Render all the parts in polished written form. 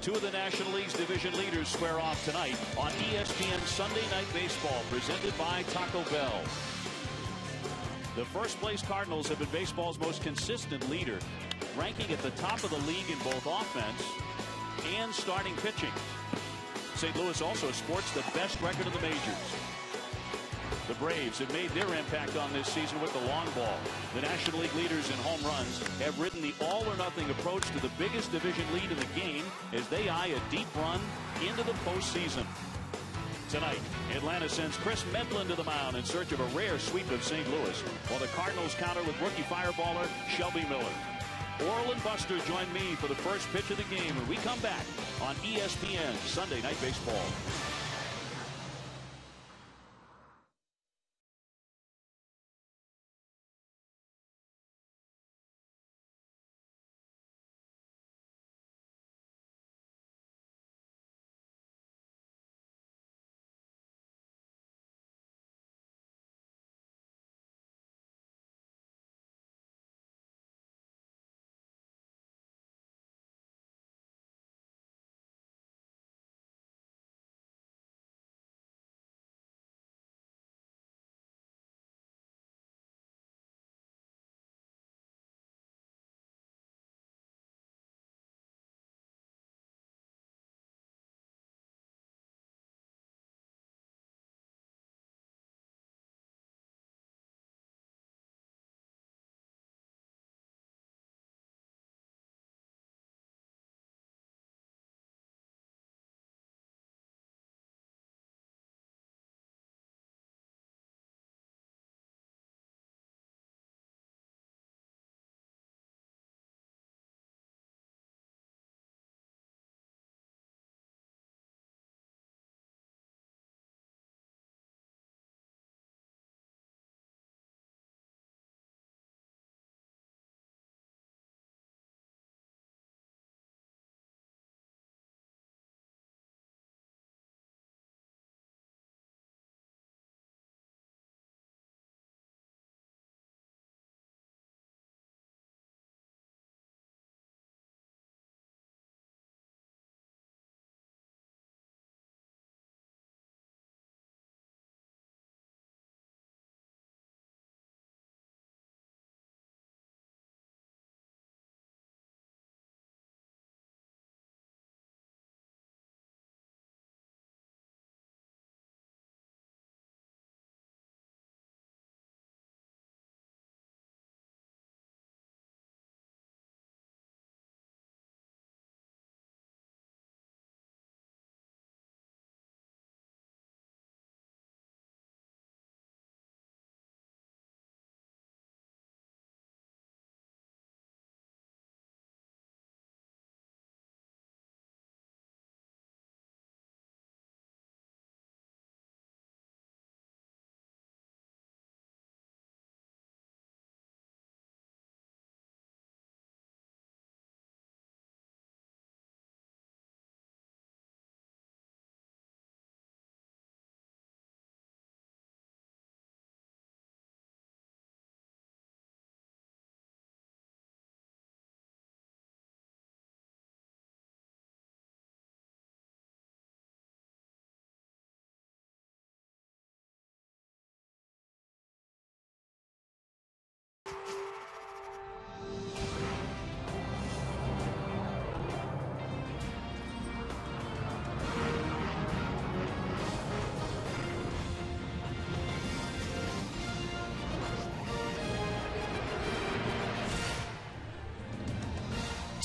Two of the National League's division leaders square off tonight on ESPN Sunday Night Baseball, presented by Taco Bell. The first-place Cardinals have been baseball's most consistent leader, ranking at the top of the league in both offense and starting pitching. St. Louis also sports the best record of the majors. The Braves have made their impact on this season with the long ball. The National League leaders in home runs have ridden the all-or-nothing approach to the biggest division lead in the game as they eye a deep run into the postseason. Tonight, Atlanta sends Chris Medlin to the mound in search of a rare sweep of St. Louis, while the Cardinals counter with rookie fireballer Shelby Miller. Oral and Buster join me for the first pitch of the game when we come back on ESPN Sunday Night Baseball.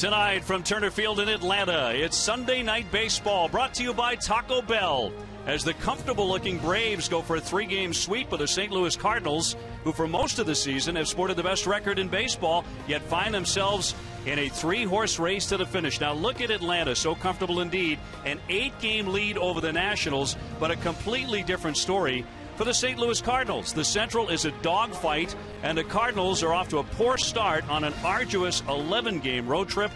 Tonight from Turner Field in Atlanta, it's Sunday Night Baseball, brought to you by Taco Bell, as the comfortable-looking Braves go for a three-game sweep of the St. Louis Cardinals, who for most of the season have sported the best record in baseball, yet find themselves in a three-horse race to the finish. Now look at Atlanta, so comfortable indeed, an 8-game lead over the Nationals, but a completely different story for the St. Louis Cardinals. The Central is a dogfight, and the Cardinals are off to a poor start on an arduous 11-game road trip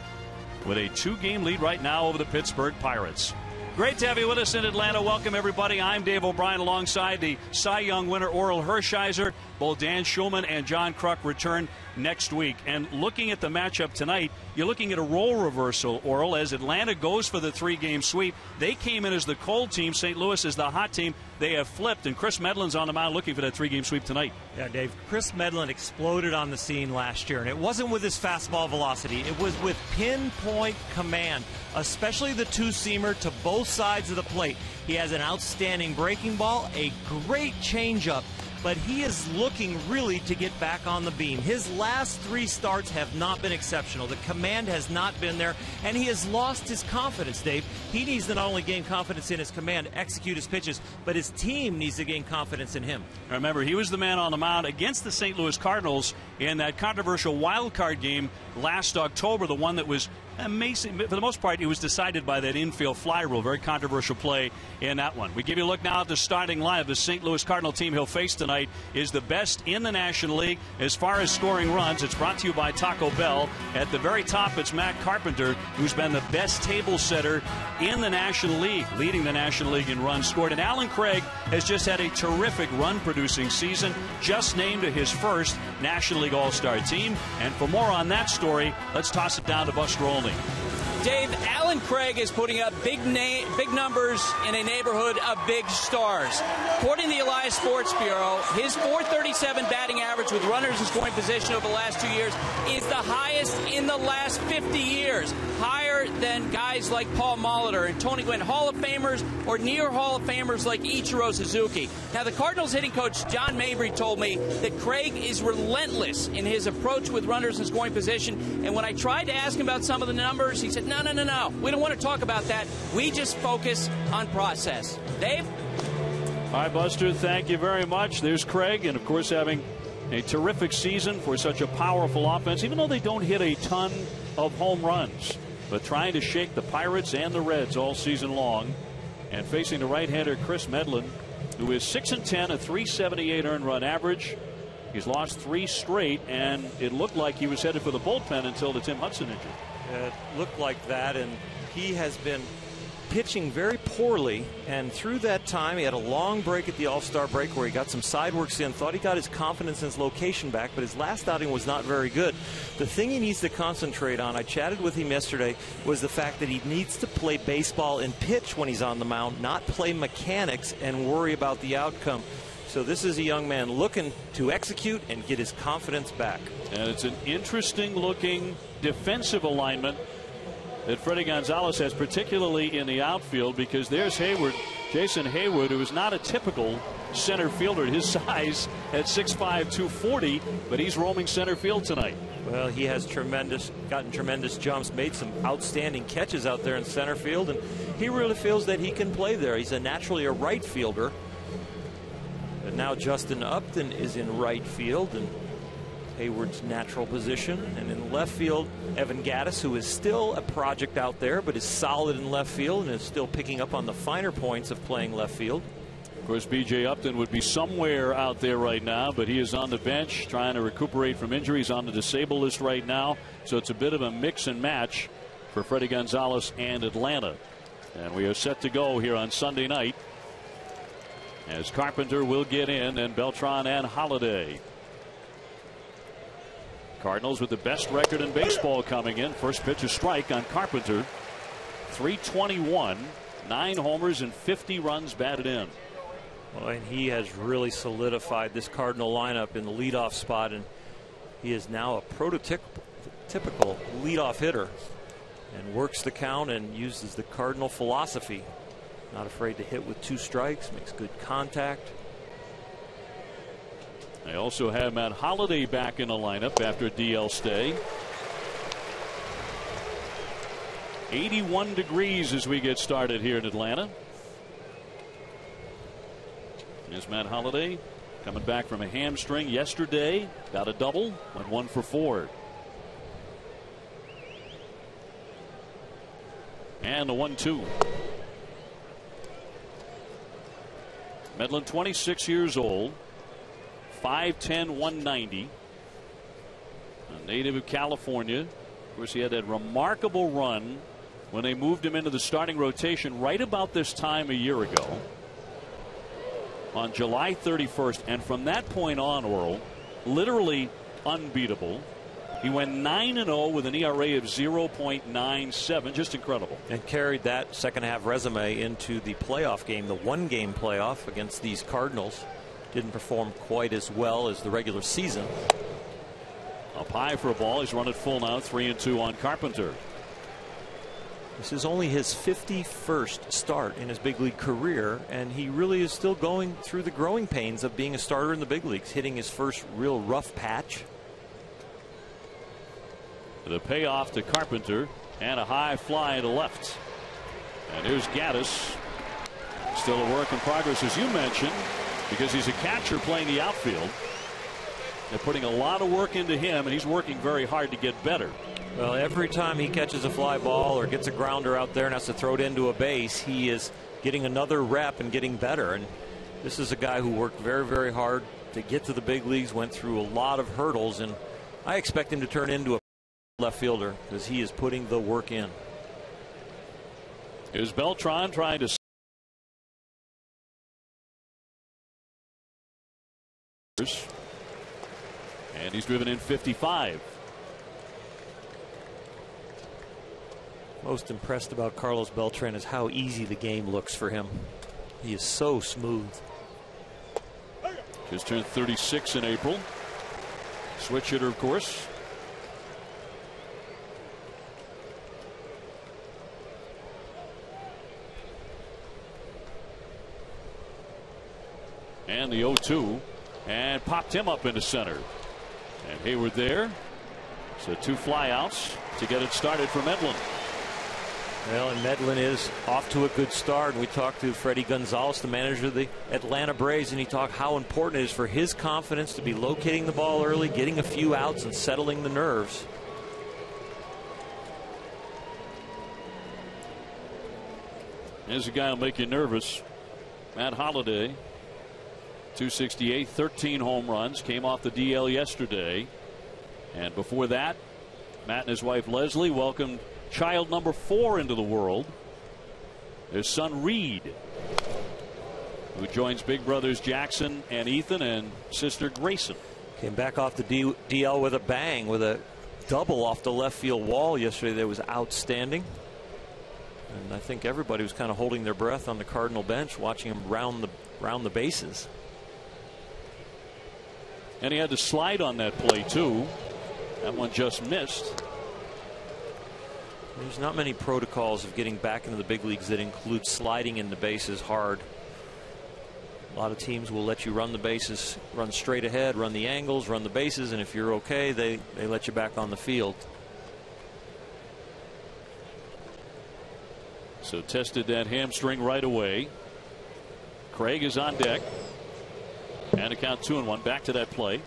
with a 2-game lead right now over the Pittsburgh Pirates. Great to have you with us in Atlanta. Welcome, everybody. I'm Dave O'Brien alongside the Cy Young winner, Oral Hershiser. Both Dan Schulman and John Kruk return next week. And looking at the matchup tonight, you're looking at a role reversal, Oral, as Atlanta goes for the 3-game sweep. They came in as the cold team. St. Louis is the hot team. They have flipped, and Chris Medlin's on the mound looking for that 3-game sweep tonight. Yeah, Dave, Chris Medlin exploded on the scene last year, and it wasn't with his fastball velocity. It was with pinpoint command, especially the two-seamer to both sides of the plate. He has an outstanding breaking ball, a great changeup, but he is looking really to get back on the beam. His last 3 starts have not been exceptional. The command has not been there, and he has lost his confidence, Dave. He needs to not only gain confidence in his command, execute his pitches, but his team needs to gain confidence in him. Remember, he was the man on the mound against the St. Louis Cardinals in that controversial wild card game last October, the one that was amazing. For the most part, it was decided by that infield fly rule. Very controversial play in that one. We give you a look now at the starting lineup. The St. Louis Cardinal team he'll face tonight is the best in the National League as far as scoring runs. It's brought to you by Taco Bell. At the very top, it's Matt Carpenter, who's been the best table setter in the National League, leading the National League in runs scored. And Alan Craig has just had a terrific run-producing season, just named to his first National League All-Star team. And for more on that story, let's toss it down to Buster Olney. Dave, Alan Craig is putting up big numbers in a neighborhood of big stars. According to the Elias Sports Bureau, his .437 batting average with runners in scoring position over the last 2 years is the highest in the last 50 years. Higher than guys like Paul Molitor and Tony Gwynn, Hall of Famers or near Hall of Famers like Ichiro Suzuki. Now, the Cardinals hitting coach John Mabry told me that Craig is relentless in his approach with runners in scoring position. And when I tried to ask him about some of the numbers, he said, no. We don't want to talk about that. We just focus on process. Dave? All right, Buster, thank you very much. There's Craig, and of course having a terrific season for such a powerful offense, even though they don't hit a ton of home runs, but trying to shake the Pirates and the Reds all season long, and facing the right-hander Chris Medlin, who is 6-10, a .378 earned run average. He's lost 3 straight, and it looked like he was headed for the bullpen until the Tim Hudson injury. It looked like that, and he has been pitching very poorly, and through that time he had a long break at the All-Star break where he got some side works in, thought he got his confidence and his location back, but his last outing was not very good. The thing he needs to concentrate on, I chatted with him yesterday, was the fact that he needs to play baseball and pitch when he's on the mound, not play mechanics and worry about the outcome. So this is a young man looking to execute and get his confidence back. And it's an interesting looking defensive alignment that Freddie Gonzalez has, particularly in the outfield, because there's Hayward, Jason Hayward, who is not a typical center fielder at his size at 6'5", 240, but he's roaming center field tonight. Well, he has gotten tremendous jumps, made some outstanding catches out there in center field, and he really feels that he can play there. He's naturally a right fielder. But now Justin Upton is in right field and Hayward's natural position. And in left field, Evan Gattis, who is still a project out there, but is solid in left field and is still picking up on the finer points of playing left field. Of course, B.J. Upton would be somewhere out there right now, but he is on the bench trying to recuperate from injuries, on the disabled list right now. So it's a bit of a mix and match for Freddie Gonzalez and Atlanta. And we are set to go here on Sunday night, as Carpenter will get in, and Beltran and Holiday. Cardinals with the best record in baseball coming in. First pitch a strike on Carpenter. 321, 9 homers and 50 runs batted in. Well, and he has really solidified this Cardinal lineup in the leadoff spot, and he is now a prototypical leadoff hitter and works the count and uses the Cardinal philosophy. Not afraid to hit with 2 strikes, makes good contact. They also have Matt Holliday back in the lineup after a DL stay. 81 degrees as we get started here in Atlanta. Here's Matt Holliday coming back from a hamstring yesterday. Got a double, went 1 for 4. And the 1-2. Medlin, 26 years old, 5'10", 190, a native of California. Of course, he had that remarkable run when they moved him into the starting rotation right about this time a year ago. on July 31st, and from that point on, Oral, literally unbeatable. He went 9-0 with an ERA of 0.97, just incredible. And carried that second half resume into the playoff game, the one-game playoff against these Cardinals. Didn't perform quite as well as the regular season. Up high for a ball. He's run it full now, 3-2 on Carpenter. This is only his 51st start in his big league career, and he really is still going through the growing pains of being a starter in the big leagues, hitting his first real rough patch. The payoff to Carpenter, and a high fly to left. And here's Gaddis. Still a work in progress, as you mentioned, because he's a catcher playing the outfield. They're putting a lot of work into him, and he's working very hard to get better. Well, every time he catches a fly ball or gets a grounder out there and has to throw it into a base, he is getting another rep and getting better. And this is a guy who worked very, very hard to get to the big leagues, went through a lot of hurdles, and I expect him to turn into a left fielder because he is putting the work in. Here's Beltran trying to. And he's driven in 55. Most impressed about Carlos Beltran is how easy the game looks for him. He is so smooth. Just turned 36 in April. Switch hitter, of course. And the 0-2, and popped him up into center. And Hayward there. So 2 flyouts to get it started for Medlin. Well, and Medlin is off to a good start. And we talked to Freddie Gonzalez, the manager of the Atlanta Braves, and he talked how important it is for his confidence to be locating the ball early, getting a few outs, and settling the nerves. Here's a guy who'll make you nervous. Matt Holliday. 268, 13 home runs, came off the DL yesterday. And before that, Matt and his wife Leslie welcomed child number 4 into the world. His son Reed, who joins big brothers Jackson and Ethan, and sister Grayson. Came back off the DL with a bang, with a double off the left field wall yesterday that was outstanding. And I think everybody was kind of holding their breath on the Cardinal bench watching him round the bases. And he had to slide on that play too. That one just missed. There's not many protocols of getting back into the big leagues that include sliding in the bases hard. A lot of teams will let you run the bases, run straight ahead, run the angles, run the bases, and if you're okay, they let you back on the field. So tested that hamstring right away. Craig is on deck. And a count 2-1. Back to that play.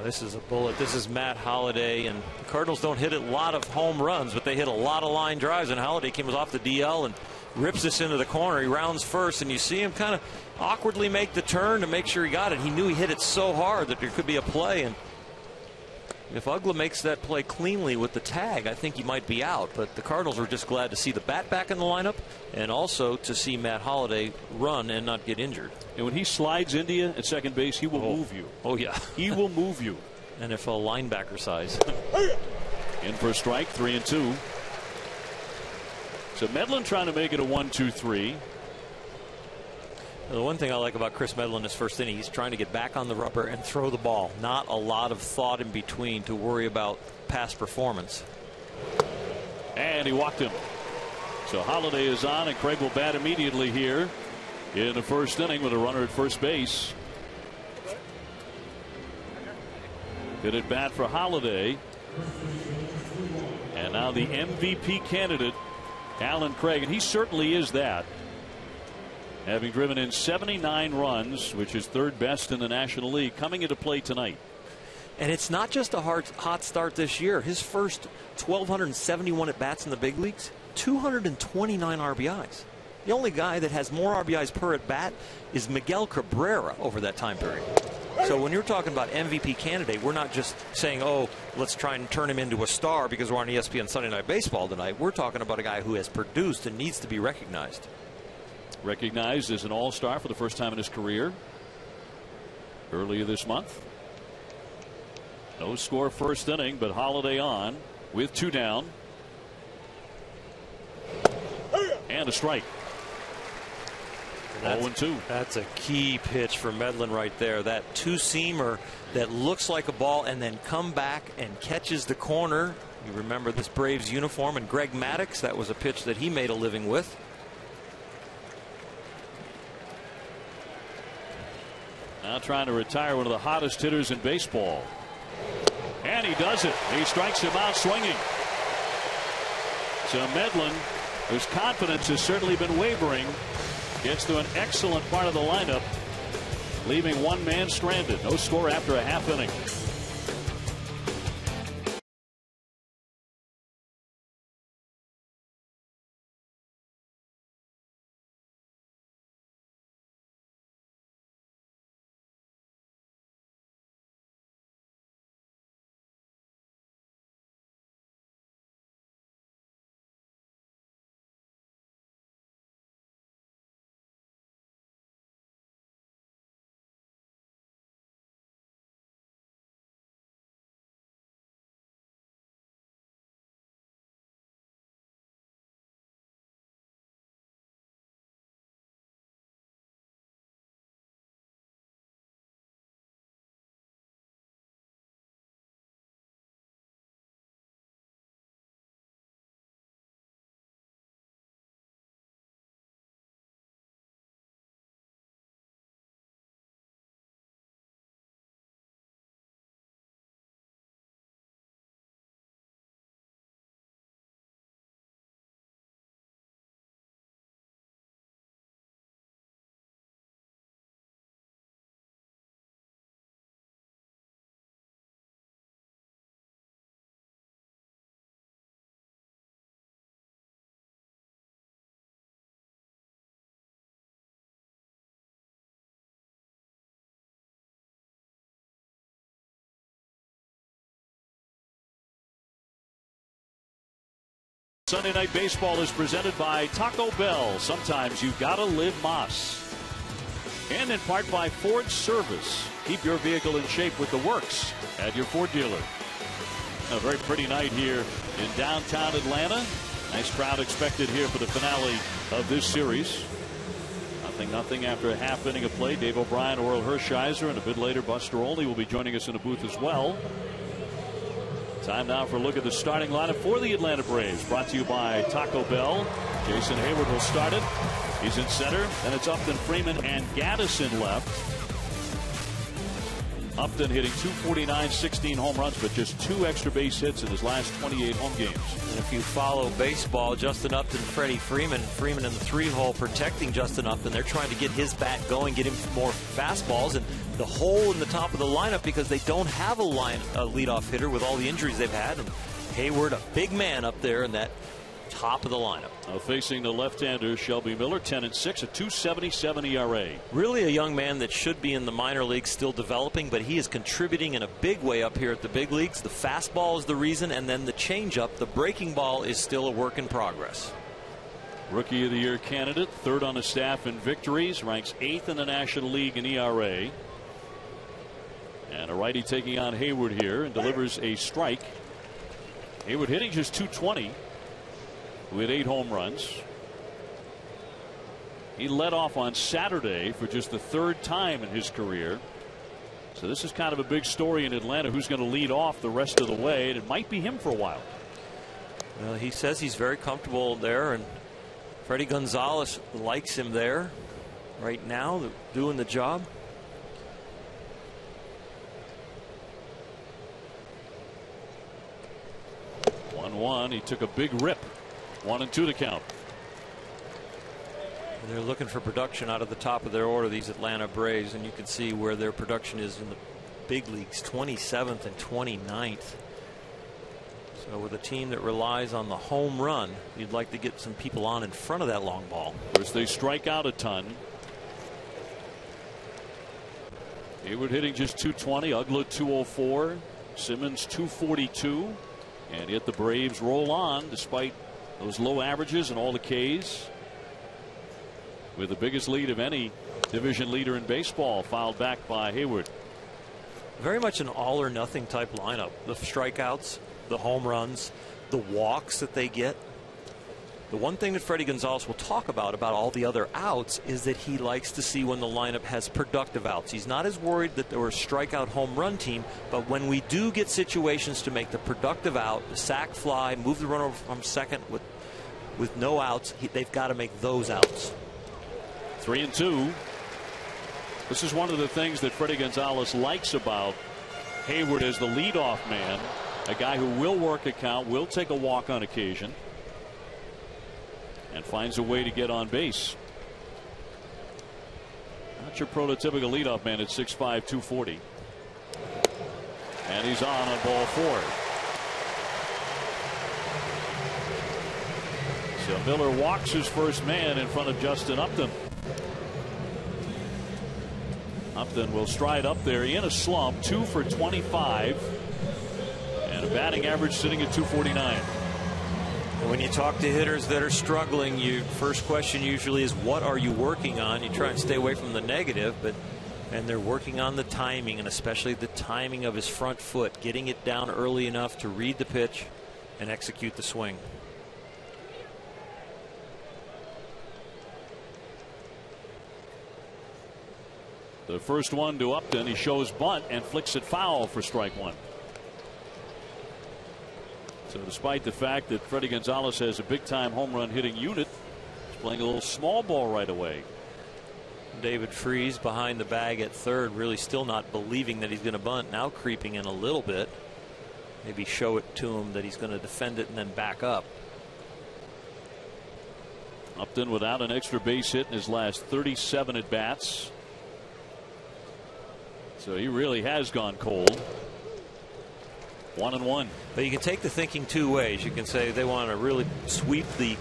This is a bullet. This is Matt Holliday, and the Cardinals don't hit a lot of home runs, but they hit a lot of line drives, and Holliday came off the DL and rips this into the corner. He rounds first, and you see him kind of awkwardly make the turn to make sure he got it. He knew he hit it so hard that there could be a play, and if Uggla makes that play cleanly with the tag, I think he might be out. But the Cardinals were just glad to see the bat back in the lineup, and also to see Matt Holliday run and not get injured. And when he slides into you at second base, he will move you. Oh, yeah. He will move you. NFL linebacker size. In for a strike, 3-2. So Medlin trying to make it a 1-2-3. The one thing I like about Chris Medlin his first inning, he's trying to get back on the rubber and throw the ball. Not a lot of thought in between to worry about past performance. And he walked him. So Holliday is on, and Craig will bat immediately here in the first inning with a runner at first base. Good at bat for Holliday. And now the MVP candidate, Alan Craig, and he certainly is that. Having driven in 79 runs, which is third best in the National League, coming into play tonight. And it's not just a hot start this year. His first 1,271 at-bats in the big leagues, 229 RBIs. The only guy that has more RBIs per at-bat is Miguel Cabrera over that time period. So when you're talking about MVP candidate, we're not just saying, oh, let's try and turn him into a star because we're on ESPN Sunday Night Baseball tonight. We're talking about a guy who has produced and needs to be recognized. Recognized as an all-star for the first time in his career. earlier this month. No score first inning, but Holiday on with 2 down. And a strike. 0-2. That's a key pitch for Medlin right there. That two-seamer that looks like a ball and then come back and catches the corner. You remember this Braves uniform and Greg Maddux. That was a pitch that he made a living with. Now trying to retire one of the hottest hitters in baseball. And he does it. He strikes him out swinging. So Medlin, whose confidence has certainly been wavering, gets to an excellent part of the lineup, leaving one man stranded. No score after a half inning. Sunday Night Baseball is presented by Taco Bell. Sometimes you've got to live Moss. And in part by Ford Service. Keep your vehicle in shape with the works at your Ford dealer. A very pretty night here in downtown Atlanta. Nice crowd expected here for the finale of this series. 0-0 after a half inning of play. Dave O'Brien, Oral Hershiser, and a bit later Buster Olney will be joining us in the booth as well. Time now for a look at the starting lineup for the Atlanta Braves. Brought to you by Taco Bell. Jason Hayward will start it. He's in center. Then it's Upton, Freeman, and Gaddison left. Upton hitting .249, 16 home runs, but just 2 extra base hits in his last 28 home games. And if you follow baseball, Justin Upton, Freddie Freeman in the 3-hole protecting Justin Upton. They're trying to get his bat going, get him more fastballs, and the hole in the top of the lineup because they don't have a leadoff hitter with all the injuries they've had. And Hayward, a big man up there in that top of the lineup. Now facing the left-hander Shelby Miller, 10-6, a .277 ERA. Really a young man that should be in the minor leagues, still developing, but he is contributing in a big way up here at the big leagues. The fastball is the reason, and then the changeup, the breaking ball, is still a work in progress. Rookie of the Year candidate, 3rd on the staff in victories, ranks 8th in the National League in ERA. And a righty taking on Hayward here and delivers a strike. Hayward hitting just .220 with 8 home runs. He led off on Saturday for just the 3rd time in his career. So this is kind of a big story in Atlanta. Who's going to lead off the rest of the way? And it might be him for a while. Well, he says he's very comfortable there, and Freddie Gonzalez likes him there right now, doing the job. 1-1. He took a big rip. 1-2 to count. They're looking for production out of the top of their order, these Atlanta Braves, and you can see where their production is in the big leagues, 27th and 29th. So with a team that relies on the home run, you'd like to get some people on in front of that long ball. Of course, they strike out a ton. Hayward hitting just .220, Ugla .204, Simmons .242, and yet the Braves roll on despite those low averages and all the Ks, with the biggest lead of any division leader in baseball fouled back by Hayward. very much an all or nothing type lineup. The strikeouts, the home runs, the walks that they get. The one thing that Freddie Gonzalez will talk about all the other outs is that he likes to see when the lineup has productive outs. He's not as worried that they're a strikeout home run team, but when we do get situations to make the productive out, the sac fly, move the runner from second with no outs, they've got to make those outs. 3-2. This is one of the things that Freddie Gonzalez likes about Hayward as the leadoff man, a guy who will work a count, will take a walk on occasion, and finds a way to get on base. Not your prototypical leadoff man at 6'5", 240. And he's on ball 4. So Miller walks his first man in front of Justin Upton. Upton will stride up there in a slump, 2 for 25, and a batting average sitting at 249. When you talk to hitters that are struggling, your first question usually is, what are you working on? You try and stay away from the negative, and they're working on the timing, and especially the timing of his front foot, getting it down early enough to read the pitch and execute the swing. The first one to Upton, he shows bunt and flicks it foul for strike 1. So despite the fact that Freddie Gonzalez has a big-time home run hitting unit, he's playing a little small ball right away. David Freese behind the bag at third, really still not believing that he's going to bunt, now creeping in a little bit. Maybe show it to him that he's going to defend it and then back up. Upton without an extra base hit in his last 37 at bats. So he really has gone cold. 1-1. But you can take the thinking two ways. You can say they want to really sweep the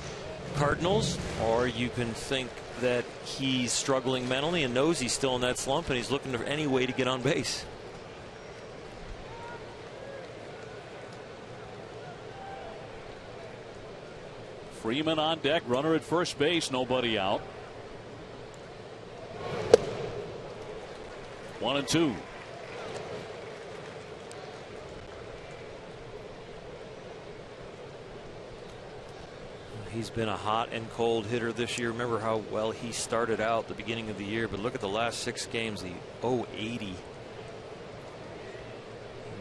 Cardinals, or you can think that he's struggling mentally and knows he's still in that slump and he's looking for any way to get on base. Freeman on deck, runner at first base, nobody out. 1-2. He's been a hot and cold hitter this year. Remember how well he started out at the beginning of the year, but look at the last 6 games, the 0-80. And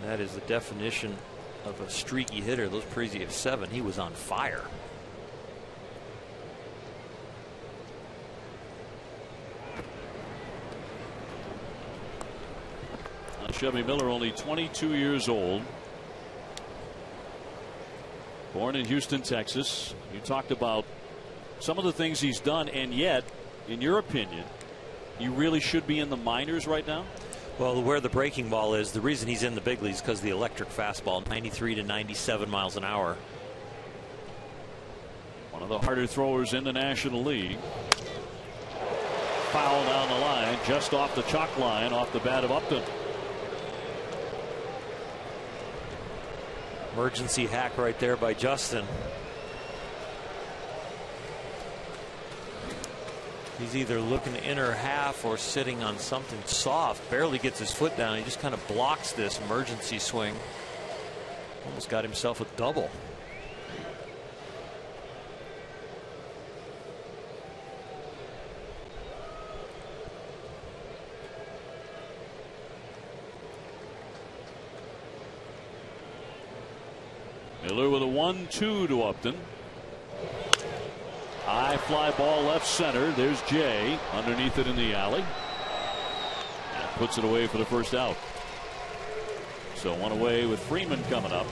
that is the definition of a streaky hitter. Those previous 7, he was on fire. Chevy Miller, only 22 years old. Born in Houston, Texas. You talked about some of the things he's done, and yet, in your opinion, you really should be in the minors right now? Well, where the breaking ball is, the reason he's in the big leagues is because the electric fastball, 93 to 97 miles an hour. One of the harder throwers in the National League. Foul down the line, just off the chalk line, off the bat of Upton. Emergency hack right there by Justin. He's either looking inner half or sitting on something soft. Barely gets his foot down. He just kind of blocks this emergency swing. Almost got himself a double. Miller with a 1-2 to Upton. High fly ball left center. There's Jay underneath it in the alley. And puts it away for the first out. So one away with Freeman coming up.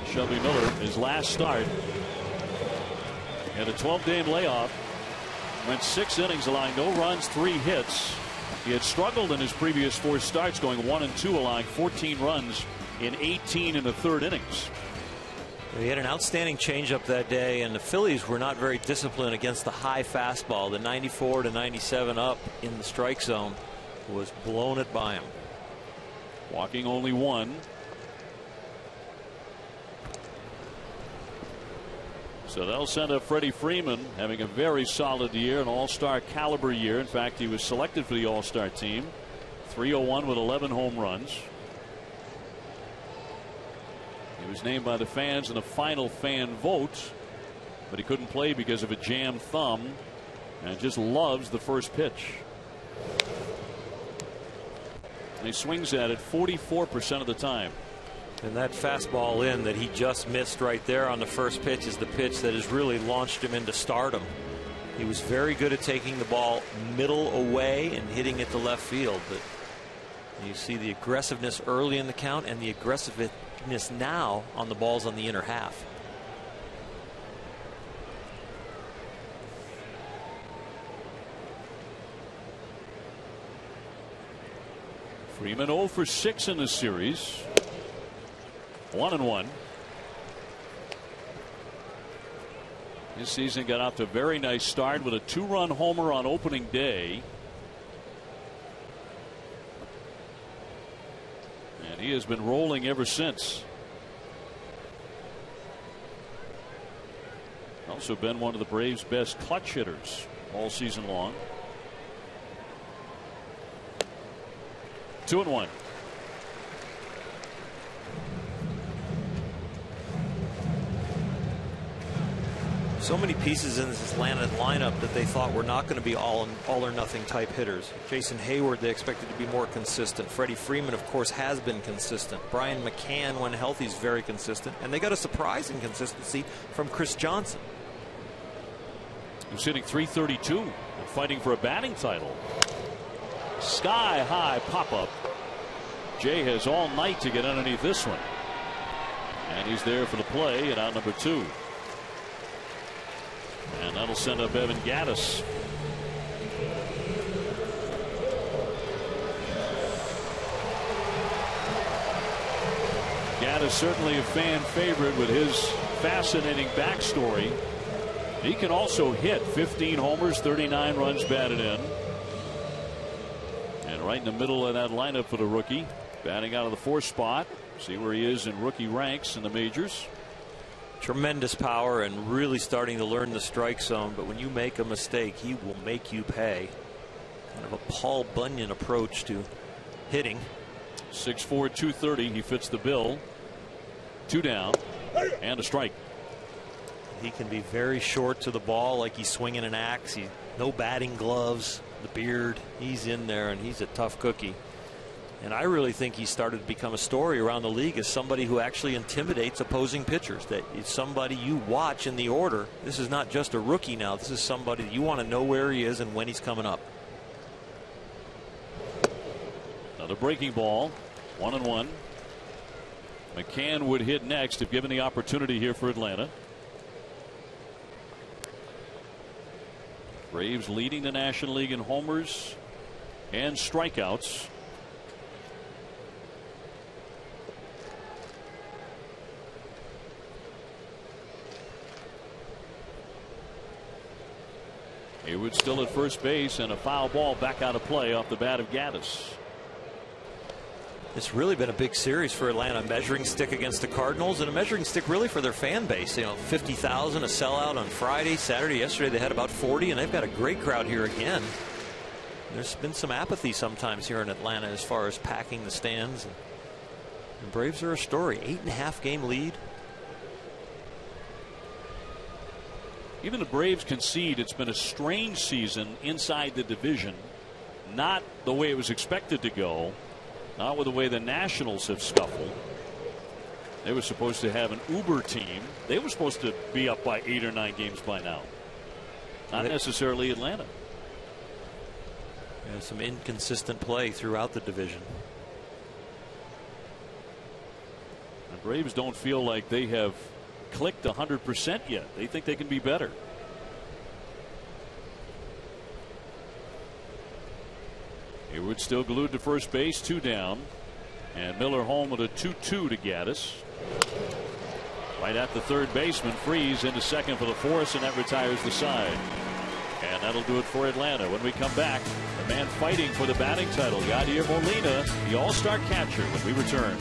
Shelby Miller, his last start. Had a 12-game layoff. Went 6 innings, allowing no runs, 3 hits. He had struggled in his previous 4 starts, going 1-2, allowing 14 runs in 18 in the 3rd innings. He had an outstanding changeup that day, and the Phillies were not very disciplined against the high fastball. The 94 to 97 up in the strike zone was blown it by him. Walking only 1. So they'll send up Freddie Freeman, having a very solid year, an all-star caliber year. In fact, he was selected for the all-star team. .301 with 11 home runs. He was named by the fans in the final fan vote, but he couldn't play because of a jammed thumb and just loves the first pitch. And he swings at it 44% of the time. And that fastball in that he just missed right there on the first pitch is the pitch that has really launched him into stardom. He was very good at taking the ball middle away and hitting it to left field. But you see the aggressiveness early in the count and the aggressiveness now on the balls on the inner half. Freeman 0 for 6 in the series. 1-1. This season got off to a very nice start with a 2-run homer on opening day. And he has been rolling ever since. Also been one of the Braves' best clutch hitters all season long. 2-1. So many pieces in this Atlanta lineup that they thought were not going to be all or nothing type hitters. Jason Hayward they expected to be more consistent. Freddie Freeman of course has been consistent. Brian McCann when healthy is very consistent. And they got a surprising consistency from Chris Johnson. Who's hitting .332 and fighting for a batting title. Sky high pop up. Jay has all night to get underneath this one. And he's there for the play at out number 2. And that'll send up Evan Gattis. Gattis certainly a fan favorite with his fascinating backstory. He can also hit. 15 homers, 39 runs batted in. And right in the middle of that lineup for the rookie, batting out of the 4th spot. See where he is in rookie ranks in the majors. Tremendous power and really starting to learn the strike zone. But when you make a mistake, he will make you pay. Kind of a Paul Bunyan approach to hitting. 6'4", 230. He fits the bill. 2 down and a strike. He can be very short to the ball like he's swinging an axe. No batting gloves, the beard. He's in there and he's a tough cookie. And I really think he started to become a story around the league as somebody who actually intimidates opposing pitchers. That is somebody you watch in the order. This is not just a rookie now. This is somebody that you want to know where he is and when he's coming up. Another breaking ball. 1-1. McCann would hit next if given the opportunity here for Atlanta. Braves leading the National League in homers and strikeouts. Hayward still at first base and a foul ball back out of play off the bat of Gattis. It's really been a big series for Atlanta. A measuring stick against the Cardinals and a measuring stick really for their fan base. You know, 50,000 a sellout on Friday, Saturday. Yesterday they had about 40, and they've got a great crowd here again. There's been some apathy sometimes here in Atlanta as far as packing the stands. And the Braves are a story. 8.5 game lead. Even the Braves concede it's been a strange season inside the division. Not the way it was expected to go. Not with the way the Nationals have scuffled. They were supposed to have an uber team. They were supposed to be up by 8 or 9 games by now. Not necessarily Atlanta. Yeah, some inconsistent play throughout the division. The Braves don't feel like they have clicked 100% yet. They think they can be better. Hayward still glued to first base, 2 down. And Miller home with a 2-2 to Gattis. Right at the third baseman. Freeze into second for the force, and that retires the side. And that'll do it for Atlanta. When we come back, the man fighting for the batting title, Yadier Molina, the all-star catcher, when we return.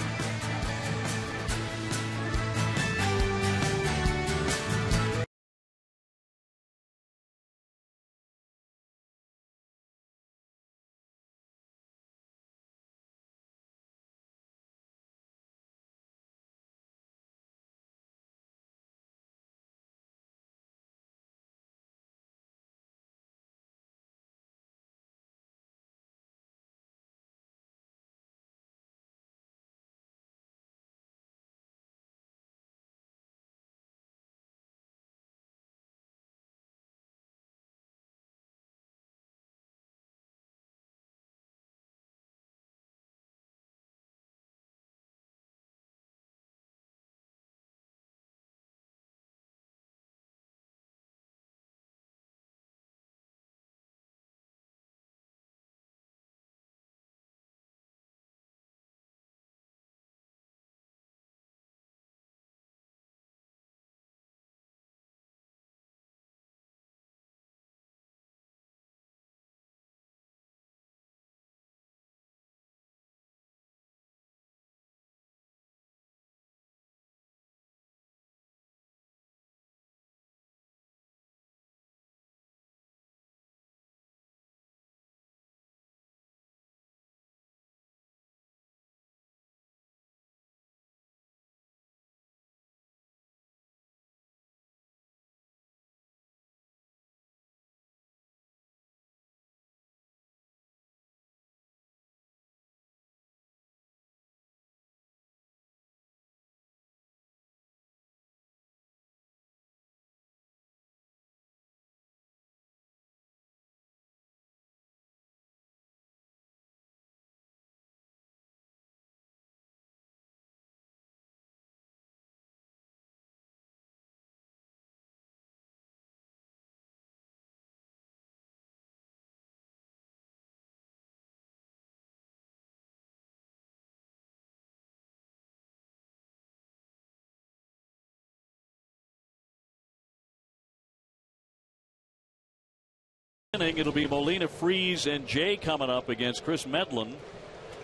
inning, it'll be Molina, Freeze, and Jay coming up against Chris Medlin,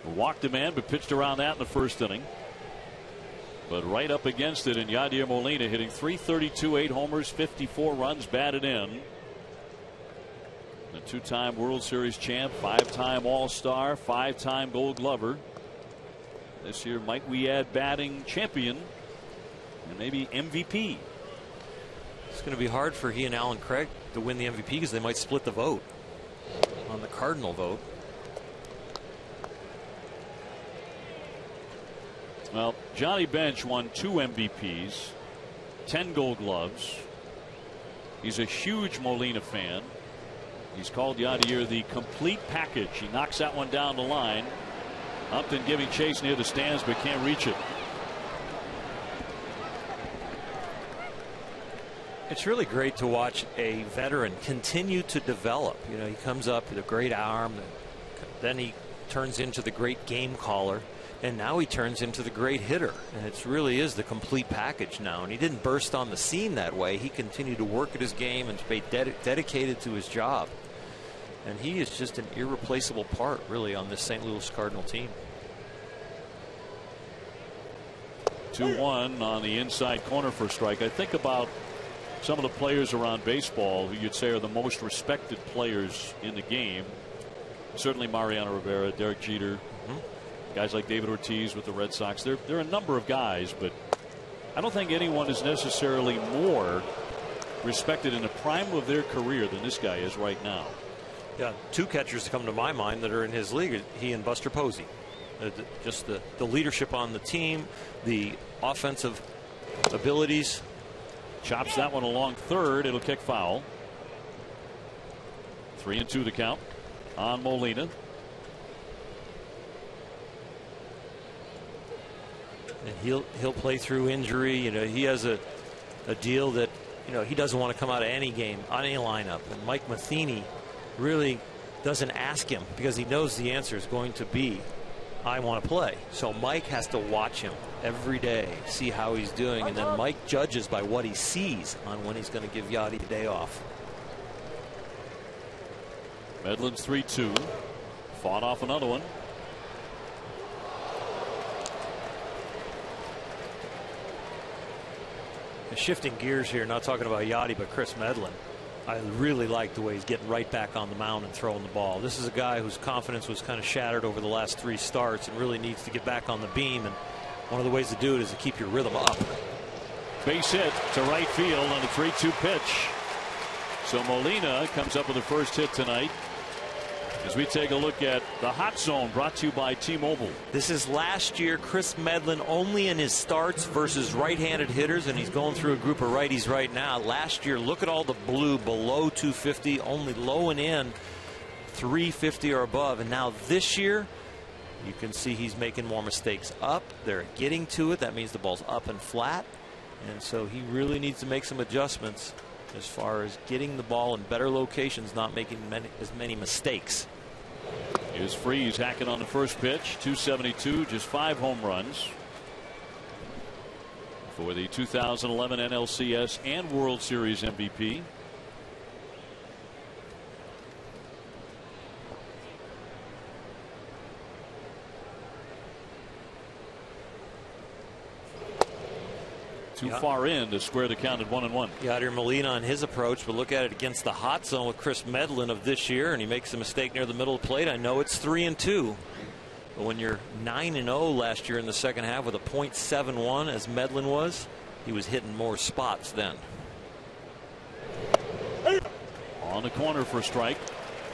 who walked a man but pitched around that in the first inning. But right up against it, and Yadier Molina hitting .332, 8 homers, 54 runs batted in. The two-time World Series champ, 5-time All-Star, 5-time Gold Glover. This year, might we add batting champion and maybe MVP? It's going to be hard for he and Alan Craig to win the MVP because they might split the vote on the Cardinal vote. Well, Johnny Bench won 2 MVPs, 10 Gold Gloves. He's a huge Molina fan. He's called Yadier the complete package. He knocks that one down the line. Upton giving chase near the stands but can't reach it. It's really great to watch a veteran continue to develop. You know, he comes up with a great arm, then he turns into the great game caller, and now he turns into the great hitter. And it really is the complete package now. And he didn't burst on the scene that way. He continued to work at his game and stay dedicated to his job. And he is just an irreplaceable part, really, on this St. Louis Cardinal team. 2-1 on the inside corner for a strike. I think about some of the players around baseball who you'd say are the most respected players in the game. Certainly Mariano Rivera, Derek Jeter, guys like David Ortiz with the Red Sox. There are a number of guys, but I don't think anyone is necessarily more respected in the prime of their career than this guy is right now. Yeah, 2 catchers come to my mind that are in his league, he and Buster Posey. Just the leadership on the team, the offensive abilities. Chops that one along third. It'll kick foul. 3-2 the count on Molina. And he'll play through injury. You know, he has a deal that, you know, he doesn't want to come out of any game on any lineup. And Mike Matheny really doesn't ask him because he knows the answer is going to be, I want to play. So Mike has to watch him every day, see how he's doing, and then Mike judges by what he sees on when he's going to give Yadi a day off. Medlin's 3-2. Fought off another one. Shifting gears here, not talking about Yadi, but Chris Medlin. I really like the way he's getting right back on the mound and throwing the ball. This is a guy whose confidence was kind of shattered over the last 3 starts and really needs to get back on the beam. And one of the ways to do it is to keep your rhythm up. Base hit to right field on the 3-2 pitch. So Molina comes up with the first hit tonight. As we take a look at the hot zone brought to you by T-Mobile. This is last year Chris Medlin only in his starts versus right-handed hitters, and he's going through a group of righties right now. Last year, look at all the blue below 250, only low and in 350 or above. And now this year, you can see he's making more mistakes up. They're getting to it. That means the ball's up and flat. And so he really needs to make some adjustments as far as getting the ball in better locations, not making as many mistakes. Here's Freeze hacking on the first pitch. 272, just 5 home runs for the 2011 NLCS and World Series MVP. Too far in to square the count at 1-1. Yadier Molina on his approach, but look at it against the hot zone with Chris Medlin of this year, and he makes a mistake near the middle of the plate. I know it's 3-2, but when you're 9-0 last year in the second half with a .71 as Medlin was, he was hitting more spots then. On the corner for a strike.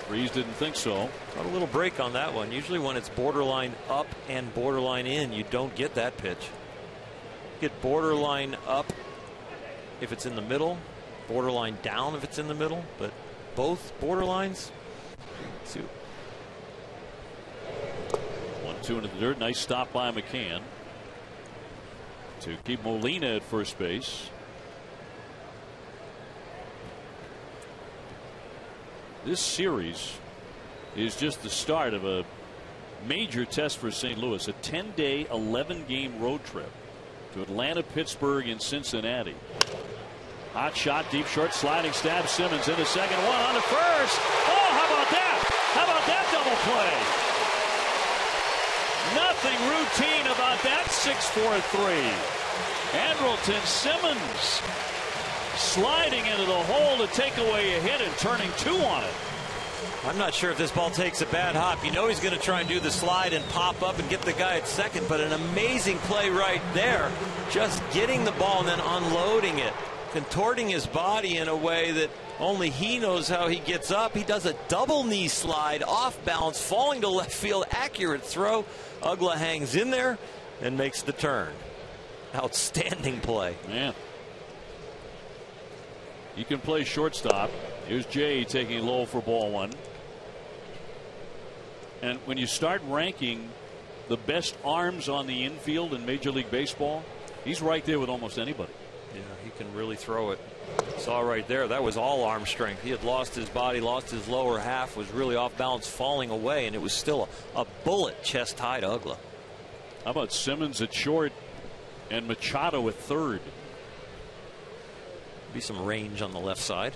Freeze didn't think so. Got a little break on that one. Usually when it's borderline up and borderline in, you don't get that pitch. Get borderline up if it's in the middle, borderline down if it's in the middle, but both borderlines. Let's see. 1-2 into the dirt. Nice stop by McCann to keep Molina at first base. This series is just the start of a major test for St. Louis, a 10-day, 11-game road trip to Atlanta, Pittsburgh, and Cincinnati. Hot shot, deep short, sliding stab. Simmons into second, one on the first. Oh! play. Nothing routine about that 6-4-3. Andrelton Simmons sliding into the hole to take away a hit and turning 2 on it. I'm not sure if this ball takes a bad hop. You know he's going to try and do the slide and pop up and get the guy at second, but an amazing play right there. Just getting the ball and then unloading it, contorting his body in a way that only he knows how he gets up. He does a double knee slide, off balance, falling to left field, accurate throw. Uggla hangs in there and makes the turn. Outstanding play. Man. You can play shortstop. Here's Jay taking low for ball 1. And when you start ranking the best arms on the infield in Major League Baseball, he's right there with almost anybody. Yeah, he can really throw it. Saw right there, that was all arm strength. He had lost his body, lost his lower half, was really off balance, falling away, and it was still a bullet chest high to Uggla. How about Simmons at short and Machado at third? Be some range on the left side.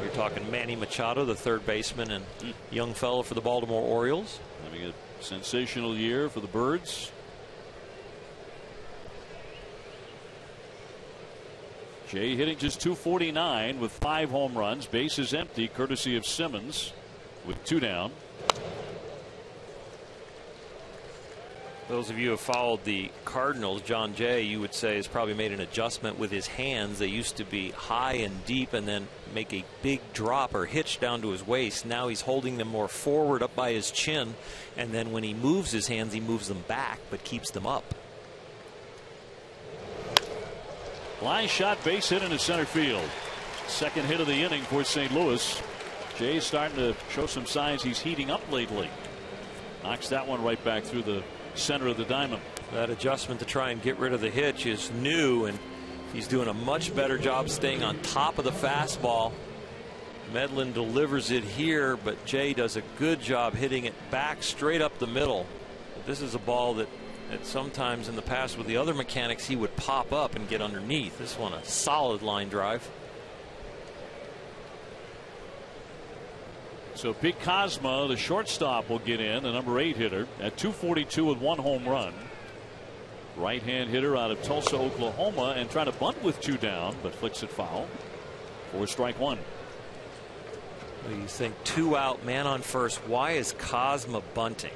You're talking Manny Machado, the third baseman and young fellow for the Baltimore Orioles. Having a sensational year for the Birds. Jay hitting just .249 with 5 home runs. Bases empty, courtesy of Simmons with 2 down. Those of you who have followed the Cardinals, John Jay, you would say, has probably made an adjustment with his hands. They used to be high and deep and then make a big drop or hitch down to his waist. Now he's holding them more forward up by his chin, and then when he moves his hands, he moves them back but keeps them up. Line shot, base hit into center field. Second hit of the inning for St. Louis. Jay's starting to show some signs he's heating up lately. Knocks that one right back through the center of the diamond. That adjustment to try and get rid of the hitch is new, and he's doing a much better job staying on top of the fastball. Medlin delivers it here, but Jay does a good job hitting it back straight up the middle. But this is a ball that sometimes in the past with the other mechanics he would pop up and get underneath. This one a solid line drive. So Pete Kozma, the shortstop, will get in, the number 8 hitter at .242 with 1 home run. Right-hand hitter out of Tulsa, Oklahoma, and trying to bunt with 2 down, but flicks it foul for strike 1. Well, you think 2 out, man on first. Why is Kozma bunting?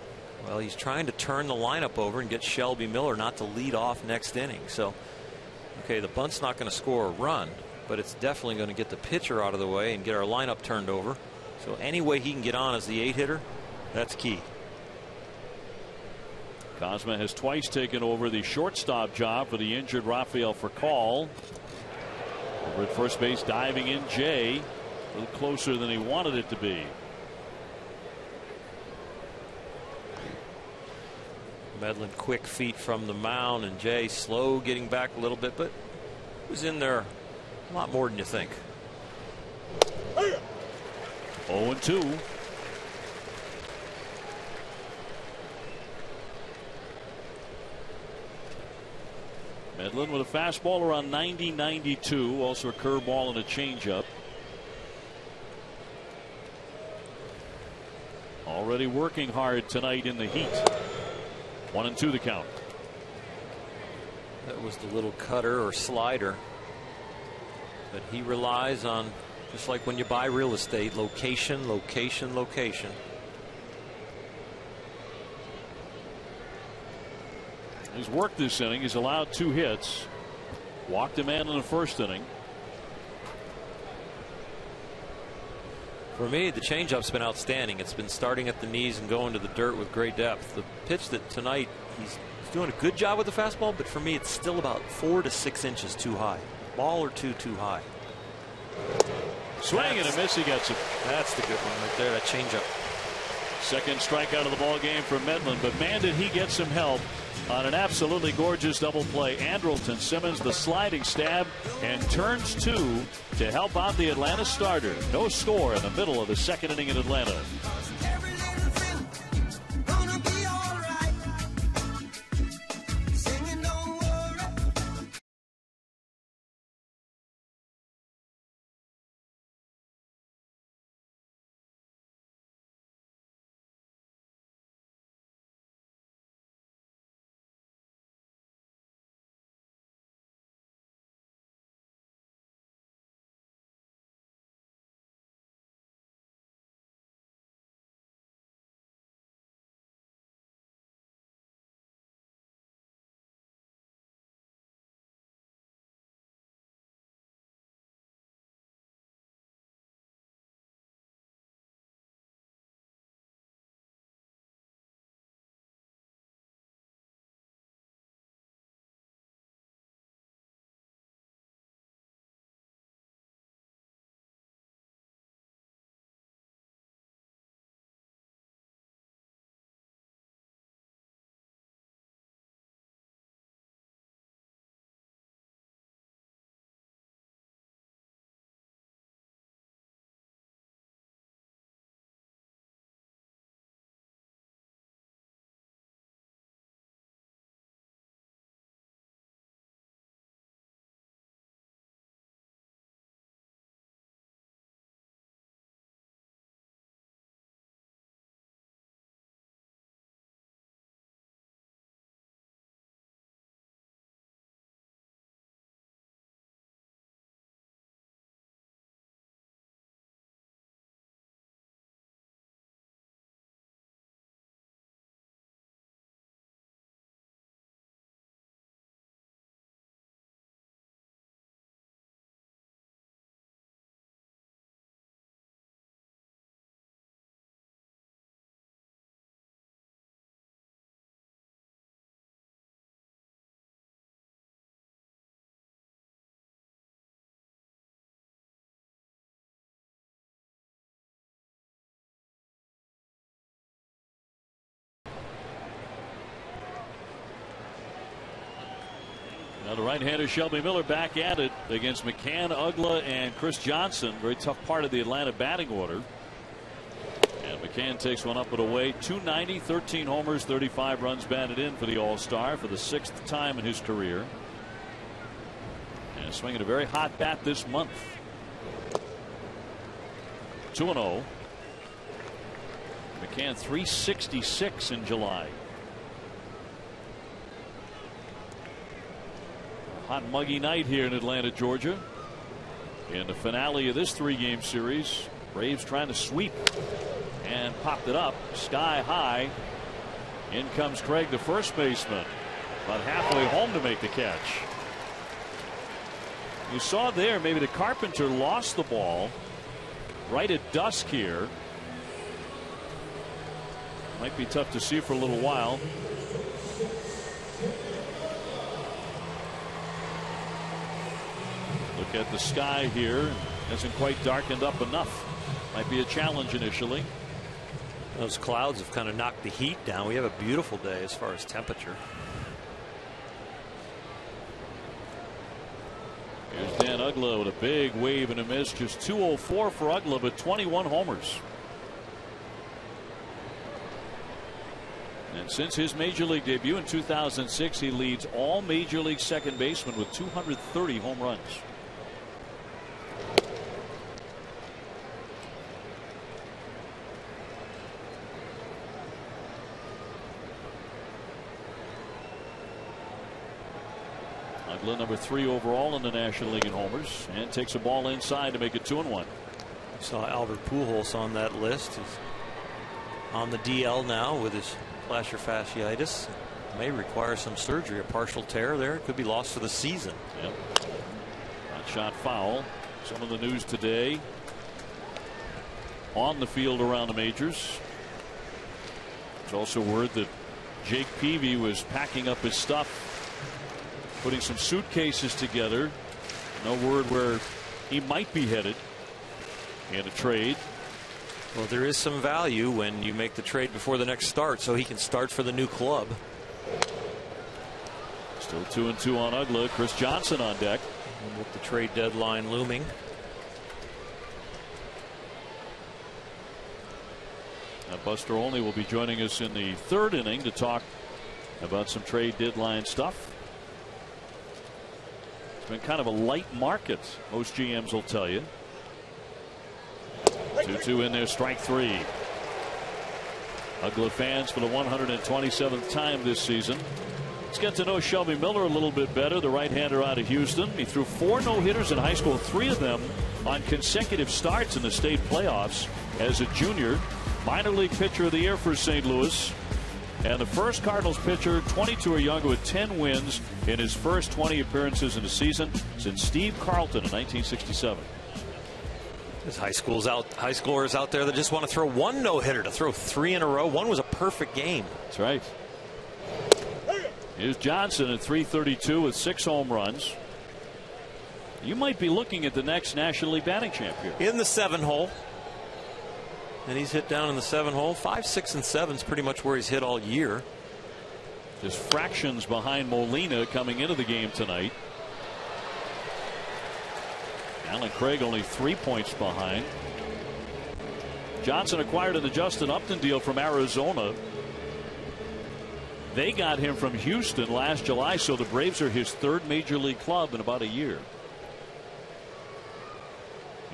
Well, he's trying to turn the lineup over and get Shelby Miller not to lead off next inning. So, okay, the bunt's not going to score a run, but it's definitely going to get the pitcher out of the way and get our lineup turned over. So any way he can get on as the 8 hitter, that's key. Kozma has twice taken over the shortstop job for the injured Rafael Furcal. Over at first base, diving in Jay, a little closer than he wanted it to be. Medlin quick feet from the mound, and Jay slow getting back a little bit, but was in there a lot more than you think. 0-2. Medlin with a fastball around 90-92, also a curveball and a changeup. Already working hard tonight in the heat. 1-2 the count. That was the little cutter or slider, but he relies on, just like when you buy real estate, location, location, location. He's worked this inning. He's allowed 2 hits. Walked a man in the first inning. For me, the changeup's been outstanding. It's been starting at the knees and going to the dirt with great depth. The pitch that tonight, he's doing a good job with the fastball, but for me, it's still about 4 to 6 inches too high. Ball or two too high. Swing and a miss. He gets it. That's the good one right there. That changeup. Second strikeout of the ball game for Medlin, but man, did he get some help on an absolutely gorgeous double play. Andrelton Simmons, the sliding stab, and turns 2 to help out the Atlanta starter. No score in the middle of the second inning in Atlanta. Now the right-hander Shelby Miller back at it against McCann, Ugla, and Chris Johnson. Very tough part of the Atlanta batting order. And McCann takes one up and away. 290, 13 homers, 35 runs batted in for the All-Star for the 6th time in his career. And swinging a very hot bat this month. 2-0. McCann 366 in July. Hot muggy night here in Atlanta, Georgia. In the finale of this 3-game series, Braves trying to sweep and popped it up sky high. In comes Craig, the first baseman, about halfway home to make the catch. You saw there maybe the Carpenter lost the ball right at dusk here. Might be tough to see for a little while. Look at the sky here. Hasn't quite darkened up enough. Might be a challenge initially. Those clouds have kind of knocked the heat down. We have a beautiful day as far as temperature. Here's Dan Ugla with a big wave and a miss. Just 204 for Ugla, but 21 homers. And since his major league debut in 2006, he leads all major league second basemen with 230 home runs. Ugla number 3 overall in the National League in homers, and takes a ball inside to make it 2-1. Saw Albert Pujols on that list. He's on the DL now with his plantar fasciitis. May require some surgery. A partial tear there. Could be lost for the season. Yep. That shot foul. Some of the news today on the field around the majors. There's also word that Jake Peavy was packing up his stuff, putting some suitcases together. No word where he might be headed in a trade. Well, there is some value when you make the trade before the next start, so he can start for the new club. Still 2-2 on Ugla. Chris Johnson on deck. And with the trade deadline looming. Now Buster Olney will be joining us in the 3rd inning to talk about some trade deadline stuff. It's been kind of a light market, most GMs will tell you. 2-2 in there, strike 3. Ugla fans for the 127th time this season. Let's get to know Shelby Miller a little bit better, the right-hander out of Houston. He threw 4 no-hitters in high school, 3 of them on consecutive starts in the state playoffs as a junior. Minor league pitcher of the year for St. Louis. And the first Cardinals pitcher, 22 or younger, with 10 wins in his first 20 appearances in a season since Steve Carlton in 1967. There's high schoolers out there that just want to throw 1 no-hitter. To throw 3 in a row, 1 was a perfect game. That's right. Here's Johnson at 332 with 6 home runs. You might be looking at the next National League batting champion. In the 7 hole. And he's hit down in the 7 hole. 5, 6, and 7 is pretty much where he's hit all year. Just fractions behind Molina coming into the game tonight. Alan Craig only 3 points behind. Johnson acquired in the Justin Upton deal from Arizona. They got him from Houston last July, so the Braves are his 3rd major league club in about a year.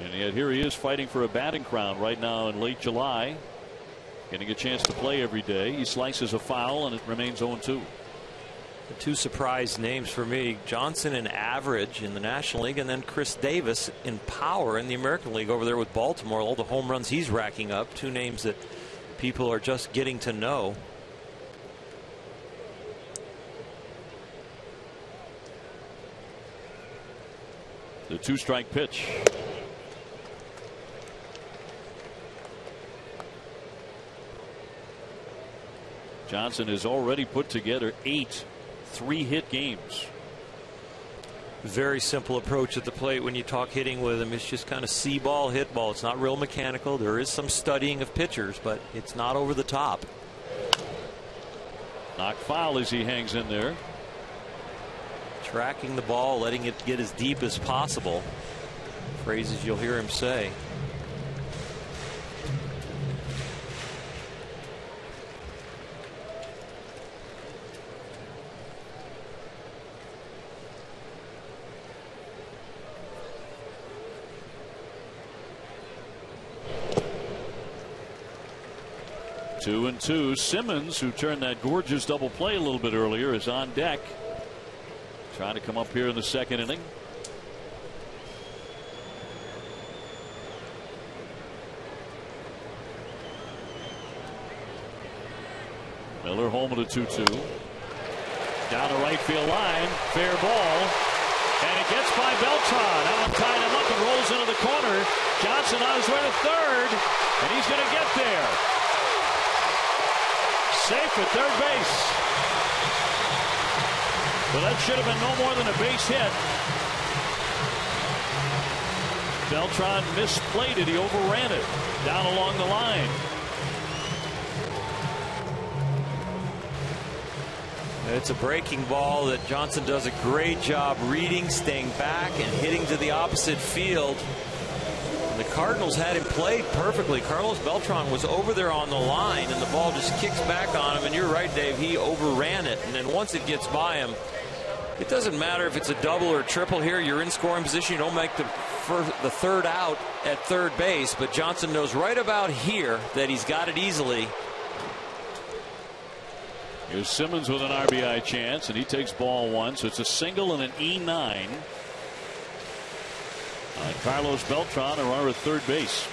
And yet here he is fighting for a batting crown right now in late July. Getting a chance to play every day. He slices a foul and it remains 0-2. The 2 surprise names for me, Johnson in average in the National League, and then Chris Davis in power in the American League over there with Baltimore. All the home runs he's racking up. 2 names that people are just getting to know. The 2-strike pitch. Johnson has already put together 8 3-hit games. Very simple approach at the plate when you talk hitting with him. It's just kind of see ball, hit ball. It's not real mechanical. There is some studying of pitchers, but it's not over the top. Knocked foul as he hangs in there. Tracking the ball, letting it get as deep as possible. Phrases you'll hear him say. Two and two. Simmons, who turned that gorgeous double play a little bit earlier, is on deck. Trying to come up here in the second inning. Miller home at a 2-2. Down the right field line. Fair ball. And it gets by Beltran. Allen tied him up and rolls into the corner. Johnson on his way to third. And he's going to get there. Safe at third base. Well, that should have been no more than a base hit. Beltran misplayed it. He overran it down along the line. It's a breaking ball that Johnson does a great job reading, staying back, and hitting to the opposite field. And the Cardinals had him played perfectly. Carlos Beltran was over there on the line, and the ball just kicks back on him. And you're right, Dave, he overran it. And then once it gets by him, it doesn't matter if it's a double or a triple here. You're in scoring position. You don't make the third out at third base. But Johnson knows right about here that he's got it easily. Here's Simmons with an RBI chance, and he takes ball one. So it's a single and an E9. Carlos Beltran, a runner at third base.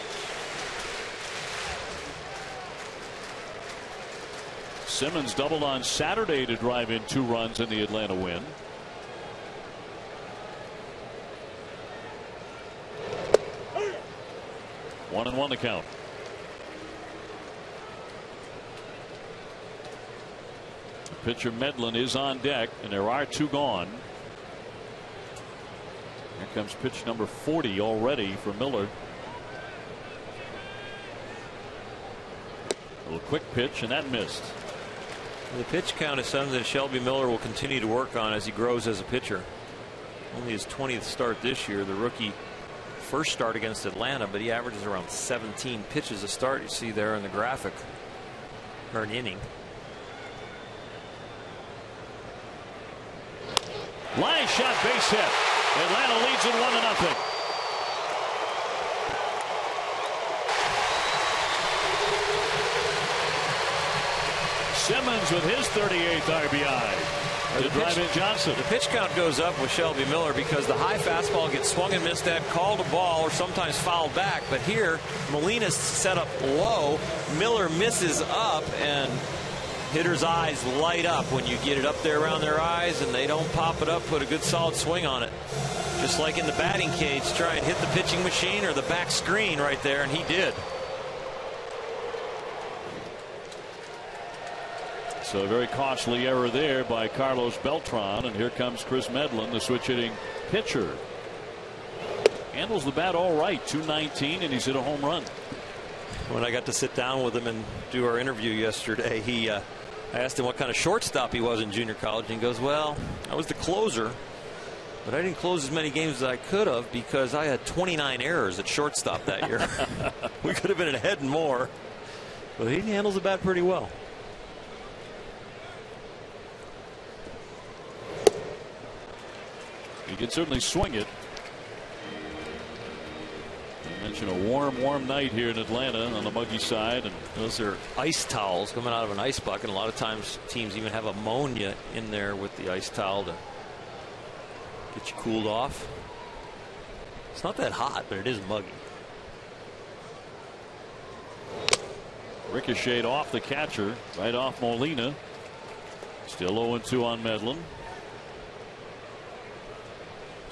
Simmons doubled on Saturday to drive in 2 runs in the Atlanta win. One and one to count. Pitcher Medlin is on deck, and there are 2 gone. Here comes pitch number 40 already for Miller. A little quick pitch, and that missed. The pitch count is something that Shelby Miller will continue to work on as he grows as a pitcher. Only his 20th start this year. The rookie first start against Atlanta, but he averages around 17 pitches a start. You see there in the graphic, or an inning. Line shot, base hit. Atlanta leads it 1-0. Simmons with his 38th RBI to drive in Johnson. The pitch count goes up with Shelby Miller because the high fastball gets swung and missed at, called a ball, or sometimes fouled back. But here, Molina's set up low. Miller misses up, and hitters' eyes light up when you get it up there around their eyes and they don't pop it up, put a good solid swing on it. Just like in the batting cage, try and hit the pitching machine or the back screen right there, and he did. So a very costly error there by Carlos Beltran, and here comes Chris Medlin, the switch hitting pitcher. Handles the bat all right, 219, and he's hit a home run. When I got to sit down with him and do our interview yesterday, I asked him what kind of shortstop he was in junior college, and he goes, well, I was the closer, but I didn't close as many games as I could have because I had 29 errors at shortstop that year. We could have been ahead and more, but he handles the bat pretty well. He can certainly swing it. A warm night here in Atlanta on the muggy side, and those are ice towels coming out of an ice bucket. And a lot of times teams even have ammonia in there with the ice towel to get you cooled off. It's not that hot, but it is muggy. Ricocheted off the catcher, right off Molina. Still 0-2 on Medlin.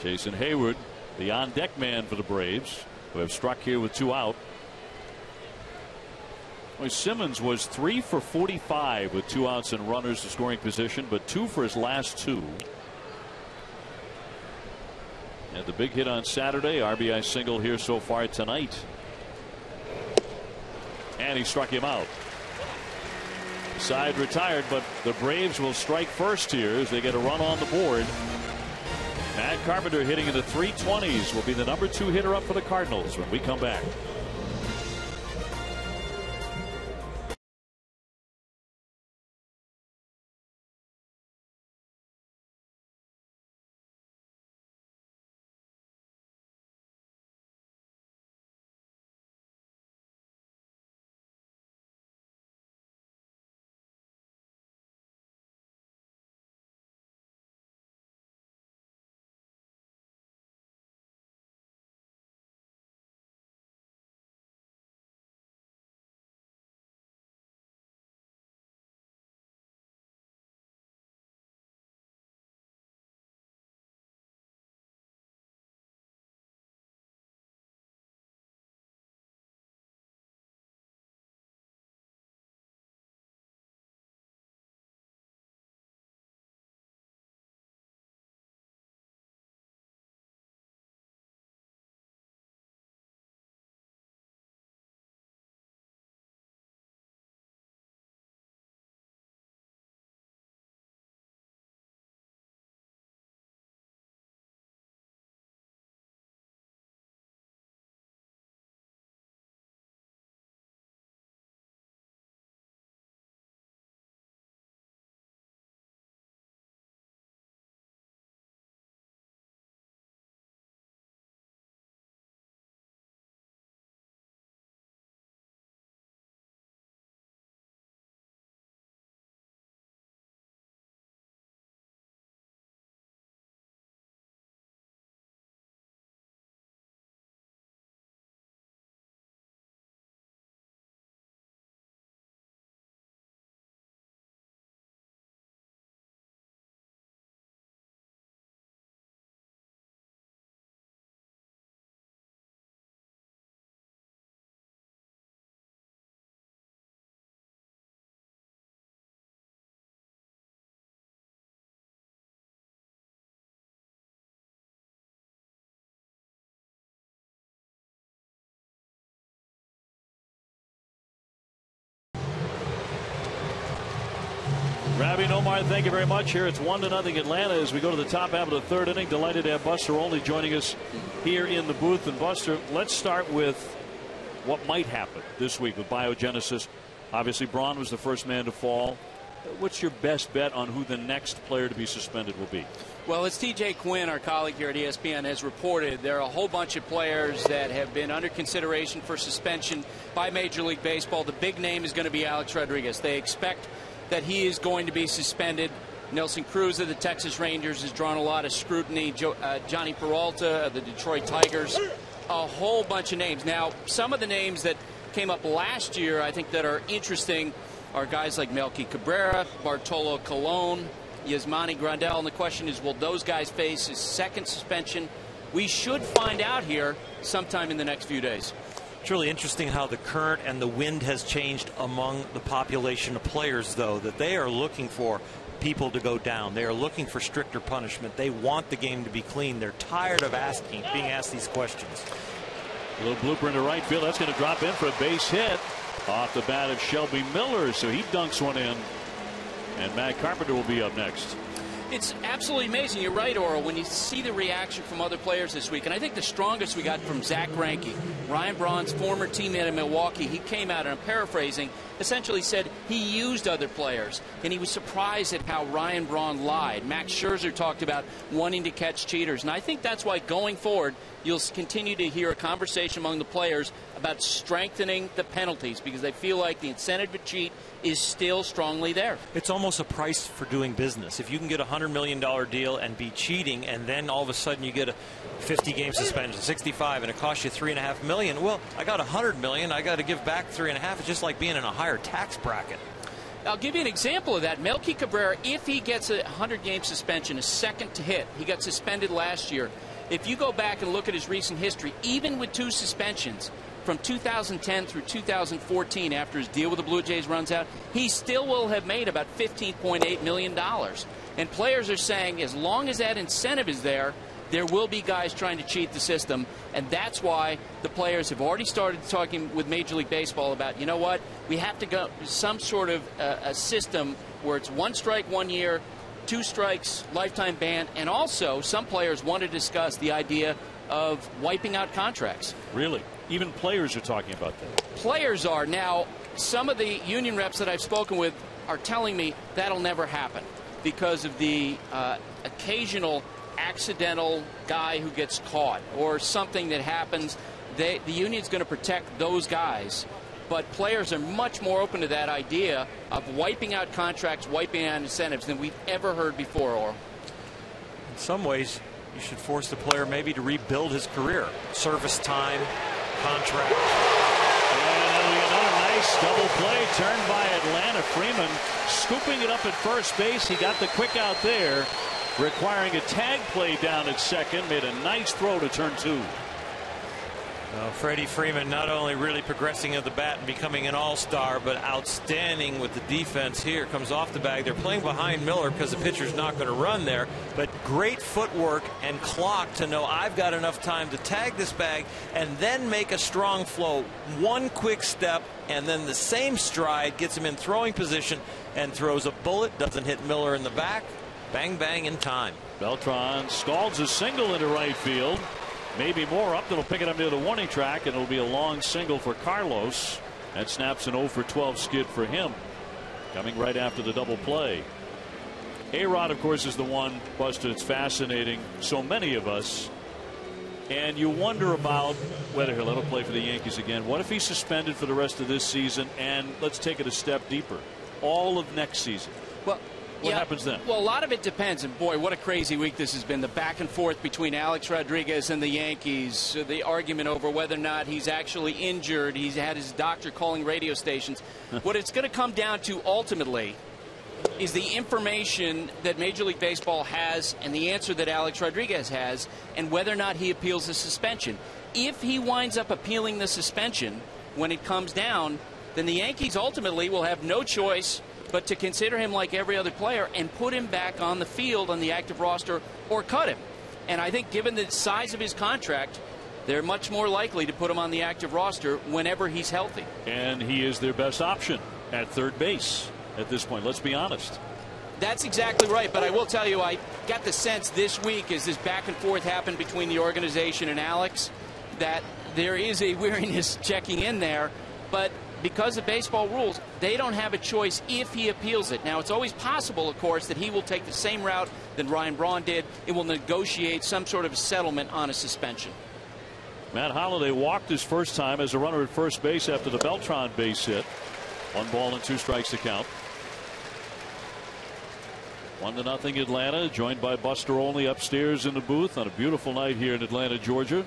Jason Hayward, the on-deck man for the Braves, who have struck here with 2 out. Well, Simmons was 3 for 45 with 2 outs and runners in scoring position, but 2 for his last 2. And the big hit on Saturday, RBI single here so far tonight. And he struck him out. Side retired, but the Braves will strike first here as they get a run on the board. Matt Carpenter hitting in the 320s will be the number 2 hitter up for the Cardinals when we come back. Ravi Nomar, thank you very much. Here it's 1-0 Atlanta as we go to the top half of the third inning. Delighted to have Buster Olney joining us here in the booth. And Buster, let's start with what might happen this week with biogenesis. Obviously, Braun was the first man to fall. What's your best bet on who the next player to be suspended will be? Well, as TJ Quinn, our colleague here at ESPN, has reported, there are a whole bunch of players that have been under consideration for suspension by Major League Baseball. The big name is going to be Alex Rodriguez. They expect that he is going to be suspended. Nelson Cruz of the Texas Rangers has drawn a lot of scrutiny. Johnny Peralta of the Detroit Tigers. A whole bunch of names. Now, some of the names that came up last year, I think, that are interesting are guys like Melky Cabrera, Bartolo Colon, Yasmani Grandal. And the question is, will those guys face a second suspension? We should find out here sometime in the next few days. It's really interesting how the current and the wind has changed among the population of players, though, that they are looking for people to go down. They are looking for stricter punishment. They want the game to be clean. They're tired of being asked these questions. A little blooper into right field. That's going to drop in for a base hit off the bat of Shelby Miller. So he dunks one in. And Matt Carpenter will be up next. It's absolutely amazing. You're right, Oral, when you see the reaction from other players this week. And I think the strongest we got from Zach Greinke, Ryan Braun's former teammate in Milwaukee. He came out, and I'm paraphrasing, essentially said he used other players. And he was surprised at how Ryan Braun lied. Max Scherzer talked about wanting to catch cheaters. And I think that's why going forward, you'll continue to hear a conversation among the players about strengthening the penalties because they feel like the incentive to cheat is still strongly there. It's almost a price for doing business. If you can get a $100 million deal and be cheating, and then all of a sudden you get a 50-game suspension, 65, and it costs you $3.5 million. Well, I got $100 million. I got to give back $3.5. It's just like being in a higher tax bracket. I'll give you an example of that. Melky Cabrera, if he gets a 100-game suspension, a second to hit, he got suspended last year. If you go back and look at his recent history, even with 2 suspensions, from 2010 through 2014, after his deal with the Blue Jays runs out, he still will have made about $15.8 million. And players are saying as long as that incentive is there, there will be guys trying to cheat the system. And that's why the players have already started talking with Major League Baseball about, you know what, we have to go some sort of a system where it's 1 strike 1 year, 2 strikes, lifetime ban, and also some players want to discuss the idea of wiping out contracts. Really? Even players are talking about that. Players are. Now, some of the union reps that I've spoken with are telling me that'll never happen because of the occasional accidental guy who gets caught or something that happens. The union's going to protect those guys. But players are much more open to that idea of wiping out contracts, wiping out incentives than we've ever heard before, Oral. In some ways, you should force the player maybe to rebuild his career. Service time, contract. And another nice double play turned by Atlanta. Freeman scooping it up at first base. He got the quick out there, requiring a tag play down at second. Made a nice throw to turn 2. Freddie Freeman not only really progressing at the bat and becoming an all-star, but outstanding with the defense here. Comes off the bag. They're playing behind Miller because the pitcher's not going to run there. But great footwork and clock to know I've got enough time to tag this bag and then make a strong flow. One quick step and then the same stride gets him in throwing position and throws a bullet. Doesn't hit Miller in the back. Bang, bang in time. Beltran scalds a single into right field. Maybe more up. That'll pick it up near the warning track, and it'll be a long single for Carlos. That snaps an 0 for 12 skid for him. Coming right after the double play. A-Rod, of course, is the one, Buster, it's fascinating. So many of us. And you wonder about whether he'll ever play for the Yankees again. What if he's suspended for the rest of this season? And let's take it a step deeper. All of next season. Well, what happens then? Well, a lot of it depends. And boy, what a crazy week this has been. The back and forth between Alex Rodriguez and the Yankees. The argument over whether or not he's actually injured. He's had his doctor calling radio stations. What it's going to come down to ultimately is the information that Major League Baseball has and the answer that Alex Rodriguez has and whether or not he appeals the suspension. If he winds up appealing the suspension when it comes down, then the Yankees ultimately will have no choice but to consider him like every other player and put him back on the field on the active roster or cut him. And I think given the size of his contract, they're much more likely to put him on the active roster whenever he's healthy. And he is their best option at third base at this point. Let's be honest. That's exactly right. But I will tell you, I got the sense this week as this back and forth happened between the organization and Alex that there is a weariness checking in there. But because of baseball rules, they don't have a choice if he appeals it. Now, it's always possible, of course, that he will take the same route that Ryan Braun did. It will negotiate some sort of settlement on a suspension. Matt Holliday walked his first time as a runner at first base after the Beltran base hit. 1 ball and 2 strikes to count. 1-0 Atlanta, joined by Buster Olney upstairs in the booth on a beautiful night here in Atlanta, Georgia.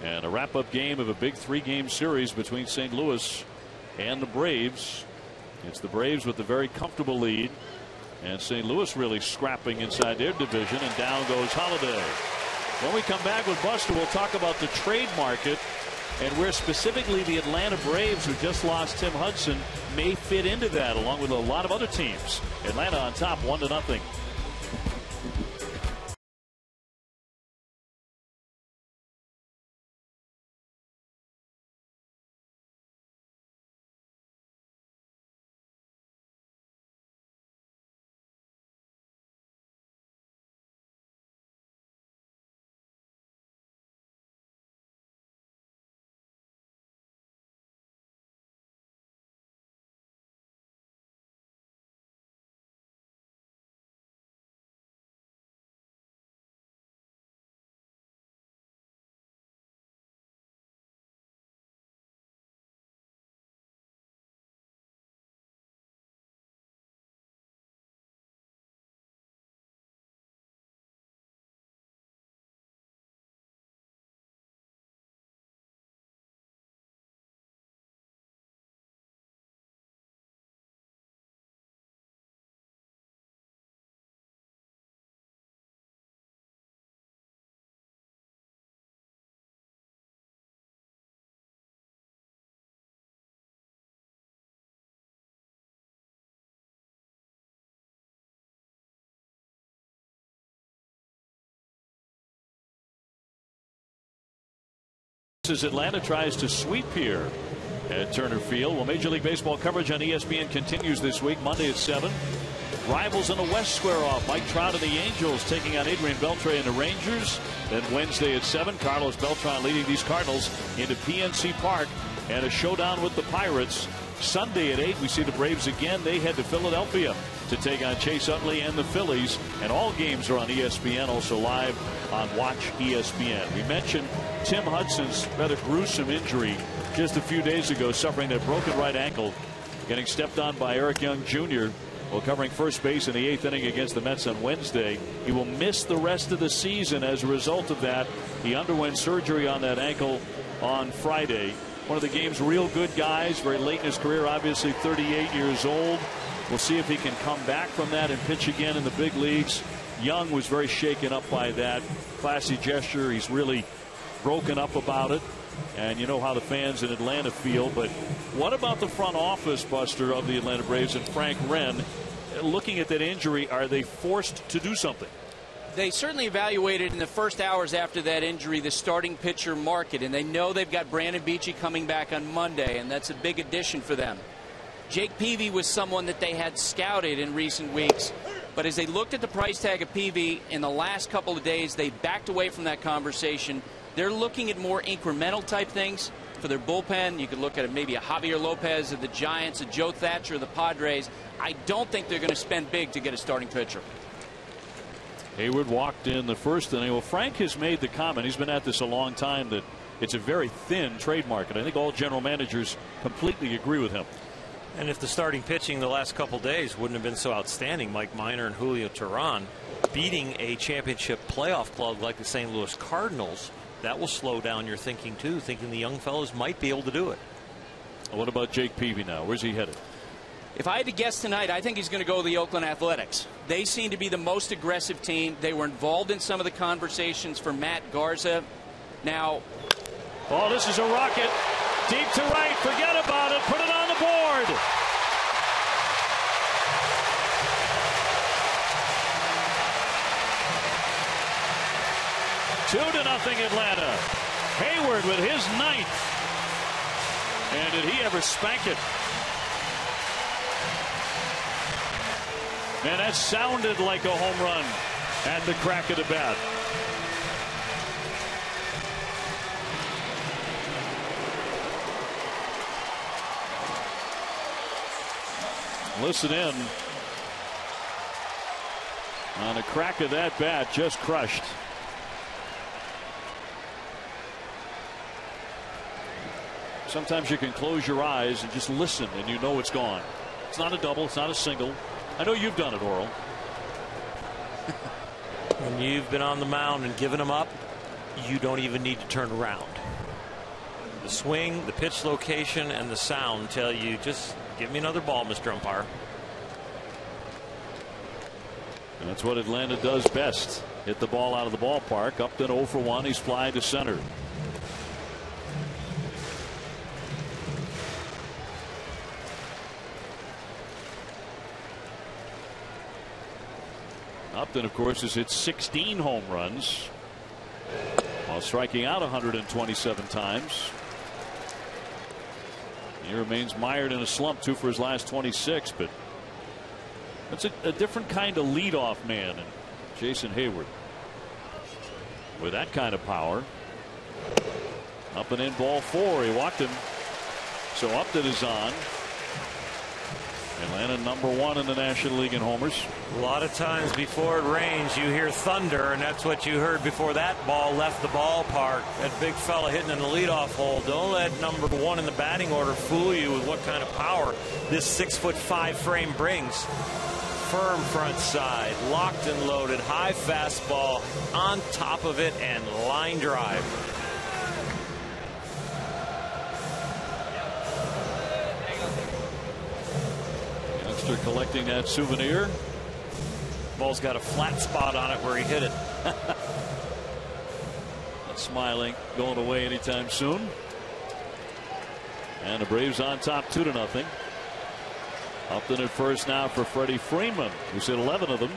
And a wrap-up game of a big 3-game series between St. Louis and the Braves. It's the Braves with a very comfortable lead, and St. Louis really scrapping inside their division, and down goes Holliday. When we come back with Buster, we'll talk about the trade market and where specifically the Atlanta Braves, who just lost Tim Hudson, may fit into that, along with a lot of other teams. Atlanta on top, 1-0. As Atlanta tries to sweep here at Turner Field. Well, Major League Baseball coverage on ESPN continues this week, Monday at 7. Rivals in the West square off. Mike Trout and the Angels taking on Adrian Beltre and the Rangers. Then Wednesday at 7, Carlos Beltran leading these Cardinals into PNC Park and a showdown with the Pirates. Sunday at 8, we see the Braves again. They head to Philadelphia to take on Chase Utley and the Phillies. And all games are on ESPN, also live on Watch ESPN. We mentioned Tim Hudson's rather gruesome injury just a few days ago, suffering that broken right ankle, getting stepped on by Eric Young Jr. while covering first base in the 8th inning against the Mets on Wednesday. He will miss the rest of the season as a result of that. He underwent surgery on that ankle on Friday. One of the game's real good guys, very late in his career, obviously 38 years old. We'll see if he can come back from that and pitch again in the big leagues. Young was very shaken up by that. Classy gesture. He's really broken up about it. And you know how the fans in Atlanta feel. But what about the front office, Buster, of the Atlanta Braves and Frank Wren? Looking at that injury, are they forced to do something? They certainly evaluated in the first hours after that injury the starting pitcher market, and they know they've got Brandon Beachy coming back on Monday, and that's a big addition for them. Jake Peavy was someone that they had scouted in recent weeks, but as they looked at the price tag of Peavy in the last couple of days, they backed away from that conversation. They're looking at more incremental type things for their bullpen. You could look at maybe a Javier Lopez of the Giants, a Joe Thatcher of the Padres. I don't think they're going to spend big to get a starting pitcher. Hayward walked in the first inning. Well, Frank has made the comment, he's been at this a long time, that it's a very thin trade market. I think all general managers completely agree with him. And if the starting pitching the last couple days wouldn't have been so outstanding, Mike Minor and Julio Teheran beating a championship playoff club like the St. Louis Cardinals, that will slow down your thinking too, thinking the young fellows might be able to do it. What about Jake Peavy now? Where's he headed? If I had to guess tonight, I think he's going to go to the Oakland Athletics. They seem to be the most aggressive team. They were involved in some of the conversations for Matt Garza. Now, oh, this is a rocket. Deep to right. Forget about it. Put it on the board. Two to nothing Atlanta. Hayward with his 9th. And did he ever spank it? And that sounded like a home run at the crack of the bat. Listen in on the crack of that bat, just crushed. Sometimes you can close your eyes and just listen and you know it's gone. It's not a double, it's not a single. I know you've done it, Oral. When you've been on the mound and given them up, you don't even need to turn around. The swing, the pitch location, and the sound tell you, just give me another ball, Mr. Umpire. And that's what Atlanta does best. Hit the ball out of the ballpark. Upton 0 for 1. He's flying to center. Upton, of course, has hit 16 home runs while striking out 127 times. He remains mired in a slump, 2 for his last 26, but that's a different kind of leadoff man. And Jason Hayward with that kind of power. Up and in, ball 4. He walked him. So Upton is on. Atlanta #1 in the National League in homers. A lot of times before it rains, you hear thunder, and that's what you heard before that ball left the ballpark. That big fella hitting in the leadoff hole. Don't let #1 in the batting order fool you with what kind of power this 6'5" frame brings. Firm front side, locked and loaded, high fastball on top of it, and line drive. Collecting that souvenir. Ball's got a flat spot on it where he hit it. Not smiling, going away anytime soon. And the Braves on top 2 to nothing. Upton at first now for Freddie Freeman, who's hit 11 of them.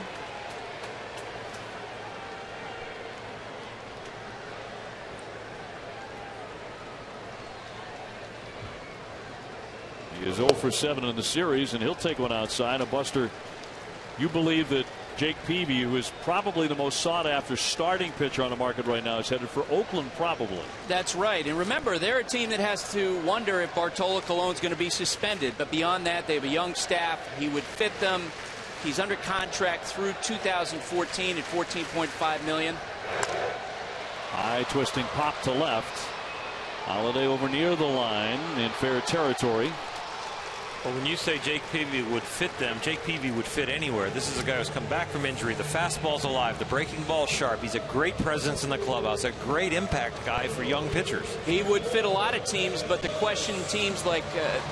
He is 0 for 7 in the series, and he'll take one outside. A Buster, You believe that Jake Peavy, who is probably the most sought-after starting pitcher on the market right now, is headed for Oakland, probably. That's right. And remember, they're a team that has to wonder if Bartolo Colon's going to be suspended. But beyond that, they have a young staff. He would fit them. He's under contract through 2014 at $14.5 million. High twisting pop to left. Holiday over near the line in fair territory. Well, when you say Jake Peavy would fit them, Jake Peavy would fit anywhere. This is a guy who's come back from injury. The fastball's alive. The breaking ball's sharp. He's a great presence in the clubhouse. A great impact guy for young pitchers. He would fit a lot of teams, but the question teams like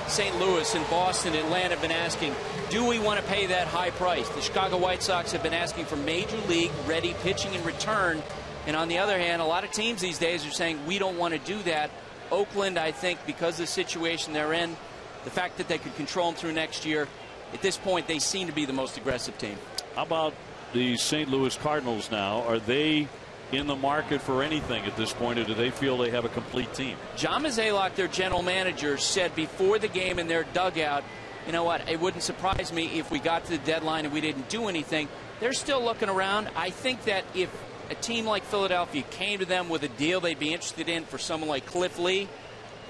St. Louis and Boston, Atlanta have been asking, do we want to pay that high price? The Chicago White Sox have been asking for major league ready pitching in return. And on the other hand, a lot of teams these days are saying we don't want to do that. Oakland, I think, because of the situation they're in, the fact that they could control them through next year, at this point, they seem to be the most aggressive team. How about the St. Louis Cardinals now? Are they in the market for anything at this point, or do they feel they have a complete team? John Mozeliak, their general manager, said before the game in their dugout, you know what, it wouldn't surprise me if we got to the deadline and we didn't do anything. They're still looking around. I think that if a team like Philadelphia came to them with a deal they'd be interested in for someone like Cliff Lee,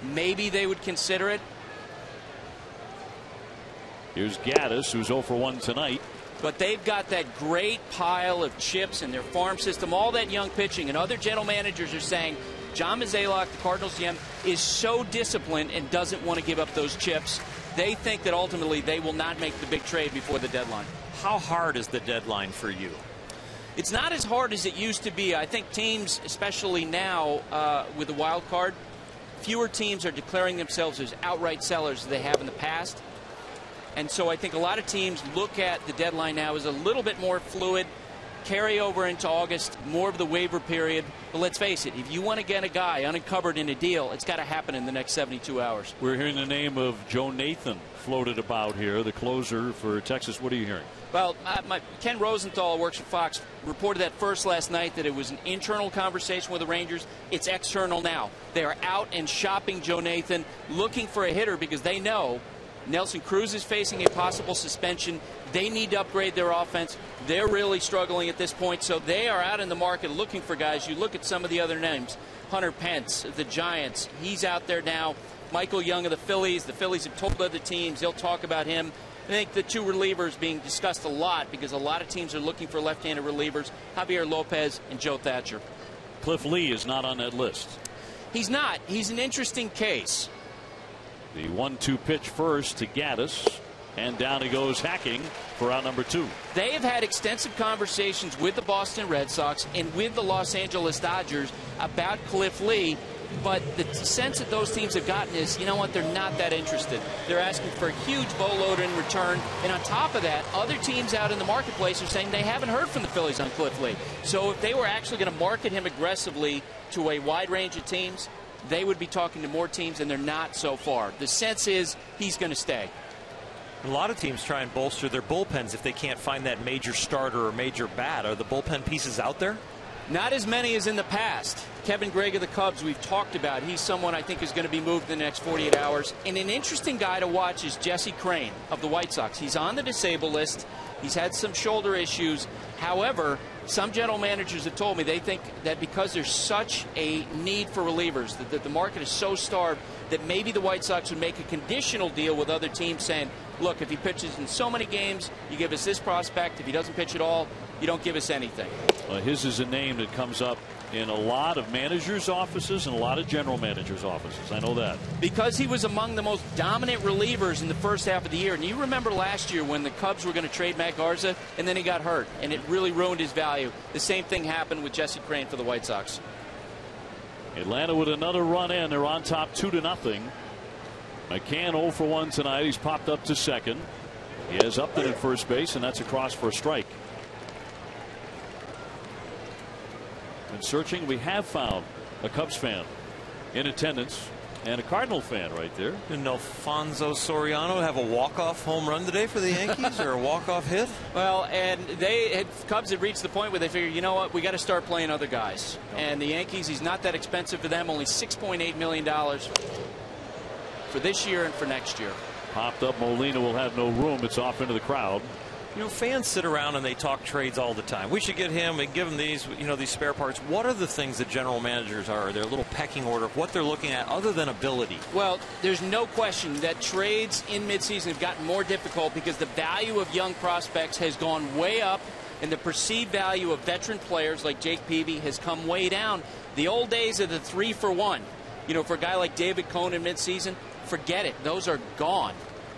maybe they would consider it. Here's Gaddis, who's 0 for 1 tonight. But they've got that great pile of chips in their farm system, all that young pitching, and other general managers are saying John Mozeliak, the Cardinals GM, is so disciplined and doesn't want to give up those chips. They think that ultimately they will not make the big trade before the deadline. How hard is the deadline for you? It's not as hard as it used to be. I think teams, especially now with the wild card, fewer teams are declaring themselves as outright sellers as they have in the past. And so I think a lot of teams look at the deadline now as a little bit more fluid, carry over into August, more of the waiver period. But let's face it, if you want to get a guy unencumbered in a deal, it's got to happen in the next 72 hours. We're hearing the name of Joe Nathan floated about here, the closer for Texas. What are you hearing? Well, Ken Rosenthal, who works for Fox, reported that first last night that it was an internal conversation with the Rangers. It's external now. They are out and shopping Joe Nathan, looking for a hitter because they know Nelson Cruz is facing a possible suspension. They need to upgrade their offense. They're really struggling at this point, so they are out in the market looking for guys. You look at some of the other names. Hunter Pence, the Giants, he's out there now. Michael Young of the Phillies. The Phillies have told other teams they'll talk about him. I think the two relievers being discussed a lot because a lot of teams are looking for left-handed relievers, Javier Lopez and Joe Thatcher. Cliff Lee is not on that list. He's not. He's an interesting case. The 1-2 pitch first to Gaddis, and down he goes hacking for out number 2. They have had extensive conversations with the Boston Red Sox and with the Los Angeles Dodgers about Cliff Lee, but the sense that those teams have gotten is, you know what, they're not that interested. They're asking for a huge boatload in return, and on top of that, other teams out in the marketplace are saying they haven't heard from the Phillies on Cliff Lee. So if they were actually going to market him aggressively to a wide range of teams, they would be talking to more teams, and they're not so far. The sense is he's going to stay. A lot of teams try and bolster their bullpens if they can't find that major starter or major bat. Are the bullpen pieces out there? Not as many as in the past. Kevin Gregg of the Cubs we've talked about. He's someone I think is going to be moved in the next 48 hours. And an interesting guy to watch is Jesse Crane of the White Sox. He's on the disabled list. He's had some shoulder issues. However, some general managers have told me they think that because there's such a need for relievers, that the market is so starved, that maybe the White Sox would make a conditional deal with other teams saying, look, if he pitches in so many games, you give us this prospect. If he doesn't pitch at all, you don't give us anything. His is a name that comes up in a lot of managers' offices and a lot of general managers' offices. I know that. Because he was among the most dominant relievers in the first half of the year. And you remember last year when the Cubs were going to trade Matt Garza, and then he got hurt, and it really ruined his value. The same thing happened with Jesse Crane for the White Sox. Atlanta with another run in. They're on top 2-0. McCann 0 for 1 tonight. He's popped up to second. He has Upton at first base, and that's a cross for a strike. And searching, we have found a Cubs fan in attendance and a Cardinal fan right there. Didn't Alfonso Soriano have a walk-off home run today for the Yankees or a walk-off hit? Well, and Cubs had reached the point where they figured, you know what, we got to start playing other guys. And the Yankees, he's not that expensive for them, only $6.8 million for this year and for next year. Popped up, Molina will have no room. It's off into the crowd. You know, fans sit around and they talk trades all the time. We should get him and give him these, these spare parts. What are the things that general managers are, their little pecking order of what they're looking at other than ability? Well, there's no question that trades in midseason have gotten more difficult because the value of young prospects has gone way up and the perceived value of veteran players like Jake Peavy has come way down. The old days of the 3-for-1, for a guy like David Cohn in midseason, forget it. Those are gone,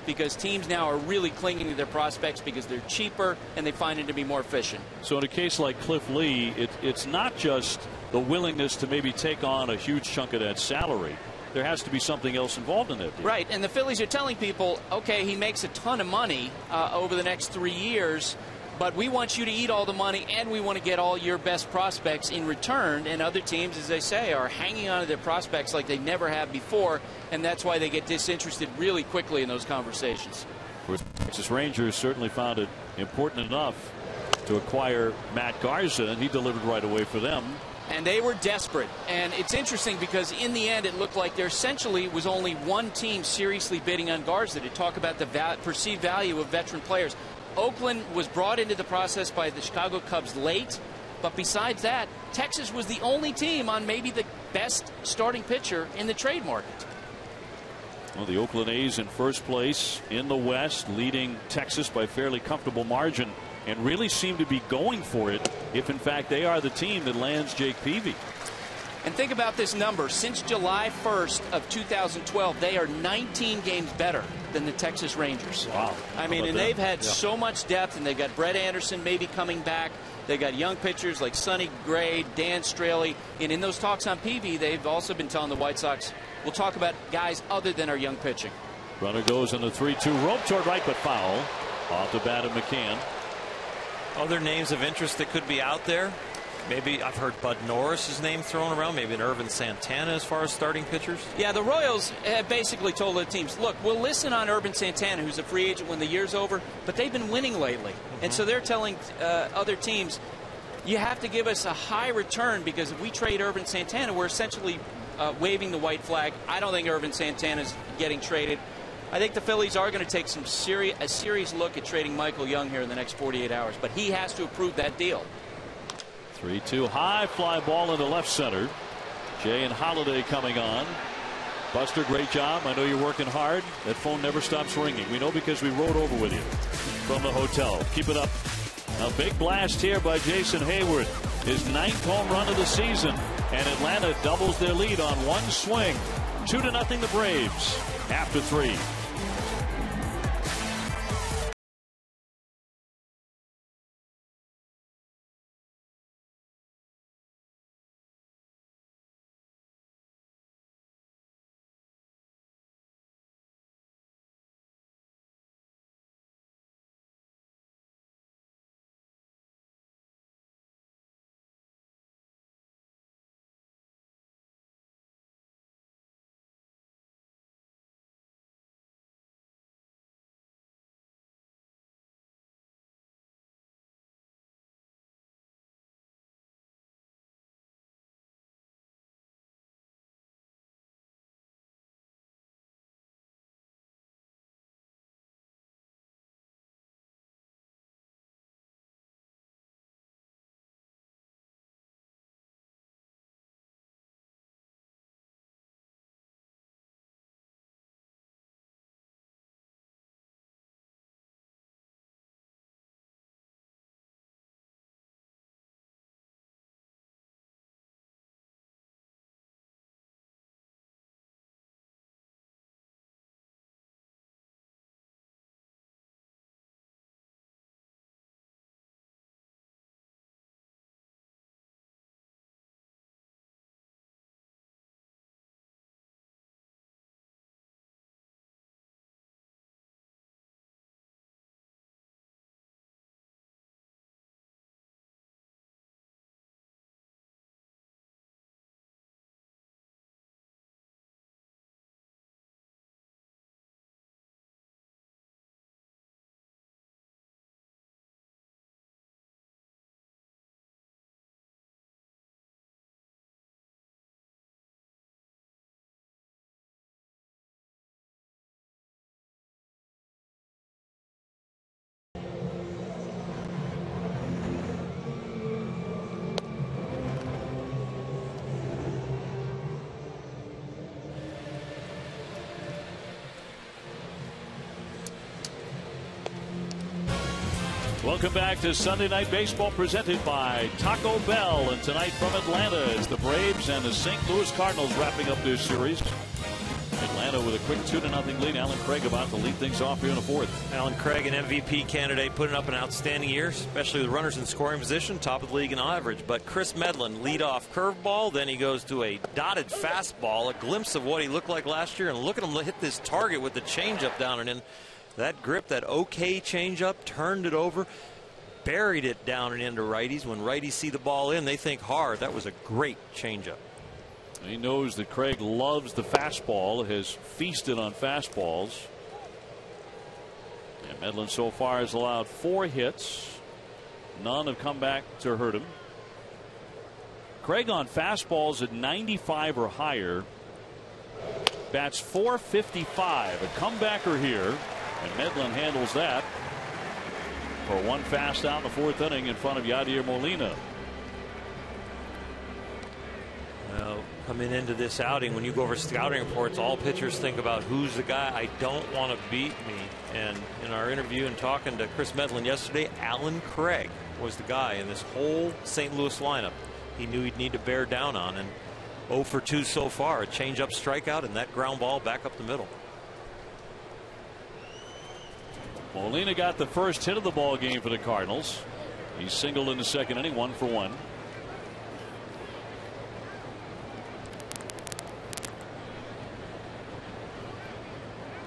because teams now are really clinging to their prospects because they're cheaper and they find it to be more efficient. So in a case like Cliff Lee, it's not just the willingness to maybe take on a huge chunk of that salary. There has to be something else involved in that deal. Right, and the Phillies are telling people, okay, he makes a ton of money over the next 3 years, but we want you to eat all the money and we want to get all your best prospects in return. And other teams, as they say, are hanging on to their prospects like they never have before, and that's why they get disinterested really quickly in those conversations. The Texas Rangers certainly found it important enough to acquire Matt Garza, and he delivered right away for them. And they were desperate. And it's interesting because in the end it looked like there essentially was only one team seriously bidding on Garza to talk about the perceived value of veteran players. Oakland was brought into the process by the Chicago Cubs late, but besides that, Texas was the only team on maybe the best starting pitcher in the trade market. Well, the Oakland A's in first place in the West, leading Texas by a fairly comfortable margin, and really seem to be going for it if in fact they are the team that lands Jake Peavy. And think about this number. Since July 1st of 2012, they are 19 games better than the Texas Rangers. Wow. I mean, and they've had so much depth, and they've got Brett Anderson maybe coming back. They got young pitchers like Sonny Gray, Dan Straley, and in those talks on Peavy, they've also been telling the White Sox, we'll talk about guys other than our young pitching. Runner goes in the 3-2 rope toward right, but foul. Off the bat of McCann. Other names of interest that could be out there? Maybe I've heard Bud Norris's name thrown around. Maybe an Irvin Santana as far as starting pitchers. Yeah, the Royals have basically told the teams, look, we'll listen on Irvin Santana, who's a free agent when the year's over, but they've been winning lately. And so they're telling other teams, you have to give us a high return, because if we trade Irvin Santana, we're essentially waving the white flag. I don't think Irvin Santana's getting traded. I think the Phillies are going to take a serious look at trading Michael Young here in the next 48 hours, but he has to approve that deal. 3-2 high fly ball into left center. Jay and Holiday coming on. Buster, great job. I know you're working hard. That phone never stops ringing. We know because we rode over with you from the hotel. Keep it up. A big blast here by Jason Hayward. His 9th home run of the season. And Atlanta doubles their lead on one swing. 2-0 the Braves after 3. Welcome back to Sunday Night Baseball presented by Taco Bell. And tonight from Atlanta is the Braves and the St. Louis Cardinals wrapping up their series. Atlanta with a quick 2-0 lead. Alan Craig about to lead things off here in the fourth. Alan Craig, an MVP candidate, putting up an outstanding year, especially with runners in scoring position, top of the league in average. But Chris Medlin, leadoff curveball, then he goes to a dotted fastball, a glimpse of what he looked like last year, and look at him hit this target with the changeup down and in. That grip, that okay changeup, turned it over, buried it down and into righties. When righties see the ball in, they think hard. That was a great changeup. He knows that Craig loves the fastball, has feasted on fastballs. And Medlin so far has allowed 4 hits. None have come back to hurt him. Craig on fastballs at 95 or higher. Bats .455. A comebacker here. And Medlin handles that for one fast out in the fourth inning in front of Yadier Molina. Well, coming into this outing, when you go over scouting reports, all pitchers think about who's the guy I don't want to beat me. And in our interview and talking to Chris Medlin yesterday, Alan Craig was the guy in this whole St. Louis lineup he knew he'd need to bear down on. And 0 for 2 so far, a changeup strikeout and that ground ball back up the middle. Molina got the first hit of the ball game for the Cardinals. He singled in the second inning, 1 for 1.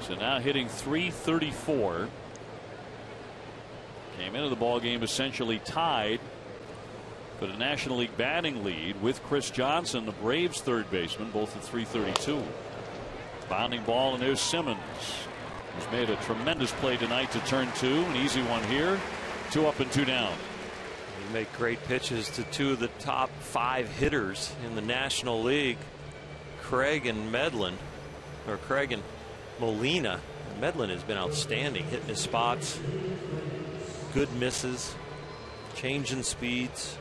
So now hitting .334. Came into the ball game essentially tied for the National League batting lead with Chris Johnson, the Braves third baseman, both at .332. Bounding ball, and there's Simmons. He's made a tremendous play tonight to turn 2. An easy one here. 2 up and 2 down. He made great pitches to 2 of the top 5 hitters in the National League, Craig and Medlin, or Craig and Molina. Medlin has been outstanding, hitting his spots, good misses, changing speeds.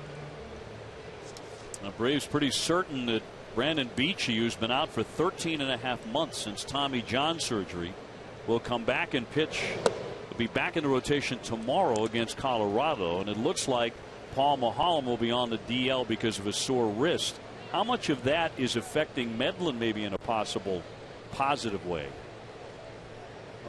The Braves pretty certain that Brandon Beachy, who's been out for 13.5 months since Tommy John surgery, will come back and pitch. Will be back in the rotation tomorrow against Colorado, and it looks like Paul Mulholland will be on the DL because of a sore wrist. How much of that is affecting Medlin maybe in a possible positive way?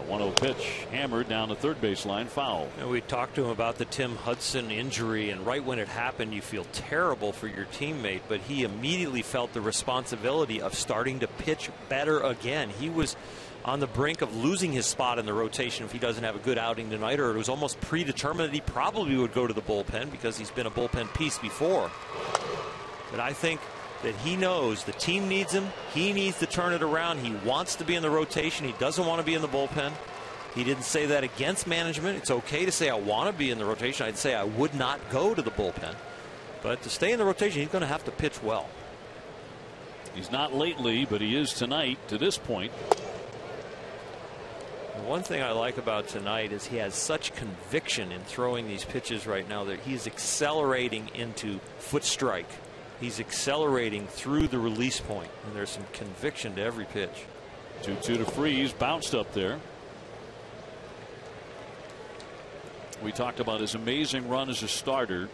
A 1-0 pitch hammered down the third baseline, foul. And we talked to him about the Tim Hudson injury, and right when it happened you feel terrible for your teammate, but he immediately felt the responsibility of starting to pitch better again. He was on the brink of losing his spot in the rotation if he doesn't have a good outing tonight, or it was almost predetermined that he probably would go to the bullpen because he's been a bullpen piece before. But I think that he knows the team needs him. He needs to turn it around. He wants to be in the rotation. He doesn't want to be in the bullpen. He didn't say that against management. It's okay to say I want to be in the rotation. I'd say I would not go to the bullpen. But to stay in the rotation, he's going to have to pitch well. He's not lately, but he is tonight to this point. One thing I like about tonight is he has such conviction in throwing these pitches right now that he's accelerating into foot strike. He's accelerating through the release point, and there's some conviction to every pitch. 2-2 to Freeze, bounced up there. We talked about his amazing run as a starter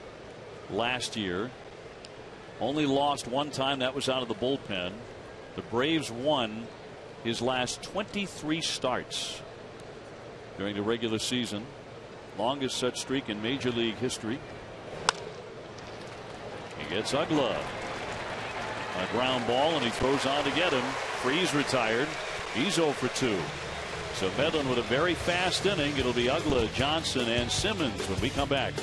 last year. Only lost one time, that was out of the bullpen. The Braves won his last 23 starts during the regular season. Longest such streak in Major League history. He gets Ugla. A ground ball, and he throws on to get him. Freeze retired. He's 0 for 2. So Medlin with a very fast inning. It'll be Ugla, Johnson, and Simmons when we come back.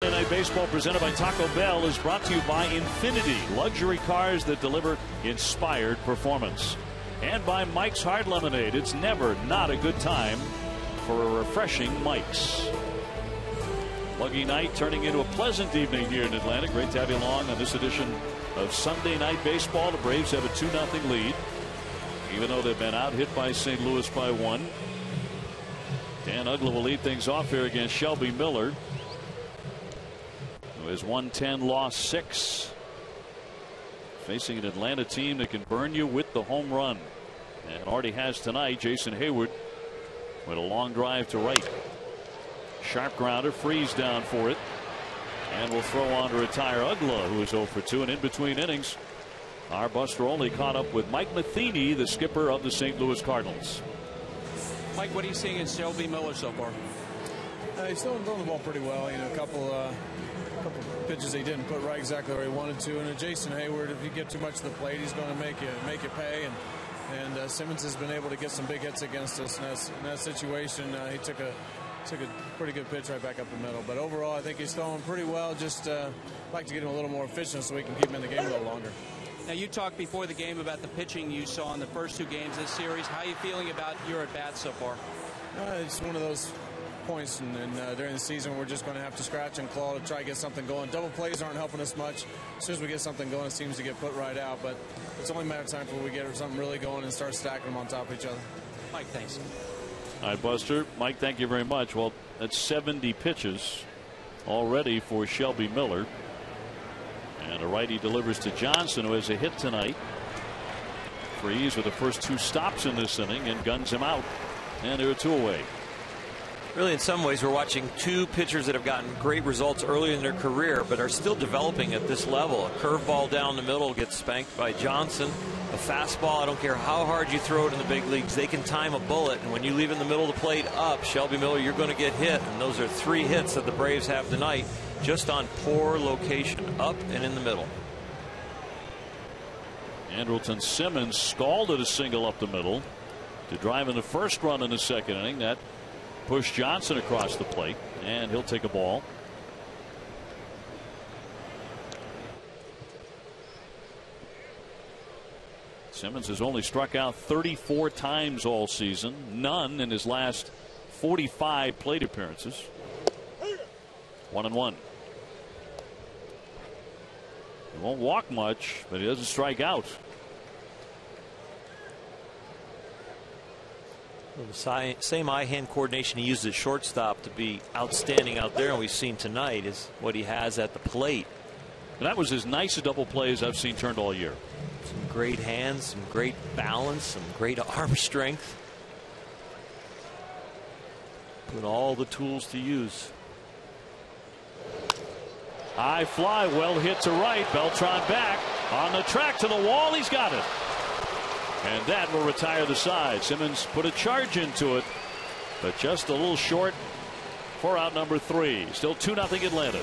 Sunday Night Baseball presented by Taco Bell is brought to you by Infinity, luxury cars that deliver inspired performance. And by Mike's Hard Lemonade. It's never not a good time for a refreshing Mike's. Muggy night turning into a pleasant evening here in Atlanta. Great to have you along on this edition of Sunday Night Baseball. The Braves have a 2-0 lead, even though they've been out hit by St. Louis by 1. Dan Uggla will lead things off here against Shelby Miller, who has won 10, lost 6. Facing an Atlanta team that can burn you with the home run, and already has tonight. Jason Hayward with a long drive to right. Sharp grounder, Freeze down for it, and will throw on to retire Uggla, who is 0 for 2. And in between innings, our Buster Olney caught up with Mike Matheny, the skipper of the St. Louis Cardinals. Mike, what are you seeing in Shelby Miller so far? He's throwing the ball pretty well. A couple pitches he didn't put right exactly where he wanted to. And Jason Hayward, if you get too much to the plate, he's going to make you pay. And Simmons has been able to get some big hits against us in that situation. He took a pretty good pitch right back up the middle. But overall, I think he's throwing pretty well. Just like to get him a little more efficient so we can keep him in the game a little longer. Now, you talked before the game about the pitching you saw in the first 2 games of this series. How are you feeling about your at-bats so far? It's one of those points during the season we're just going to have to scratch and claw to try to get something going. Double plays aren't helping us much. As soon as we get something going, it seems to get put right out. But it's only a matter of time before we get something really going and start stacking them on top of each other. Mike, thanks. All right, Buster. Mike, thank you very much. Well, that's 70 pitches already for Shelby Miller. And a righty delivers to Johnson, who has a hit tonight. Freeze with the first 2 stops in this inning and guns him out. And there are 2 away. Really, in some ways, we're watching 2 pitchers that have gotten great results early in their career, but are still developing at this level. A curveball down the middle gets spanked by Johnson. A fastball, I don't care how hard you throw it in the big leagues, they can time a bullet. And when you leave in the middle of the plate up, Shelby Miller, you're going to get hit. And those are 3 hits that the Braves have tonight, just on poor location, up and in the middle. Andrelton Simmons scalded a single up the middle to drive in the first run in the second inning. That pushed Johnson across the plate, and he'll take a ball. Simmons has only struck out 34 times all season, none in his last 45 plate appearances. 1-1. He won't walk much, but he doesn't strike out. The same eye-hand coordination he used at shortstop to be outstanding out there, and we've seen tonight, is what he has at the plate. And that was as nice a double play as I've seen turned all year. Some great hands, some great balance, some great arm strength. Put all the tools to use. High fly, well hit to right. Beltran back on the track to the wall. He's got it. And that will retire the side. Simmons put a charge into it, but just a little short for out number 3. Still 2-0 Atlanta.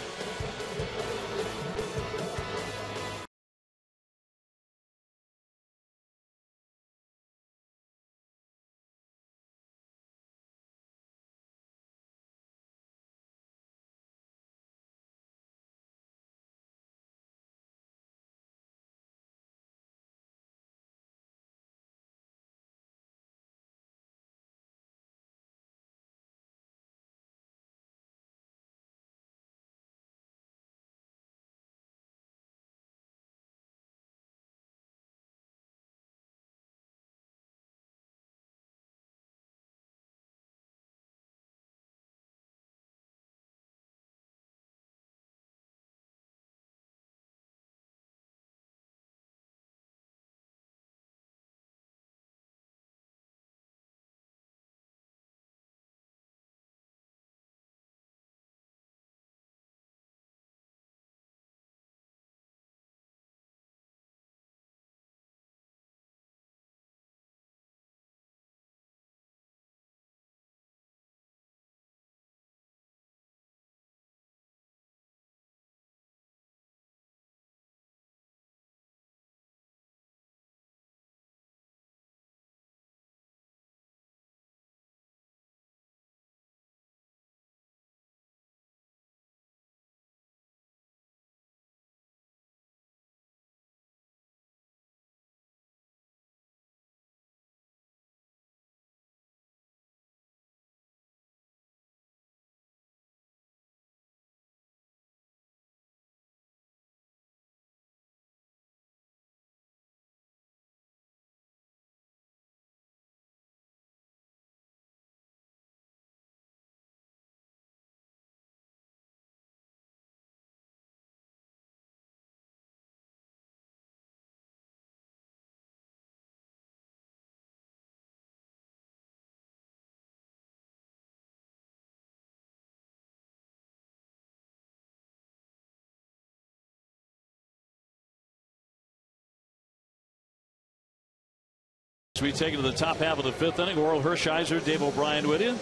We take it to the top half of the 5th inning. Oral Hershiser, Dave O'Brien with you.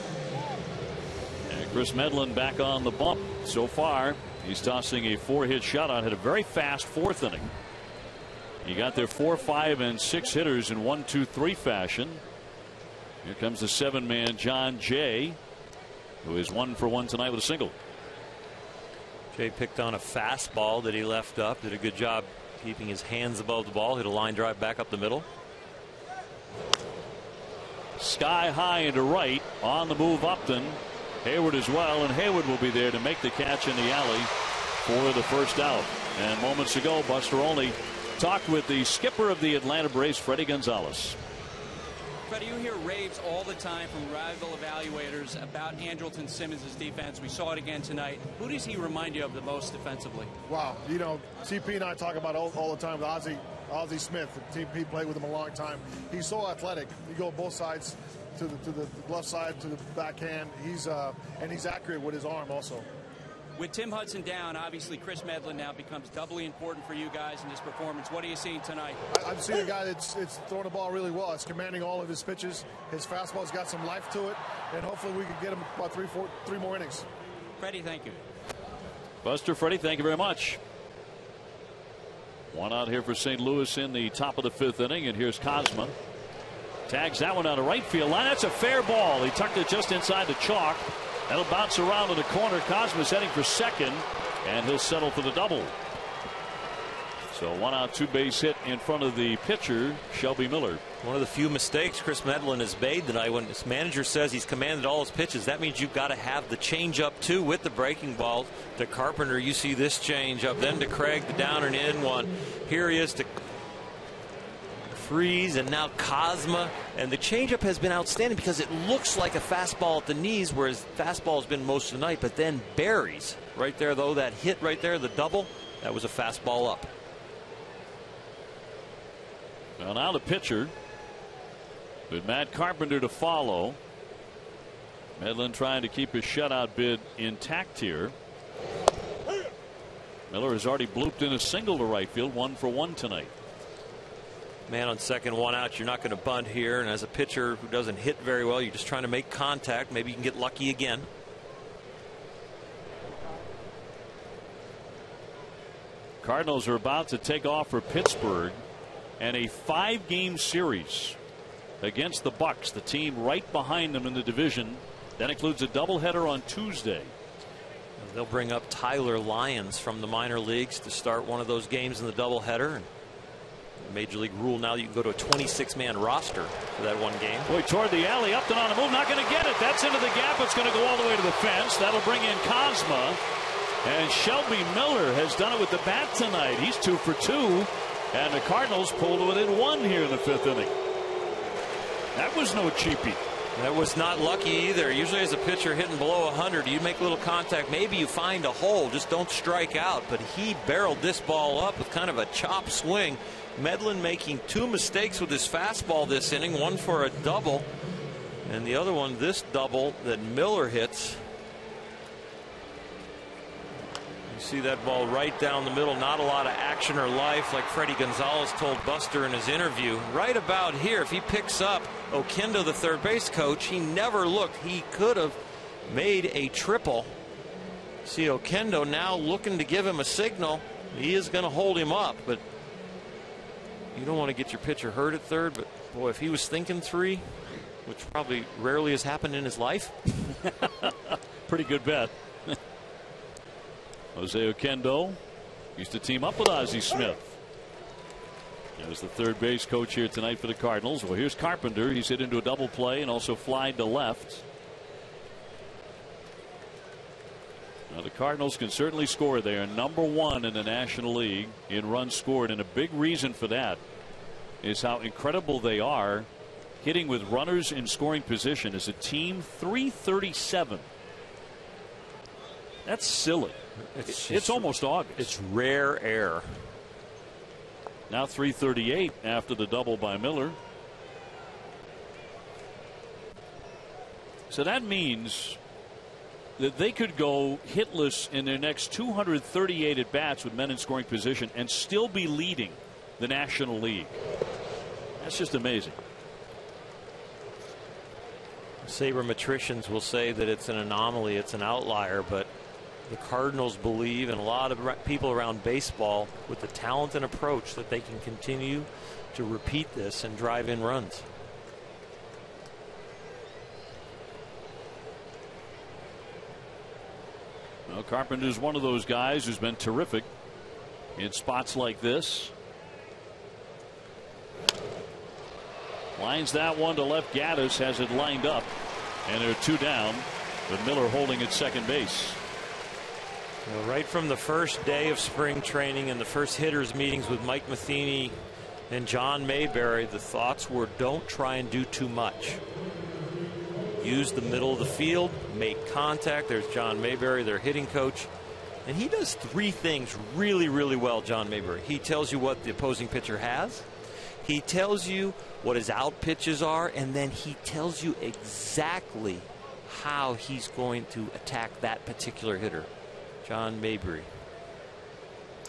And Chris Medlin back on the bump so far. He's tossing a 4-hit shutout. Had a very fast 4th inning. He got there 4, 5, and 6 hitters in 1, 2, 3 fashion. Here comes the 7-man John Jay, who is 1 for 1 tonight with a single. Jay picked on a fastball that he left up. Did a good job keeping his hands above the ball. Hit a line drive back up the middle. Sky high into right. On the move Upton. Hayward as well, and Hayward will be there to make the catch in the alley for the first out. And moments ago, Buster Olney talked with the skipper of the Atlanta Braves, Freddie Gonzalez. Freddie, you hear raves all the time from rival evaluators about Andrelton Simmons' defense. We saw it again tonight. Who does he remind you of the most defensively? Wow. You know, CP and I talk about all the time with Ozzie Smith. The team he played with him a long time. He's so athletic. You go both sides, to the left side, to the backhand. And he's accurate with his arm also. With Tim Hudson down, obviously Chris Medlin now becomes doubly important for you guys in this performance. What are you seeing tonight? I'm seeing a guy that's throwing the ball really well. It's commanding all of his pitches. His fastball's got some life to it, and hopefully we can get him about three more innings. Freddie, thank you. Buster, Freddie, thank you very much. 1 out here for St. Louis in the top of the 5th inning, and here's Kozma. Tags that one out of right field line. That's a fair ball. He tucked it just inside the chalk. That'll bounce around in the corner. Kozma's heading for second, and he'll settle for the double. So 1 out, 2 base hit in front of the pitcher, Shelby Miller. One of the few mistakes Chris Medlin has made tonight. When his manager says he's commanded all his pitches, that means you've got to have the changeup too with the breaking ball. To Carpenter, you see this changeup, then to Craig, the down and in one. Here he is to Freeze, and now Kozma, and the changeup has been outstanding because it looks like a fastball at the knees, whereas fastball has been most of the night, but then buries right there, though. That hit right there, the double, that was a fastball up. Well, now the pitcher with Matt Carpenter to follow. Medlin trying to keep his shutout bid intact here. Miller has already blooped in a single to right field, 1 for 1 tonight. Man on second, 1 out. You're not going to bunt here, and as a pitcher who doesn't hit very well, you're just trying to make contact. Maybe you can get lucky again. Cardinals are about to take off for Pittsburgh, and a 5-game series against the Bucks, the team right behind them in the division. That includes a doubleheader on Tuesday. They'll bring up Tyler Lyons from the minor leagues to start one of those games in the doubleheader. Major League rule now, you can go to a 26-man roster for that one game. Boy, toward the alley, Upton on the move, not going to get it. That's into the gap. It's going to go all the way to the fence. That'll bring in Kozma. And Shelby Miller has done it with the bat tonight. He's 2 for 2. And the Cardinals pulled within 1 here in the 5th inning. That was no cheapie. That was not lucky either. Usually as a pitcher hitting below 100, you make a little contact. Maybe you find a hole. Just don't strike out. But he barreled this ball up with kind of a chop swing. Medlin making 2 mistakes with his fastball this inning, 1 for a double, and the other one, this double that Miller hits. You see that ball right down the middle, not a lot of action or life, like Freddie Gonzalez told Buster in his interview. Right about here, if he picks up Oquendo, the third base coach, he never looked. He could have made a triple. See Oquendo now looking to give him a signal. He is going to hold him up, but you don't want to get your pitcher hurt at third. But boy, if he was thinking 3, which probably rarely has happened in his life. Pretty good bet. Jose Oquendo used to team up with Ozzie Smith. As the third base coach here tonight for the Cardinals. Well, here's Carpenter. He's hit into a double play and also flied to left. Now the Cardinals can certainly score. They are number 1 in the National League in runs scored, and a big reason for that is how incredible they are hitting with runners in scoring position. As a team, 337. That's silly. It's almost August. It's rare air. Now 338 after the double by Miller. So that means that they could go hitless in their next 238 at bats with men in scoring position and still be leading the National League. That's just amazing. Sabermetricians will say that it's an anomaly, it's an outlier, but the Cardinals believe, and a lot of people around baseball, with the talent and approach, that they can continue to repeat this and drive in runs. Well, Carpenter's one of those guys who's been terrific in spots like this. Lines that one to left. Gaddis has it lined up, and there are 2 down, with Miller holding at second base. Well, right from the first day of spring training and the first hitters meetings with Mike Matheny and John Mayberry, the thoughts were, don't try and do too much. Use the middle of the field, make contact. There's John Mayberry, their hitting coach. And he does 3 things really, really well, John Mayberry. He tells you what the opposing pitcher has. He tells you what his out pitches are, and then he tells you exactly how he's going to attack that particular hitter. John Mayberry.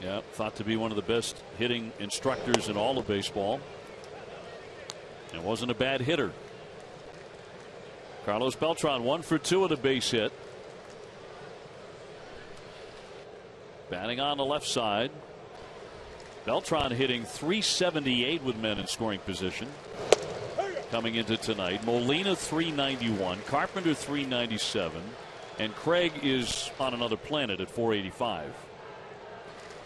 Yeah, thought to be one of the best hitting instructors in all of baseball. And wasn't a bad hitter. Carlos Beltran 1 for 2 with a base hit. Batting on the left side. Beltran hitting .378 with men in scoring position coming into tonight. Molina .391, Carpenter .397, and Craig is on another planet at .485.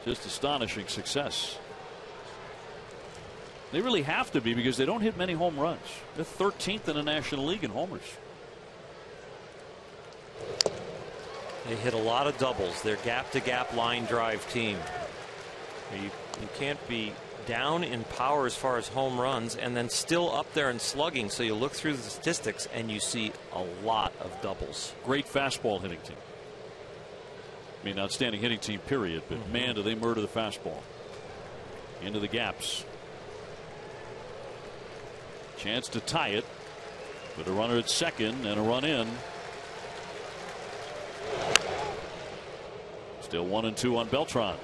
Just astonishing success. They really have to be, because they don't hit many home runs. They're 13th in the National League in homers. They hit a lot of doubles. They're gap-to-gap line drive team. You can't be down in power as far as home runs and then still up there in slugging. So you look through the statistics and you see a lot of doubles. Great fastball hitting team. I mean, outstanding hitting team, period. But man, do they murder the fastball into the gaps. Chance to tie it with a runner at second and a run in. Still 1-2 on Beltran.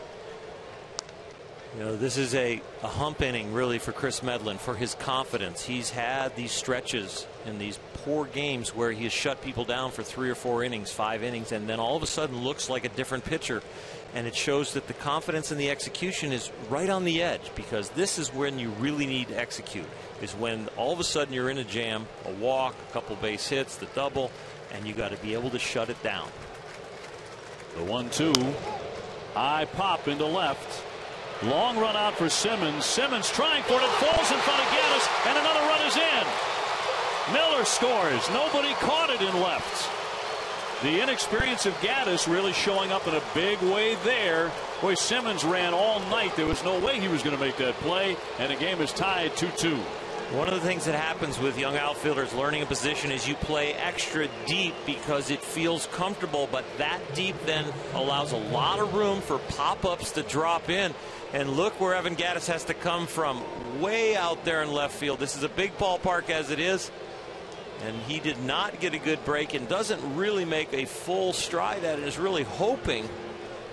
You know, this is a hump inning really for Chris Medlin, for his confidence. He's had these stretches in these poor games where he has shut people down for 3 or 4 innings, 5 innings, and then all of a sudden looks like a different pitcher. And it shows that the confidence in the execution is right on the edge, because this is when you really need to execute, is when all of a sudden you're in a jam, a walk, a couple base hits, the double, and you got to be able to shut it down. The 1-2, high pop into left. Long run out for Simmons. Simmons trying for it. It falls in front of Gaddis, and another run is in. Miller scores. Nobody caught it in left. The inexperience of Gaddis really showing up in a big way there. Boy, Simmons ran all night. There was no way he was going to make that play, and the game is tied 2-2. One of the things that happens with young outfielders learning a position is you play extra deep because it feels comfortable, but that deep then allows a lot of room for pop-ups to drop in. And look where Evan Gaddis has to come from, way out there in left field. This is a big ballpark as it is, and he did not get a good break and doesn't really make a full stride at it. Is really hoping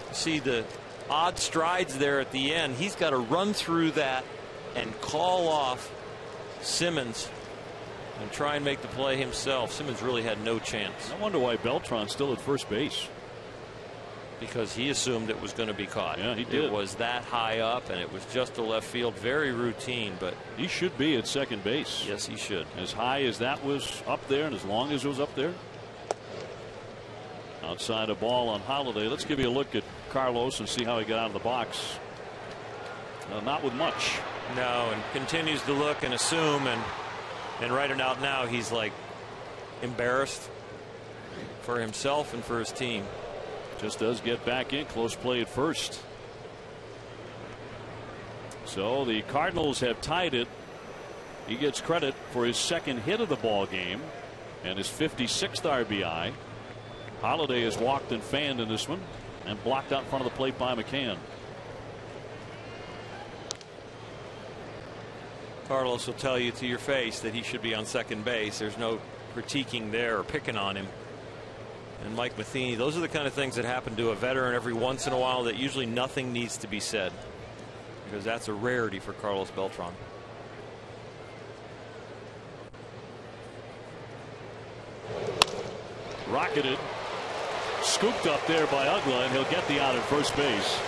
to see the odd strides there at the end. He's got to run through that and call off Simmons and try and make the play himself. Simmons really had no chance. I wonder why Beltran's still at first base. Because he assumed it was going to be caught. Yeah, he did. It was that high up, and it was just to left field. Very routine, but he should be at second base. Yes, he should. As high as that was up there, and as long as it was up there. Outside a ball on Holiday. Let's give you a look at Carlos and see how he got out of the box. Not with much. No, and continues to look and assume, and right about now he's like embarrassed for himself and for his team. Just does get back in. Close play at first. So the Cardinals have tied it. He gets credit for his second hit of the ball game and his 56th RBI. Holiday has walked and fanned in this one and blocked out in front of the plate by McCann. Carlos will tell you to your face that he should be on second base. There's no critiquing there or picking on him. And Mike Matheny, those are the kind of things that happen to a veteran every once in a while that usually nothing needs to be said, because that's a rarity for Carlos Beltran. Rocketed. Scooped up there by Ugla, and he'll get the out at first base.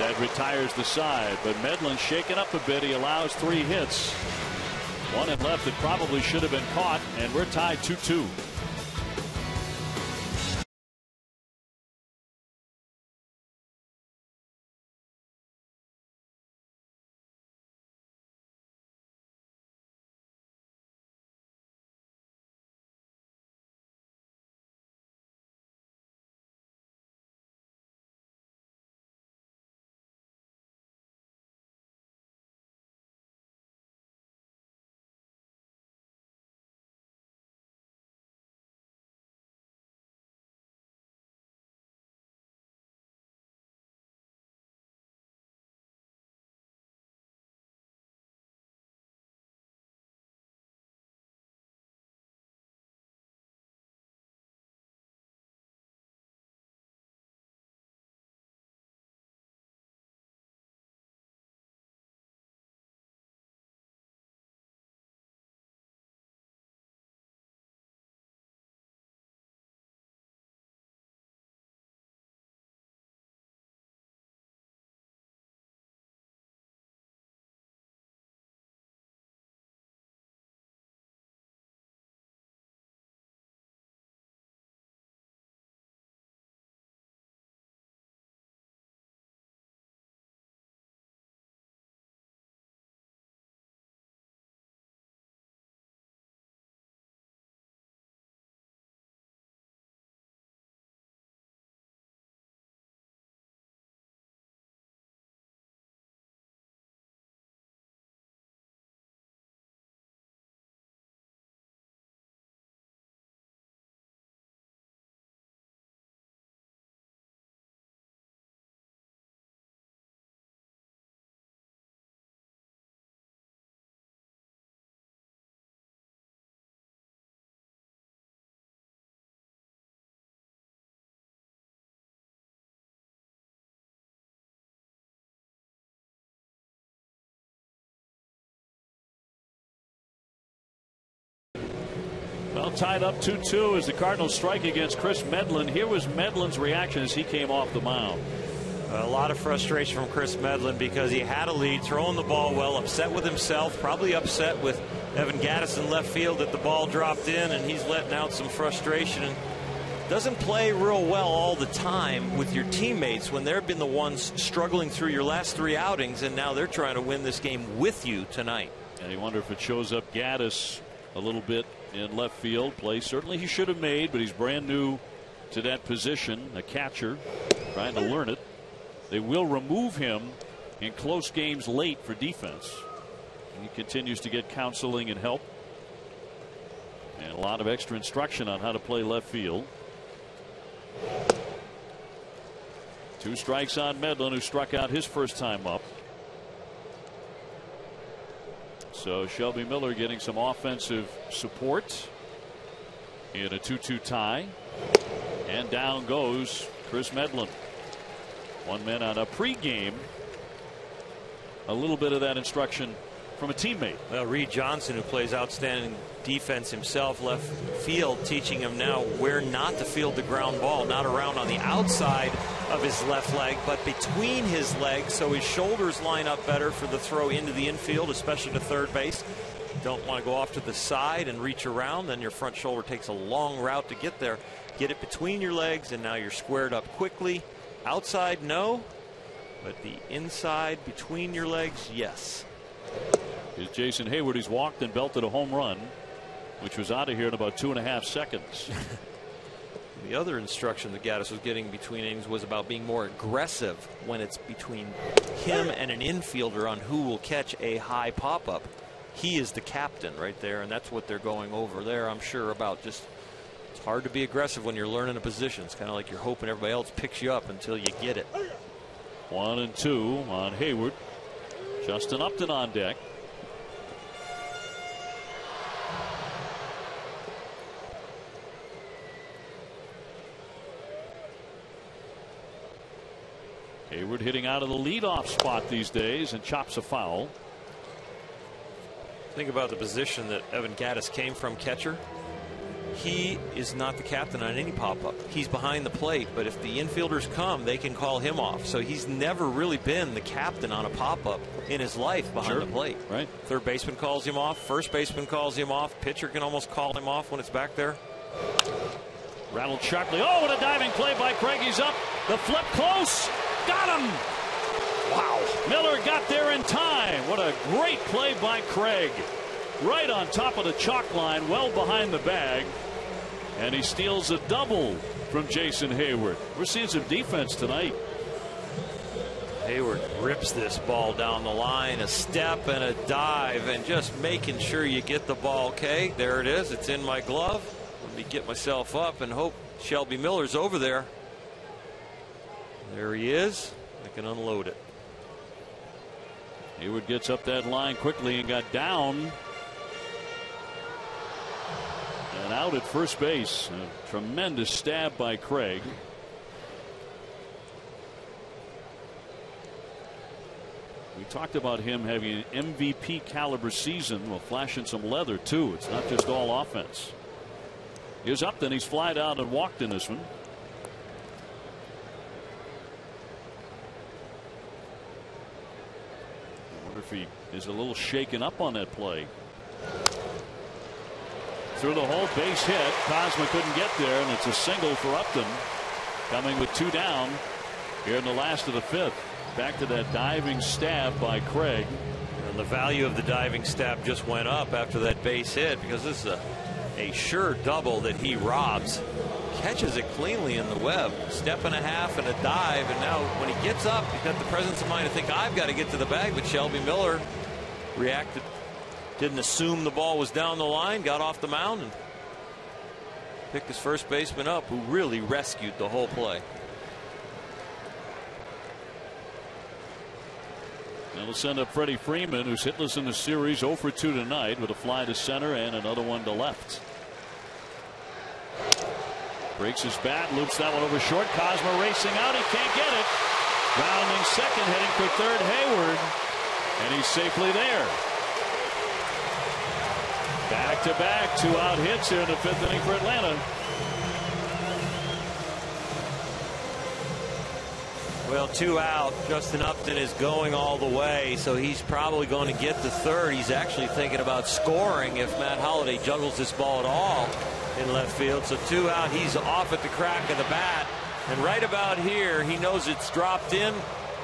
That retires the side, but Medlin's shaken up a bit. He allows 3 hits. One in left that probably should have been caught, and we're tied 2-2. Well, tied up 2-2 as the Cardinals strike against Chris Medlin. Here was Medlin's reaction as he came off the mound. A lot of frustration from Chris Medlin because he had a lead, throwing the ball well, upset with himself, probably upset with Evan Gattis in left field that the ball dropped in, and he's letting out some frustration. And doesn't play real well all the time with your teammates when they've been the ones struggling through your last 3 outings, and now they're trying to win this game with you tonight. And you wonder if it shows up Gattis a little bit in left field. Play certainly he should have made, but he's brand new to that position, a catcher trying to learn it. They will remove him in close games late for defense. He continues to get counseling and help and a lot of extra instruction on how to play left field. 2 strikes on Medlin, who struck out his first time up. So Shelby Miller getting some offensive support in a 2-2 tie. And down goes Chris Medlin. 1 man on a pregame. A little bit of that instruction from a teammate. Well, Reed Johnson, who plays outstanding defense himself, left field, teaching him now where not to field the ground ball. Not around on the outside of his left leg, but between his legs, so his shoulders line up better for the throw into the infield, especially to third base. Don't want to go off to the side and reach around, then your front shoulder takes a long route to get there. Get it between your legs, and now you're squared up quickly. Outside, no, but the inside between your legs, yes. Here's Jason Hayward. He's walked and belted a home run, which was out of here in about 2.5 seconds. The other instruction that Gattis was getting between innings was about being more aggressive when it's between him and an infielder on who will catch a high pop-up. He is the captain right there, and that's what they're going over there, I'm sure, about. Just it's hard to be aggressive when you're learning a position. It's kind of like you're hoping everybody else picks you up until you get it. 1-2 on Hayward. Justin Upton on deck. Hayward hitting out of the leadoff spot these days and chops a foul. Think about the position that Evan Gattis came from, catcher. he is not the captain on any pop-up. He's behind the plate, but if the infielders come, they can call him off. So he's never really been the captain on a pop-up in his life behind the plate. Right. Third baseman calls him off. First baseman calls him off. Pitcher can almost call him off when it's back there. Rattled sharply. Oh, what a diving play by Craig. He's up. The flip close. Got him. Wow. Miller got there in time. What a great play by Craig. Right on top of the chalk line, well behind the bag. And he steals a double from Jason Hayward. We're seeing some defense tonight. Hayward rips this ball down the line, a step and a dive, and just making sure you get the ball. Okay, there it is. It's in my glove. Let me get myself up and hope Shelby Miller's over there. There he is. I can unload it. Hayward gets up that line quickly and got down. And out at first base. A tremendous stab by Craig. We talked about him having an MVP caliber season, while flashing some leather too. It's not just all offense. Here's Upton. He's flied out and walked in this one. I wonder if he is a little shaken up on that play. Through the hole, base hit. Cosma couldn't get there, and it's a single for Upton. Coming with 2 down here in the last of the 5th. Back to that diving stab by Craig. And the value of the diving stab just went up after that base hit, because this is a sure double that he robs. Catches it cleanly in the web. Step and a half and a dive, and now when he gets up, he's got the presence of mind to think, I've got to get to the bag. But Shelby Miller reacted. Didn't assume the ball was down the line, got off the mound and picked his first baseman up, who really rescued the whole play. That'll send up Freddie Freeman, who's hitless in the series, 0 for 2 tonight, with a fly to center and another one to left. Breaks his bat, loops that one over short. Cosma racing out, he can't get it. Rounding second, heading for third, Hayward, and he's safely there. Back-to-back 2-out hits here in the 5th inning for Atlanta. Well, 2 out. Justin Upton is going all the way, so he's probably going to get the third. He's actually thinking about scoring if Matt Holliday juggles this ball at all in left field. So 2 out. He's off at the crack of the bat, and right about here, he knows it's dropped in.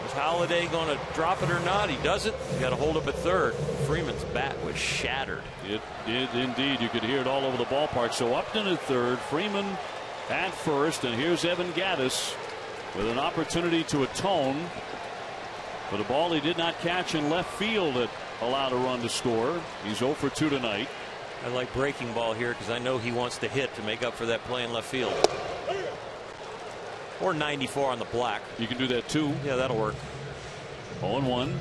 Is Holliday going to drop it or not? He doesn't. He's got to hold up at third. Freeman's bat was shattered. It did indeed. You could hear it all over the ballpark. So Upton at third, Freeman at first, and here's Evan Gattis with an opportunity to atone for the ball he did not catch in left field that allowed a run to score. He's 0 for 2 tonight. I like breaking ball here because I know he wants to hit to make up for that play in left field. Or 94 on the black. You can do that too. Yeah, that'll work. 0-1.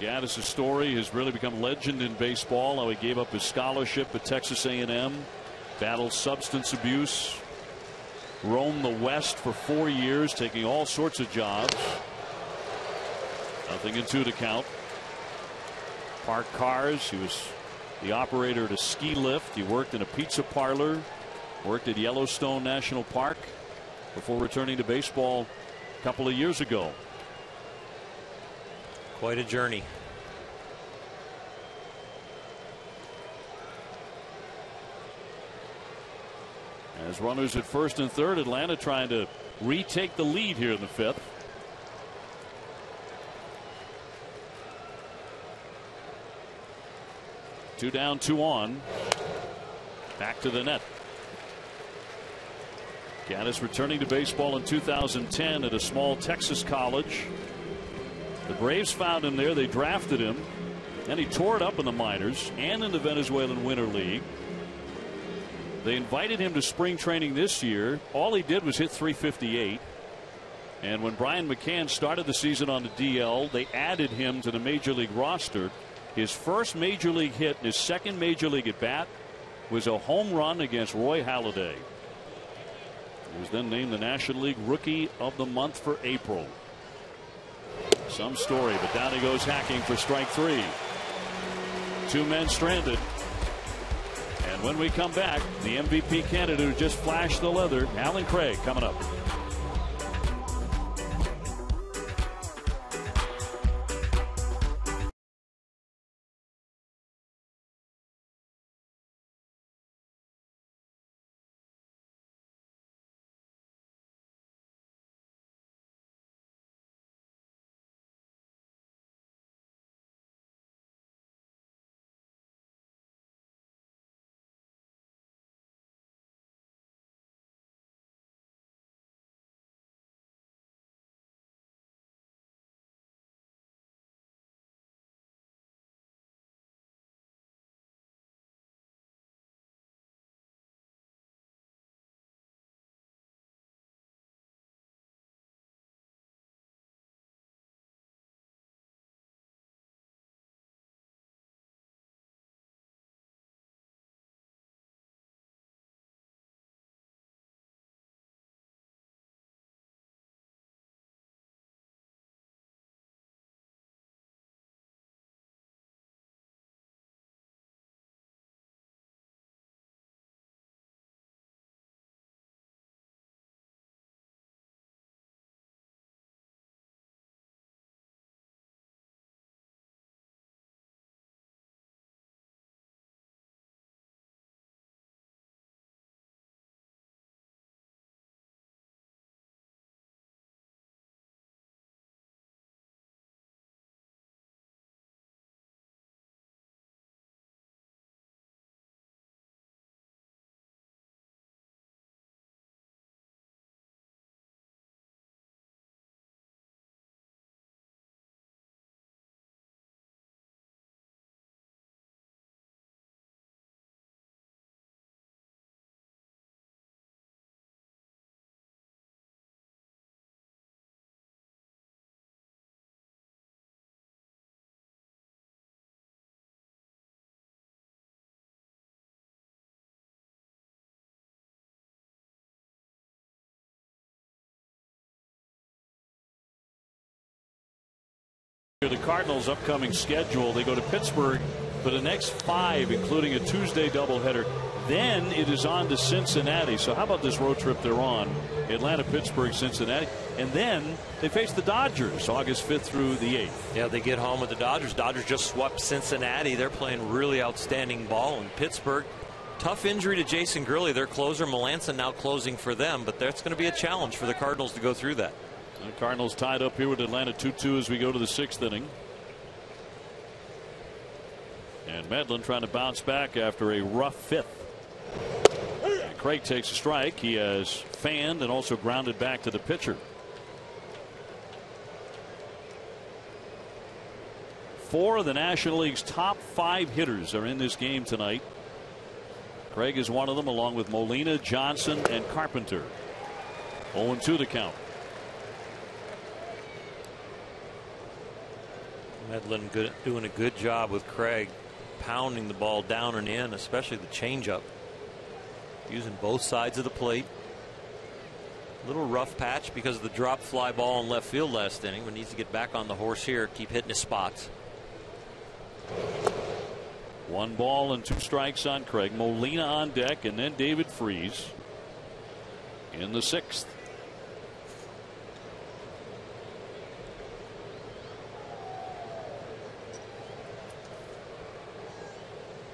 Gattis' story has really become legend in baseball. How he gave up his scholarship at Texas A&M, battled substance abuse, roamed the West for 4 years, taking all sorts of jobs. Nothing in 2 to count. Parked cars. He was the operator at a ski lift. He worked in a pizza parlor, worked at Yellowstone National Park before returning to baseball a couple of years ago. Quite a journey. As runners at first and third, Atlanta trying to retake the lead here in the 5th. Two down, 2 on. Back to the net. Gattis returning to baseball in 2010 at a small Texas college. The Braves found him there. They drafted him, and he tore it up in the minors and in the Venezuelan Winter League. They invited him to spring training this year. All he did was hit .358. And when Brian McCann started the season on the DL, they added him to the major league roster. His first major league hit, his second major league at bat, was a home run against Roy Halladay. He was then named the National League Rookie of the Month for April. Some story, but down he goes hacking for strike 3. 2 men stranded. And when we come back, the MVP candidate who just flashed the leather, Alan Craig, coming up. The Cardinals' upcoming schedule, they go to Pittsburgh for the next 5, including a Tuesday doubleheader. Then it is on to Cincinnati. So how about this road trip they're on? Atlanta, Pittsburgh, Cincinnati. And then they face the Dodgers August 5th through the 8th. Yeah, they get home with the Dodgers. Dodgers just swept Cincinnati. They're playing really outstanding ball. In Pittsburgh, tough injury to Jason Gurley, their closer. Melanson now closing for them. But that's going to be a challenge for the Cardinals to go through that. The Cardinals tied up here with Atlanta 2-2 as we go to the 6th inning. And Medlin trying to bounce back after a rough 5th. And Craig takes a strike. He has fanned and also grounded back to the pitcher. 4 of the National League's top 5 hitters are in this game tonight. Craig is one of them, along with Molina, Johnson, and Carpenter. 0-2 the count. Medlin doing a good job with Craig, pounding the ball down and in, especially the changeup. Using both sides of the plate. Little rough patch because of the drop fly ball in left field last inning, but needs to get back on the horse here, keep hitting his spots. 1 ball and 2 strikes on Craig. Molina on deck, and then David Freese in the 6th.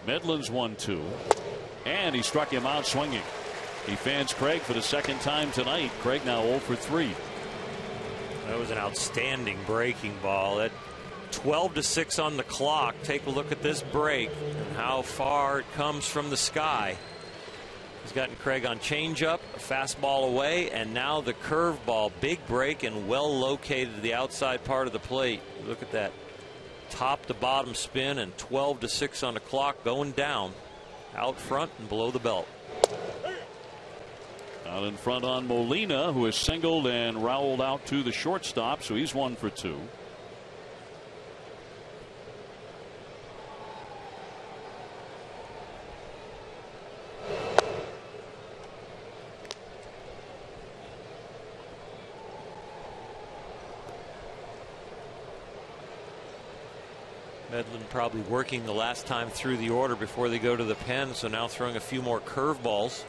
Medlin's 1-2, and he struck him out swinging. He fans Craig for the 2nd time tonight. Craig now 0 for 3. That was an outstanding breaking ball. At 12-6 on the clock. Take a look at this break and how far it comes from the sky. He's gotten Craig on changeup, a fastball away, and now the curveball. Big break and well located to the outside part of the plate. Look at that. Top to bottom spin, and 12-6 on the clock, going down out front and below the belt. Out in front on Molina, who has singled and rowelled out to the shortstop, so he's 1 for 2. Medlin probably working the last time through the order before they go to the pen, so now throwing a few more curveballs.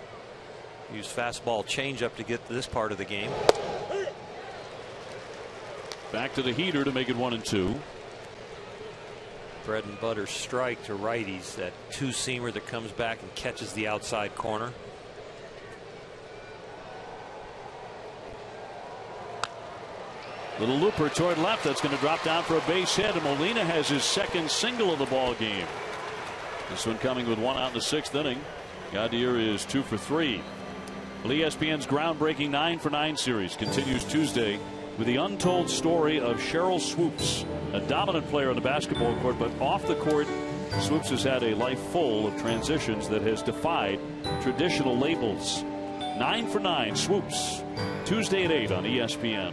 Use fastball changeup to get to this part of the game. Back to the heater to make it 1-2. Bread and butter strike to righties. That two-seamer that comes back and catches the outside corner. Little looper toward left. That's going to drop down for a base hit. And Molina has his second single of the ball game. This one coming with 1 out in the 6th inning. Gaudier is 2 for 3. Well, ESPN's groundbreaking 9 for 9 series continues Tuesday with the untold story of Cheryl Swoops, a dominant player on the basketball court, but off the court, Swoops has had a life full of transitions that has defied traditional labels. 9 for 9 Swoops, Tuesday at 8 on ESPN.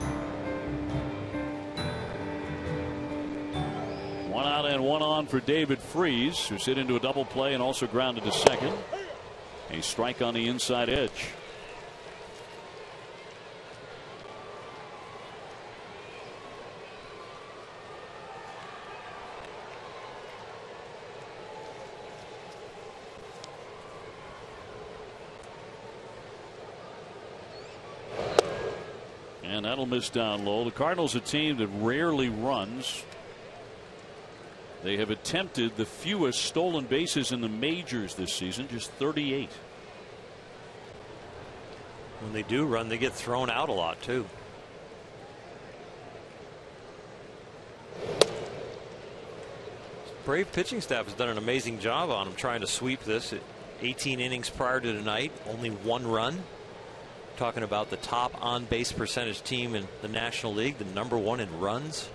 1 out and 1 on for David Freese, who's hit into a double play and also grounded to second. A strike on the inside edge. And that'll miss down low. The Cardinals, a team that rarely runs. They have attempted the fewest stolen bases in the majors this season, just 38. When they do run, they get thrown out a lot, too. Brave pitching staff has done an amazing job on them trying to sweep this. 18 innings prior to tonight, only 1 run. Talking about the top on base percentage team in the National League, the #1 in runs.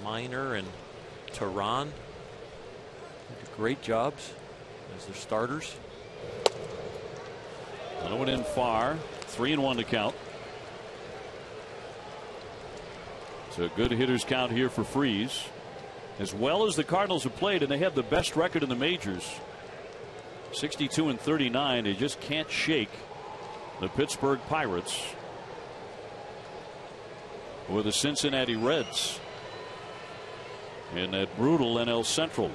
Minor and Tehran did great jobs as their starters. Low and in far, 3-1 to count. It's a good hitter's count here for Freese. As well as the Cardinals have played, and they have the best record in the majors. 62-39. They just can't shake the Pittsburgh Pirates or the Cincinnati Reds in that brutal NL Central.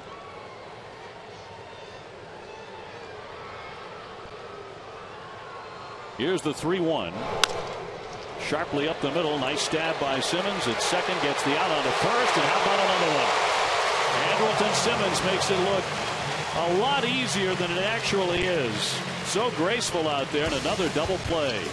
Here's the 3-1. Sharply up the middle. Nice stab by Simmons at second. Gets the out on the first. And how about another one? Andrelton Simmons makes it look a lot easier than it actually is. So graceful out there, and another double play.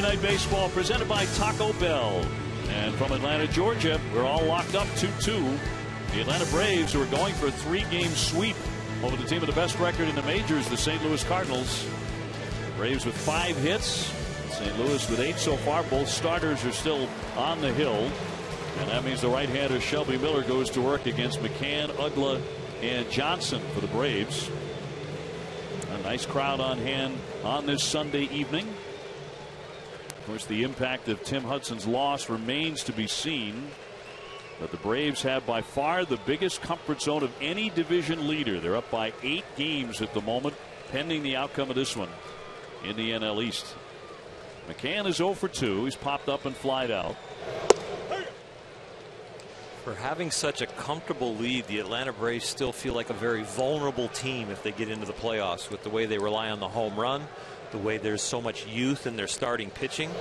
Sunday Night Baseball presented by Taco Bell. And from Atlanta, Georgia, we're all locked up 2-2. The Atlanta Braves, who are going for a 3-game sweep over the team with the best record in the majors, the St. Louis Cardinals. Braves with 5 hits. St. Louis with 8 so far. Both starters are still on the hill. And that means the right-hander Shelby Miller goes to work against McCann, Ugla, and Johnson for the Braves. A nice crowd on hand on this Sunday evening. Of course, the impact of Tim Hudson's loss remains to be seen. But the Braves have by far the biggest comfort zone of any division leader. They're up by 8 games at the moment, pending the outcome of this one in the NL East. McCann is 0 for 2. He's popped up and flied out. For having such a comfortable lead, the Atlanta Braves still feel like a very vulnerable team if they get into the playoffs, with the way they rely on the home run, the way there's so much youth in their starting pitching.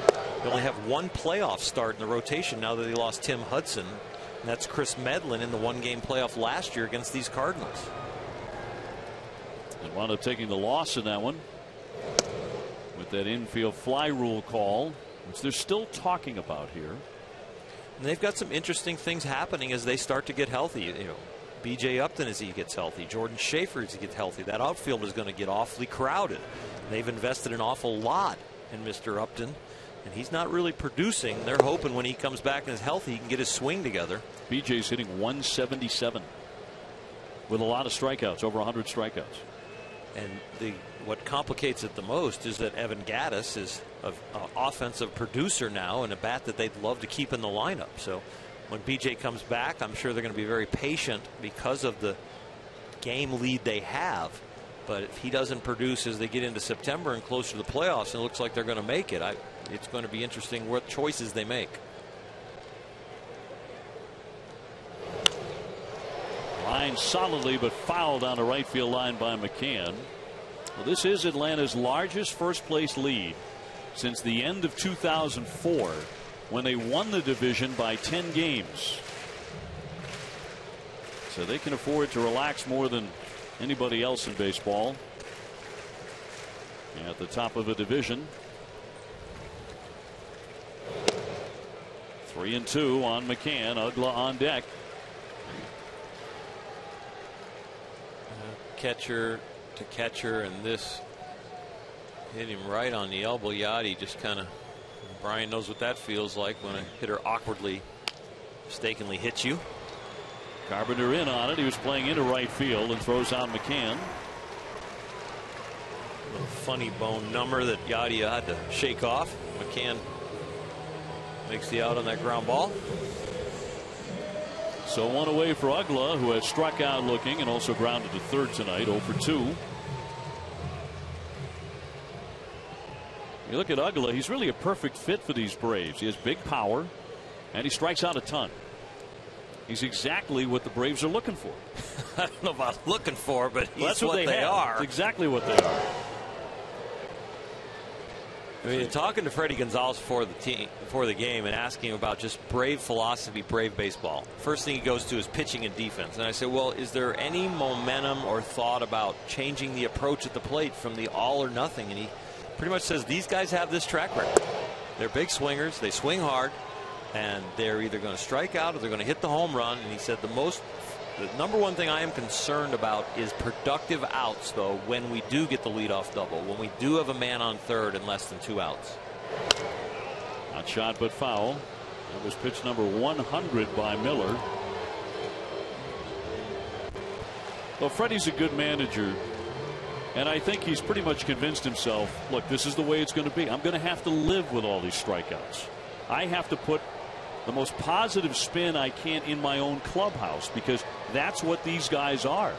They only have 1 playoff start in the rotation now that they lost Tim Hudson. And that's Chris Medlin in the 1-game playoff last year against these Cardinals. And wound up taking the loss in that one with that infield fly rule call, which they're still talking about here. And they've got some interesting things happening as they start to get healthy. You know, B.J. Upton as he gets healthy, Jordan Schaefer as he gets healthy. That outfield is going to get awfully crowded. And they've invested an awful lot in Mr. Upton, and he's not really producing. They're hoping when he comes back and is healthy, he can get his swing together. B.J.'s hitting 177 with a lot of strikeouts, over 100 strikeouts. And what complicates it the most is that Evan Gattis is an offensive producer now, and a bat that they'd love to keep in the lineup. So when BJ comes back, I'm sure they're going to be very patient because of the game lead they have. But if he doesn't produce as they get into September and closer to the playoffs, and it looks like they're going to make it, it's going to be interesting what choices they make. Line solidly, but fouled on the right field line by McCann. Well, this is Atlanta's largest first-place lead since the end of 2004, when they won the division by 10 games. So they can afford to relax more than anybody else in baseball. At the top of a division. 3-2 on McCann. Ugla on deck. Catcher to catcher, and this hit him right on the elbow. Yachty just kind of, Brian knows what that feels like when a hitter awkwardly, mistakenly hits you. Carpenter in on it. He was playing into right field and throws out McCann. A little funny bone number that Yachty had to shake off. McCann makes the out on that ground ball. So 1 away for Ugla, who has struck out looking and also grounded to third tonight, 0 for 2. You look at Ugla, he's really a perfect fit for these Braves. He has big power and he strikes out a ton. He's exactly what the Braves are looking for. I don't know about looking for, but he's that's what they are. That's exactly what they are. I mean, talking to Freddie Gonzalez before the game and asking him about just Brave philosophy, Brave baseball. First thing he goes to is pitching and defense. And I said, well, is there any momentum or thought about changing the approach at the plate from the all or nothing? And he pretty much says these guys have this track record. They're big swingers. They swing hard, and they're either going to strike out or they're going to hit the home run. And he said the number one thing I am concerned about is productive outs, though, when we do get the leadoff double, when we do have a man on third and less than 2 outs. Not shot but foul. That was pitch number 100 by Miller. Well, Freddie's a good manager, and I think he's pretty much convinced himself, look, this is the way it's going to be. I'm going to have to live with all these strikeouts. I have to put the most positive spin I can in my own clubhouse, because that's what these guys are.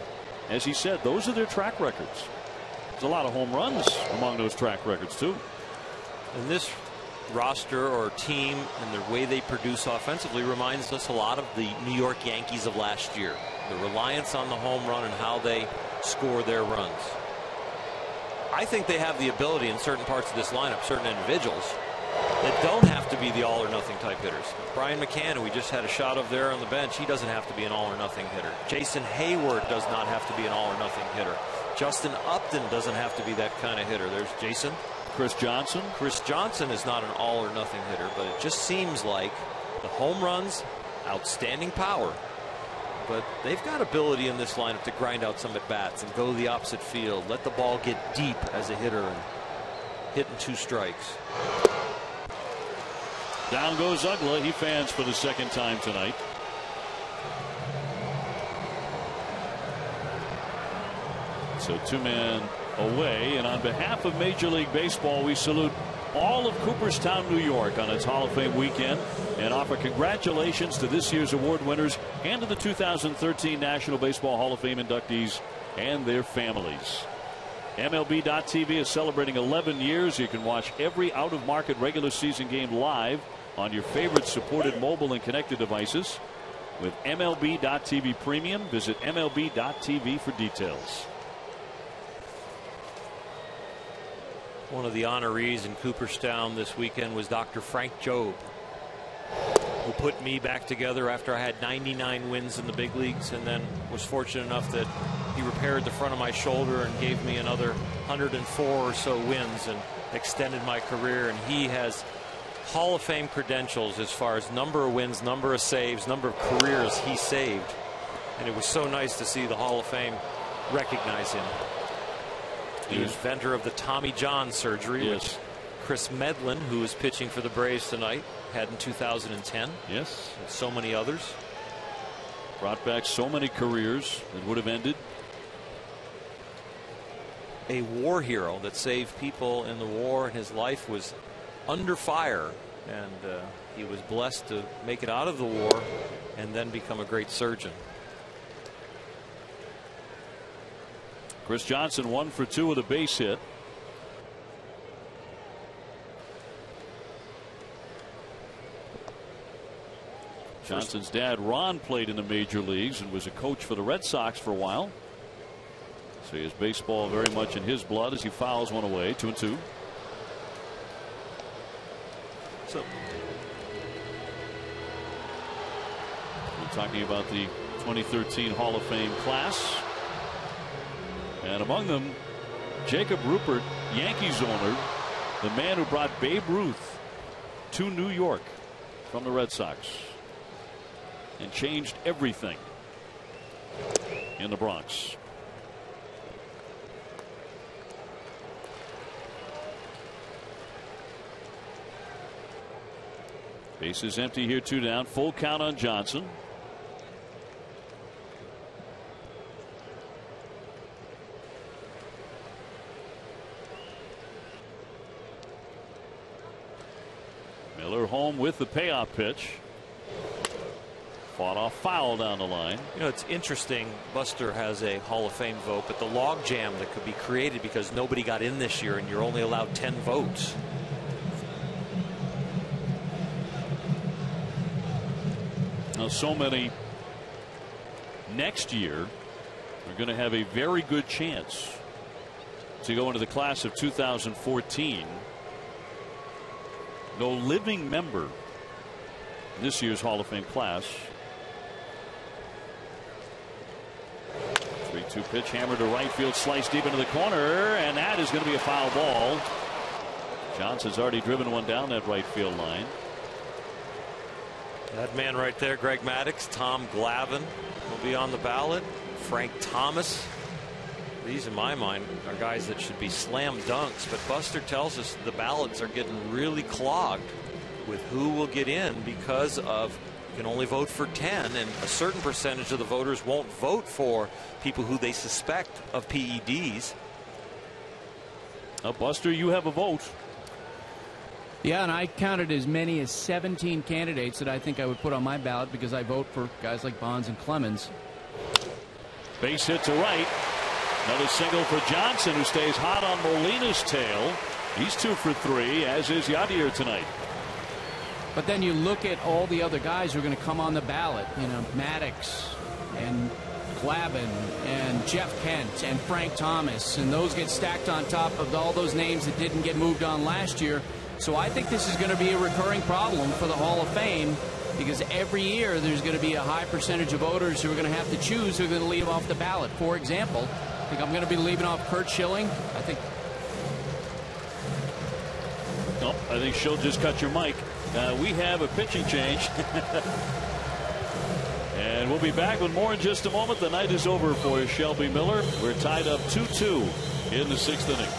As he said, those are their track records. There's a lot of home runs among those track records too. And this roster or team and the way they produce offensively reminds us a lot of the New York Yankees of last year. The reliance on the home run and how they score their runs. I think they have the ability in certain parts of this lineup, certain individuals, that don't have to be the all or nothing type hitters. Brian McCann, who we just had a shot of there on the bench, he doesn't have to be an all or nothing hitter. Jason Hayward does not have to be an all or nothing hitter. Justin Upton doesn't have to be that kind of hitter. There's Jason. Chris Johnson? Chris Johnson is not an all or nothing hitter, but it just seems like the home runs, outstanding power. But they've got ability in this lineup to grind out some at bats and go the opposite field, let the ball get deep as a hitter and hit in 2 strikes. Down goes Uggla. He fans for the second time tonight. So 2-man away, and on behalf of Major League Baseball, we salute all of Cooperstown, New York on its Hall of Fame weekend and offer congratulations to this year's award winners and to the 2013 National Baseball Hall of Fame inductees and their families. MLB.TV is celebrating 11 years. You can watch every out-of-market regular season game live on your favorite supported mobile and connected devices. With MLB.TV Premium, visit MLB.TV for details. One of the honorees in Cooperstown this weekend was Dr. Frank Jobe, who put me back together after I had 99 wins in the big leagues, and then was fortunate enough that he repaired the front of my shoulder and gave me another 104 or so wins and extended my career. And he has Hall of Fame credentials as far as number of wins, number of saves, number of careers he saved. And it was so nice to see the Hall of Fame recognize him. The inventor of the Tommy John surgery, yes, which Chris Medlin, who is pitching for the Braves tonight, had in 2010. Yes. And so many others. Brought back so many careers that would have ended. A war hero that saved people in the war, and his life was under fire, and he was blessed to make it out of the war and then become a great surgeon. Chris Johnson 1 for 2 with a base hit. Johnson's dad Ron played in the major leagues and was a coach for the Red Sox for a while. So he has baseball very much in his blood as he fouls one away. 2-2. So we're talking about the 2013 Hall of Fame class. And among them, Jacob Rupert, Yankees owner, the man who brought Babe Ruth to New York from the Red Sox and changed everything in the Bronx. Base is empty here, 2 down. Full count on Johnson. Miller home with the payoff pitch. Fought off foul down the line. You know, it's interesting. Buster has a Hall of Fame vote, but the log jam that could be created because nobody got in this year and you're only allowed 10 votes. Now, so many next year are going to have a very good chance to go into the class of 2014. No living member in this year's Hall of Fame class. 3-2 pitch, hammered to right field, sliced deep into the corner, and that is going to be a foul ball. Johnson's already driven one down that right field line. That man right there, Greg Maddux, Tom Glavine will be on the ballot. Frank Thomas. These, in my mind, are guys that should be slam dunks. But Buster tells us the ballots are getting really clogged with who will get in because of you can only vote for 10, and a certain percentage of the voters won't vote for people who they suspect of PEDs. Now, Buster, you have a vote. Yeah, and I counted as many as 17 candidates that I think I would put on my ballot because I vote for guys like Bonds and Clemens. Base hit to right. Another single for Johnson, who stays hot on Molina's tail. He's 2 for 3, as is Yadier tonight. But then you look at all the other guys who are going to come on the ballot. You know, Maddux and Glavine and Jeff Kent and Frank Thomas, and those get stacked on top of all those names that didn't get moved on last year. So I think this is going to be a recurring problem for the Hall of Fame, because every year there's going to be a high percentage of voters who are going to have to choose who are going to leave off the ballot. For example, I think I'm going to be leaving off Curt Schilling. I think Oh, I think she'll just cut your mic. We have a pitching change. And we'll be back with more in just a moment. The night is over for Shelby Miller. We're tied up 2-2 in the 6th inning.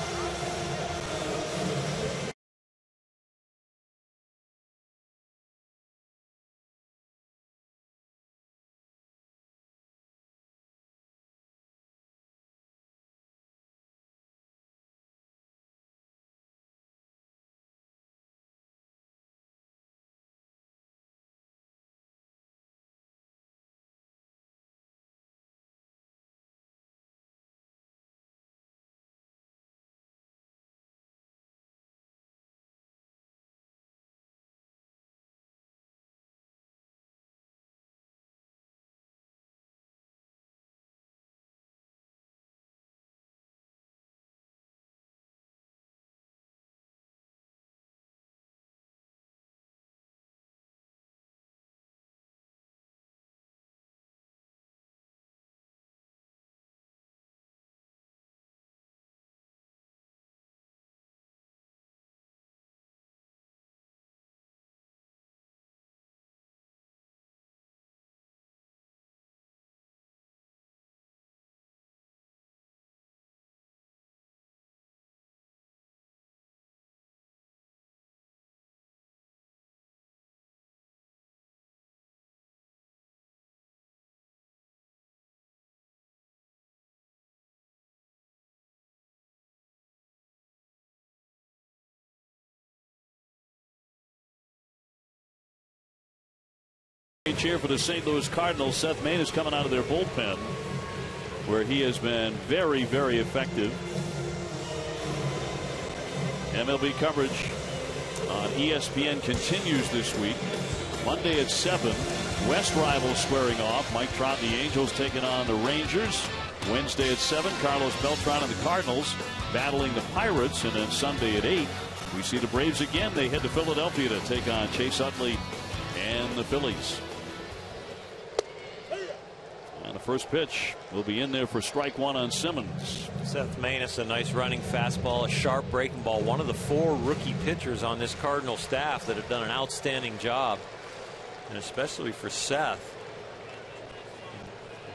Here for the St. Louis Cardinals. Seth Main is coming out of their bullpen, where he has been very, very effective. MLB coverage on ESPN continues this week. Monday at 7, West rivals squaring off. Mike Trout and the Angels taking on the Rangers. Wednesday at 7, Carlos Beltran and the Cardinals battling the Pirates. And then Sunday at 8, we see the Braves again. They head to Philadelphia to take on Chase Utley and the Phillies. And the first pitch will be in there for strike one on Simmons. Seth Maness, a nice running fastball, a sharp breaking ball. One of the 4 rookie pitchers on this Cardinal staff that have done an outstanding job. And especially for Seth.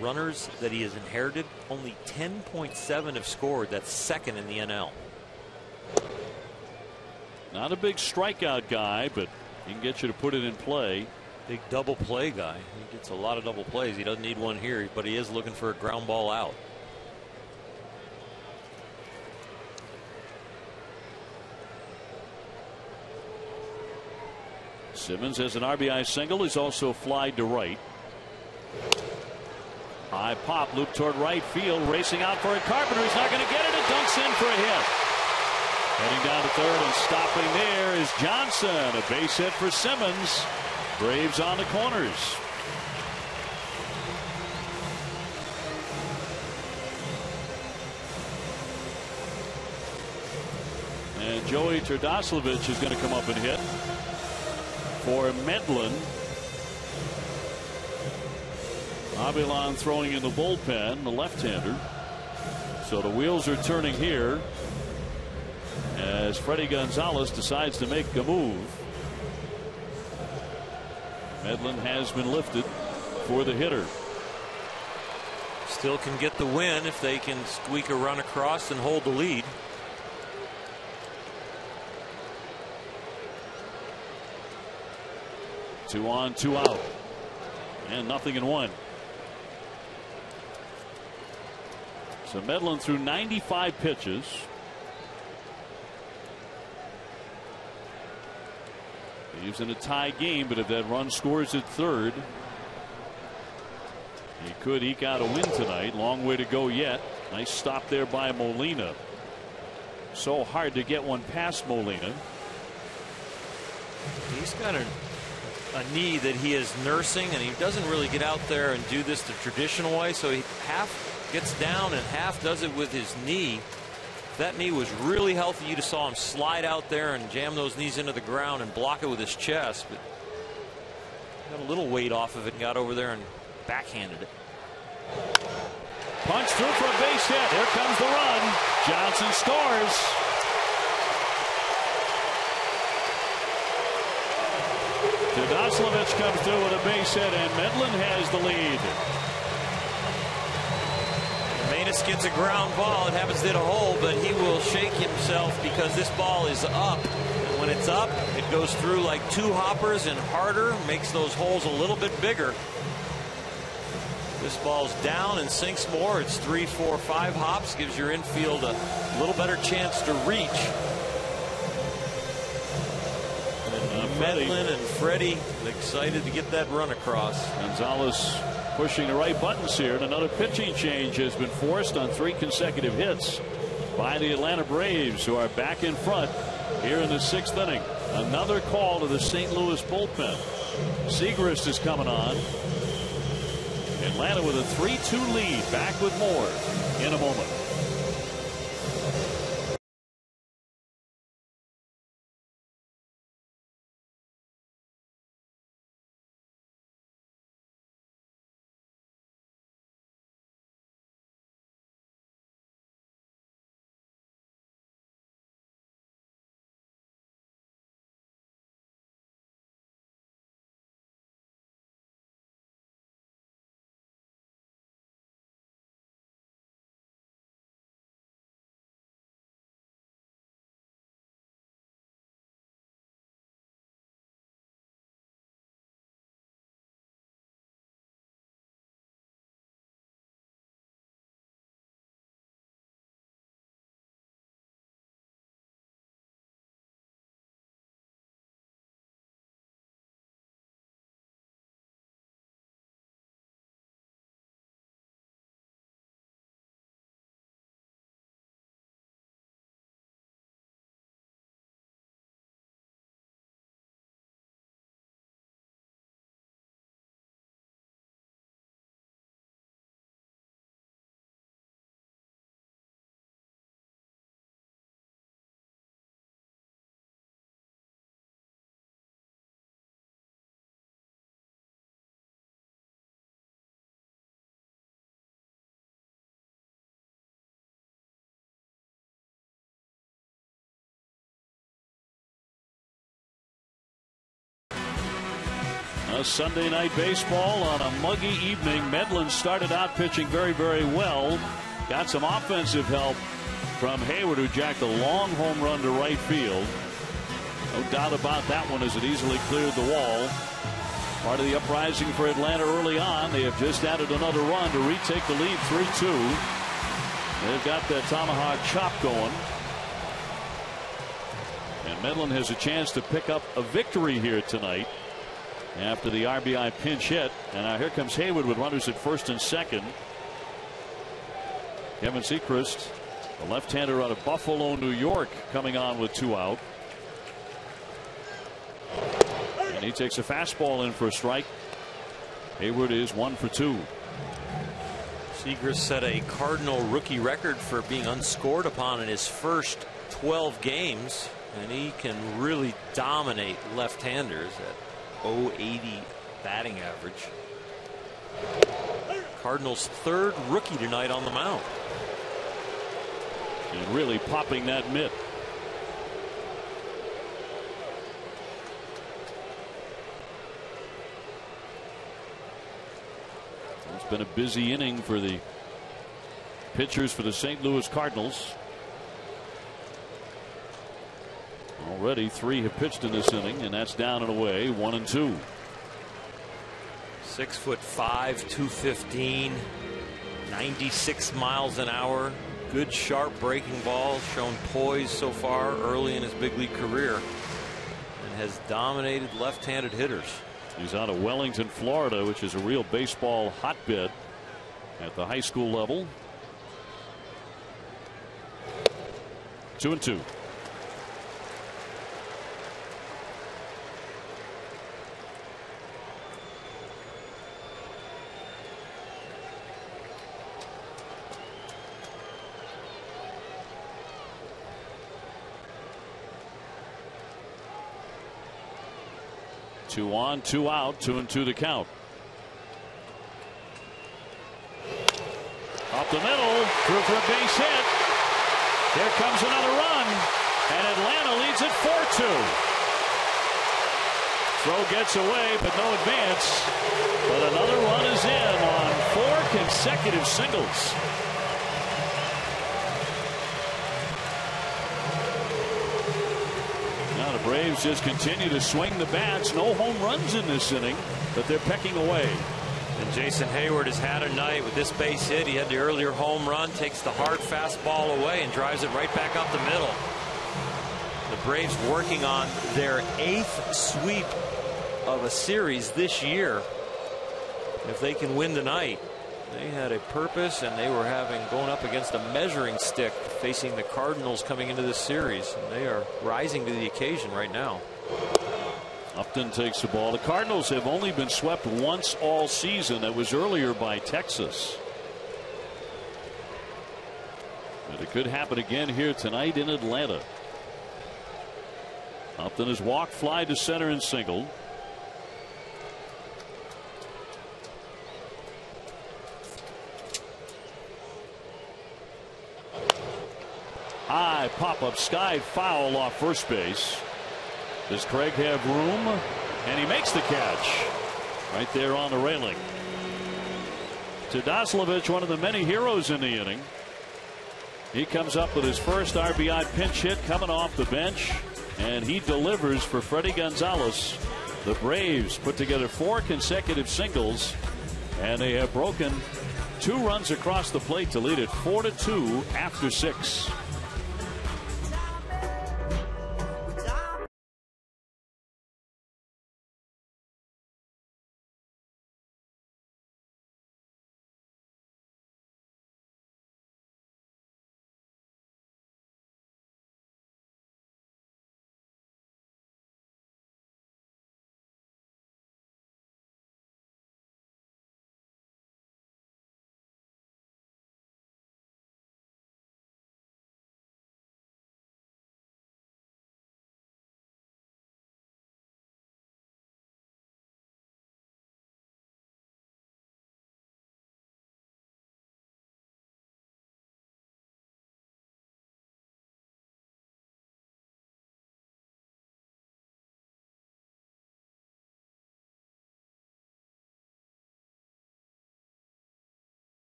Runners that he has inherited, only 10.7 have scored. That's second in the NL. Not a big strikeout guy, but he can get you to put it in play. Big double play guy. He gets a lot of double plays. He doesn't need one here, but he is looking for a ground ball out. Simmons has an RBI single. He's also flied to right. High pop, loop toward right field, racing out for it. Carpenter is not going to get it. It dunks in for a hit. Heading down to third and stopping there is Johnson. A base hit for Simmons. Braves on the corners. And Joey Turdoslavich is going to come up and hit for Medlin. Avilan throwing in the bullpen, the left-hander. So the wheels are turning here as Freddie Gonzalez decides to make a move. Medlin has been lifted for the hitter. Still can get the win if they can squeak a run across and hold the lead. Two on, two out, and nothing in one. So Medlin threw 95 pitches. He was in a tie game, but if that run scores at third, he could eke out a win tonight. Long way to go yet. Nice stop there by Molina. So hard to get one past Molina. He's got a knee that he is nursing, and he doesn't really get out there and do this the traditional way. So he half gets down and half does it with his knee. If that knee was really healthy, you'd have saw him slide out there and jam those knees into the ground and block it with his chest. But got a little weight off of it and got over there and backhanded it. Punch through for a base hit. Here comes the run. Johnson scores. Goslovich comes through with a base hit, and Medlin has the lead. Manus gets a ground ball. It happens to hit a hole, but he will shake himself because this ball is up. And when it's up, it goes through like two hoppers and harder, makes those holes a little bit bigger. This ball's down and sinks more. It's 3, 4, 5 hops, gives your infield a little better chance to reach. And Medlin and Freddie excited to get that run across. Gonzalez pushing the right buttons here, and another pitching change has been forced on 3 consecutive hits by the Atlanta Braves, who are back in front here in the 6th inning. Another call to the St. Louis bullpen. Segrist is coming on. Atlanta with a 3-2 lead. Back with more in a moment. Sunday night baseball on a muggy evening. Medlin started out pitching very, very well. Got some offensive help from Hayward, who jacked a long home run to right field. No doubt about that one, as it easily cleared the wall. Part of the uprising for Atlanta early on. They have just added another run to retake the lead 3-2. They've got that tomahawk chop going. And Medlin has a chance to pick up a victory here tonight after the RBI pinch hit. And now here comes Hayward with runners at first and second. Kevin Seacrest, the left-hander out of Buffalo, New York, coming on with 2 out. And he takes a fastball in for a strike. Hayward is 1 for 2. Segrist set a Cardinal rookie record for being unscored upon in his first 12 games, and he can really dominate left-handers at .080 batting average. Cardinals' 3rd rookie tonight on the mound. And really popping that mitt. It's been a busy inning for the pitchers for the St. Louis Cardinals. Already 3 have pitched in this inning, and that's down and away, 1 and 2. 6'5", 215, 96 miles an hour. Good sharp breaking ball, shown poise so far early in his big league career, and has dominated left-handed hitters. He's out of Wellington, Florida, which is a real baseball hotbed at the high school level. 2 and 2. Two on, 2 out, 2 and 2 the count. Up the middle, through for a base hit. Here comes another run, and Atlanta leads it 4-2. Throw gets away, but no advance. But another run is in on 4 consecutive singles. Now the Braves just continue to swing the bats. No home runs in this inning, but they're pecking away. And Jason Hayward has had a night with this base hit. He had the earlier home run, takes the hard fastball away and drives it right back up the middle. The Braves working on their 8th sweep of a series this year. If they can win tonight, they had a purpose, and they were going up against a measuring stick facing the Cardinals coming into this series. And they are rising to the occasion right now. Upton takes the ball. The Cardinals have only been swept once all season. That was earlier by Texas. But it could happen again here tonight in Atlanta. Upton has walked, fly to center, and singled. High pop-up sky foul off first base. Does Craig have room? And he makes the catch right there on the railing. Todoslavich, one of the many heroes in the inning. He comes up with his first RBI pinch hit coming off the bench, and he delivers for Fredi Gonzalez. The Braves put together 4 consecutive singles, and they have broken 2 runs across the plate to lead it 4-2 after 6.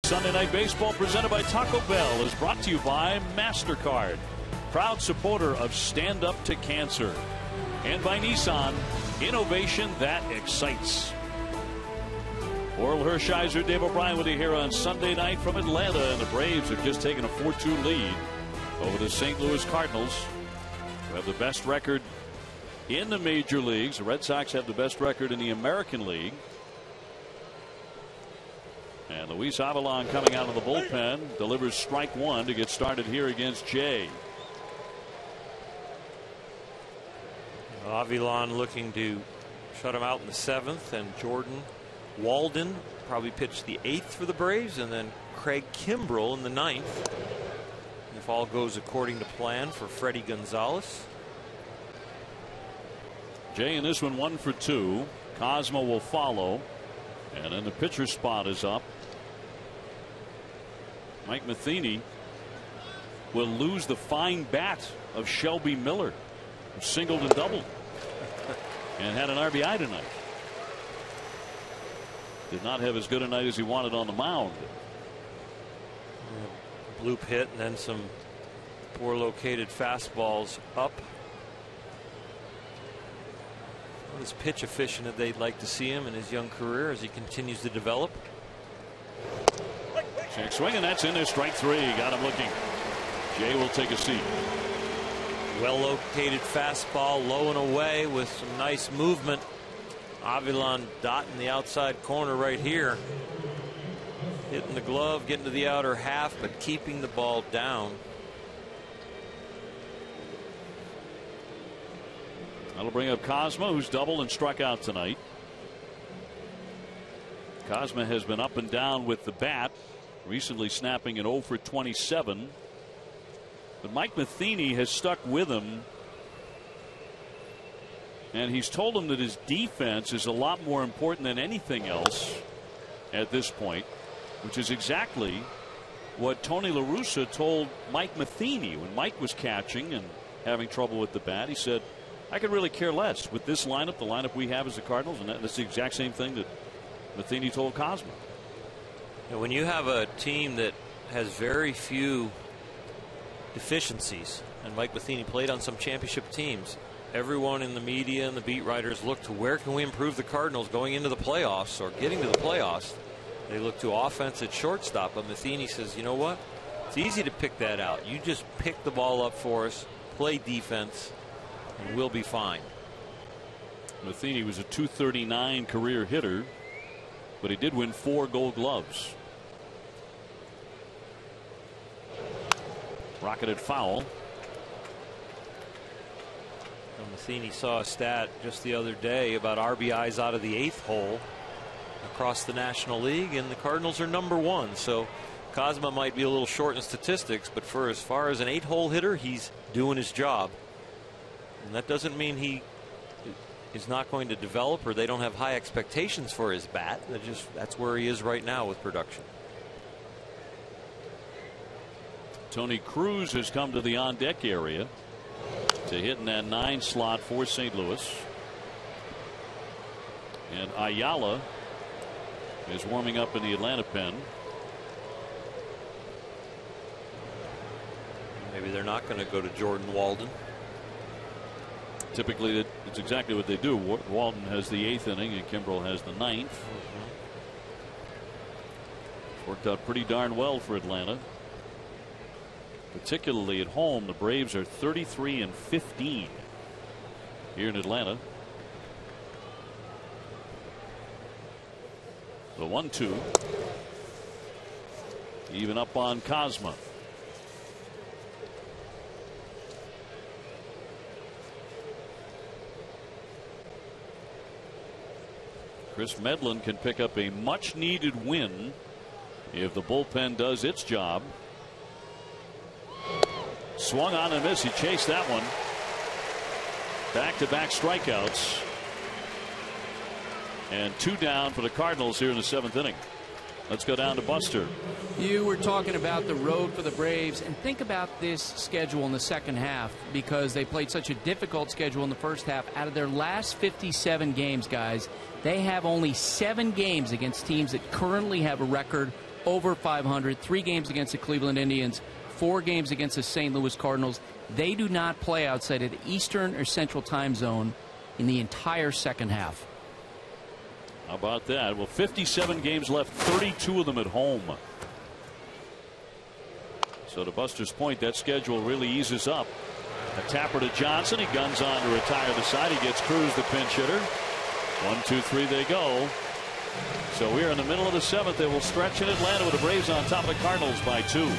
Sunday Night Baseball presented by Taco Bell is brought to you by MasterCard, proud supporter of Stand Up to Cancer, and by Nissan, innovation that excites. Oral Hershiser, Dave O'Brien with you here on Sunday night from Atlanta, and the Braves have just taken a 4-2 lead over the St. Louis Cardinals, who have the best record in the major leagues. The Red Sox have the best record in the American League. And Luis Avilan coming out of the bullpen delivers strike 1 to get started here against Jay. Avilan looking to shut him out in the 7th, and Jordan Walden probably pitched the 8th for the Braves, and then Craig Kimbrell in the 9th. If all goes according to plan for Fredi Gonzalez. Jay in this one 1 for 2. Cosmo will follow, and then the pitcher spot is up. Mike Matheny will lose the fine bat of Shelby Miller, who singled and doubled and had an RBI tonight. did not have as good a night as he wanted on the mound. Bloop hit and then some poor located fastballs up. Not as pitch efficient as they'd like to see him in his young career as he continues to develop. Check swing, and that's in there. Strike three. Got him looking. Jay will take a seat. Well located fastball, low and away with some nice movement. Avilan dotting the outside corner right here. Hitting the glove, getting to the outer half, but keeping the ball down. That'll bring up Kozma, who's doubled and struck out tonight. Kozma has been up and down with the bat, recently snapping an 0 for 27. But Mike Matheny has stuck with him, and he's told him that his defense is a lot more important than anything else at this point, which is exactly what Tony La Russa told Mike Matheny when Mike was catching and having trouble with the bat. He said, I could really care less with this lineup, the lineup we have as the Cardinals, and that's the exact same thing that Matheny told Kozma. And when you have a team that has very few deficiencies, and Mike Matheny played on some championship teams, everyone in the media and the beat writers look to where can we improve the Cardinals going into the playoffs or getting to the playoffs. They look to offense at shortstop, but Matheny says, you know what, it's easy to pick that out. You just pick the ball up for us, play defense, and we'll be fine. Matheny was a .239 career hitter, but he did win 4 Gold Gloves. Rocketed foul. And Matheny saw a stat just the other day about RBIs out of the 8th hole across the National League, and the Cardinals are #1. So Kozma might be a little short in statistics, but for as far as an 8-hole hitter, he's doing his job. And that doesn't mean he is not going to develop or they don't have high expectations for his bat. That's where he is right now with production. Tony Cruz has come to the on deck area to hit in that 9 slot for St. Louis. And Ayala is warming up in the Atlanta pen. Maybe they're not going to go to Jordan Walden. Typically, it's exactly what they do. Walden has the 8th inning and Kimbrel has the 9th. Worked out pretty darn well for Atlanta. Particularly at home, the Braves are 33-15 here in Atlanta. The 1-2. Even up on Kozma. Chris Medlin can pick up a much needed win if the bullpen does its job. Swung on and missed. He chased that one. Back-to-back strikeouts. And 2 down for the Cardinals here in the 7th inning. Let's go down to Buster. You were talking about the road for the Braves, and think about this schedule in the second half, because they played such a difficult schedule in the first half. Out of their last 57 games, guys, they have only 7 games against teams that currently have a record over 500, 3 games against the Cleveland Indians, 4 games against the St. Louis Cardinals. They do not play outside of the Eastern or Central time zone in the entire second half. How about that? Well, 57 games left, 32 of them at home. So to Buster's point, that schedule really eases up. A tapper to Johnson. He guns on to retire the side. He gets Cruz, the pinch hitter. 1, 2, 3 they go. So we're in the middle of the 7th. They will stretch in Atlanta with the Braves on top of the Cardinals by 2.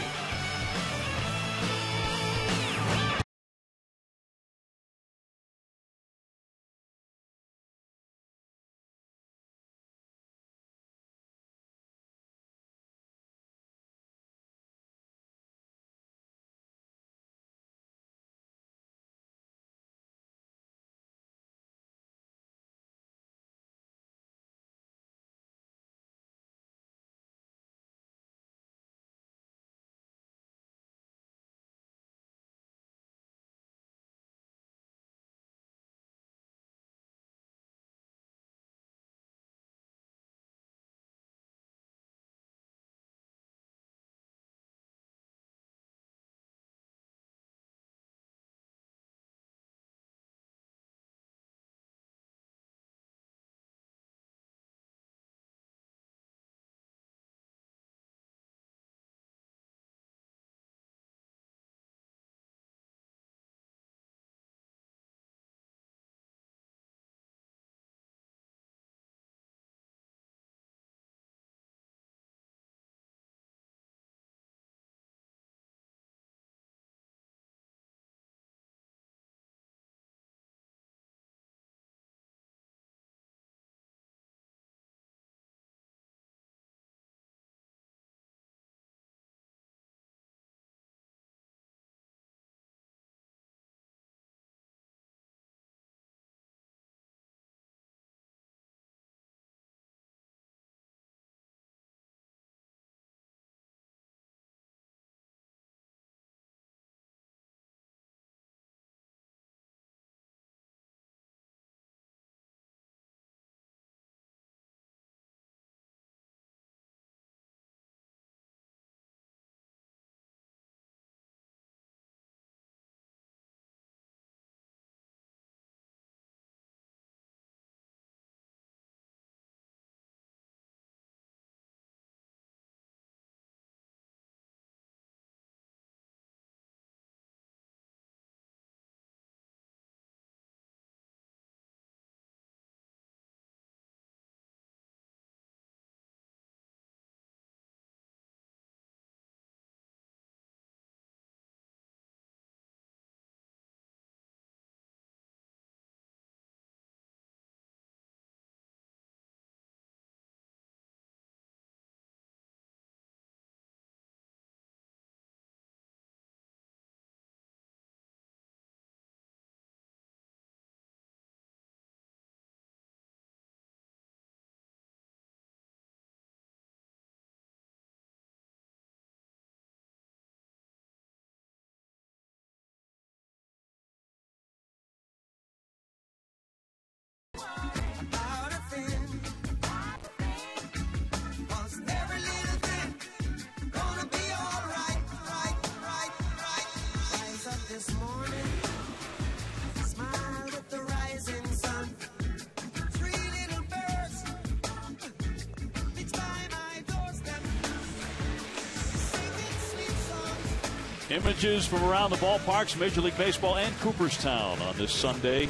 Images from around the ballparks, Major League Baseball and Cooperstown on this Sunday.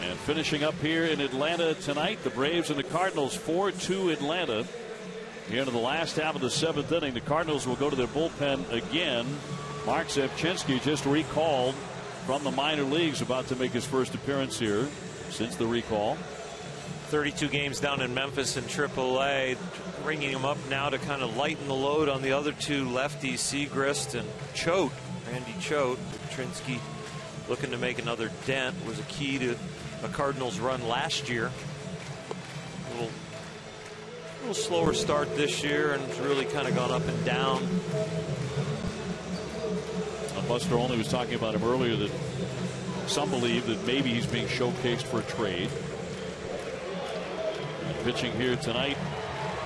And finishing up here in Atlanta tonight, the Braves and the Cardinals 4-2 Atlanta. Here into the last half of the 7th inning, the Cardinals will go to their bullpen again. Mark Zepchinski just recalled from the minor leagues, about to make his first appearance here since the recall. 32 games down in Memphis in AAA, bringing him up now to kind of lighten the load on the other two lefties, Segrist and Choate. Randy Choate. Zepchinski looking to make another dent, was a key to a Cardinals run last year. A little slower start this year, and it's really kind of gone up and down. Buster Olney was talking about him earlier, that some believe that maybe he's being showcased for a trade. And pitching here tonight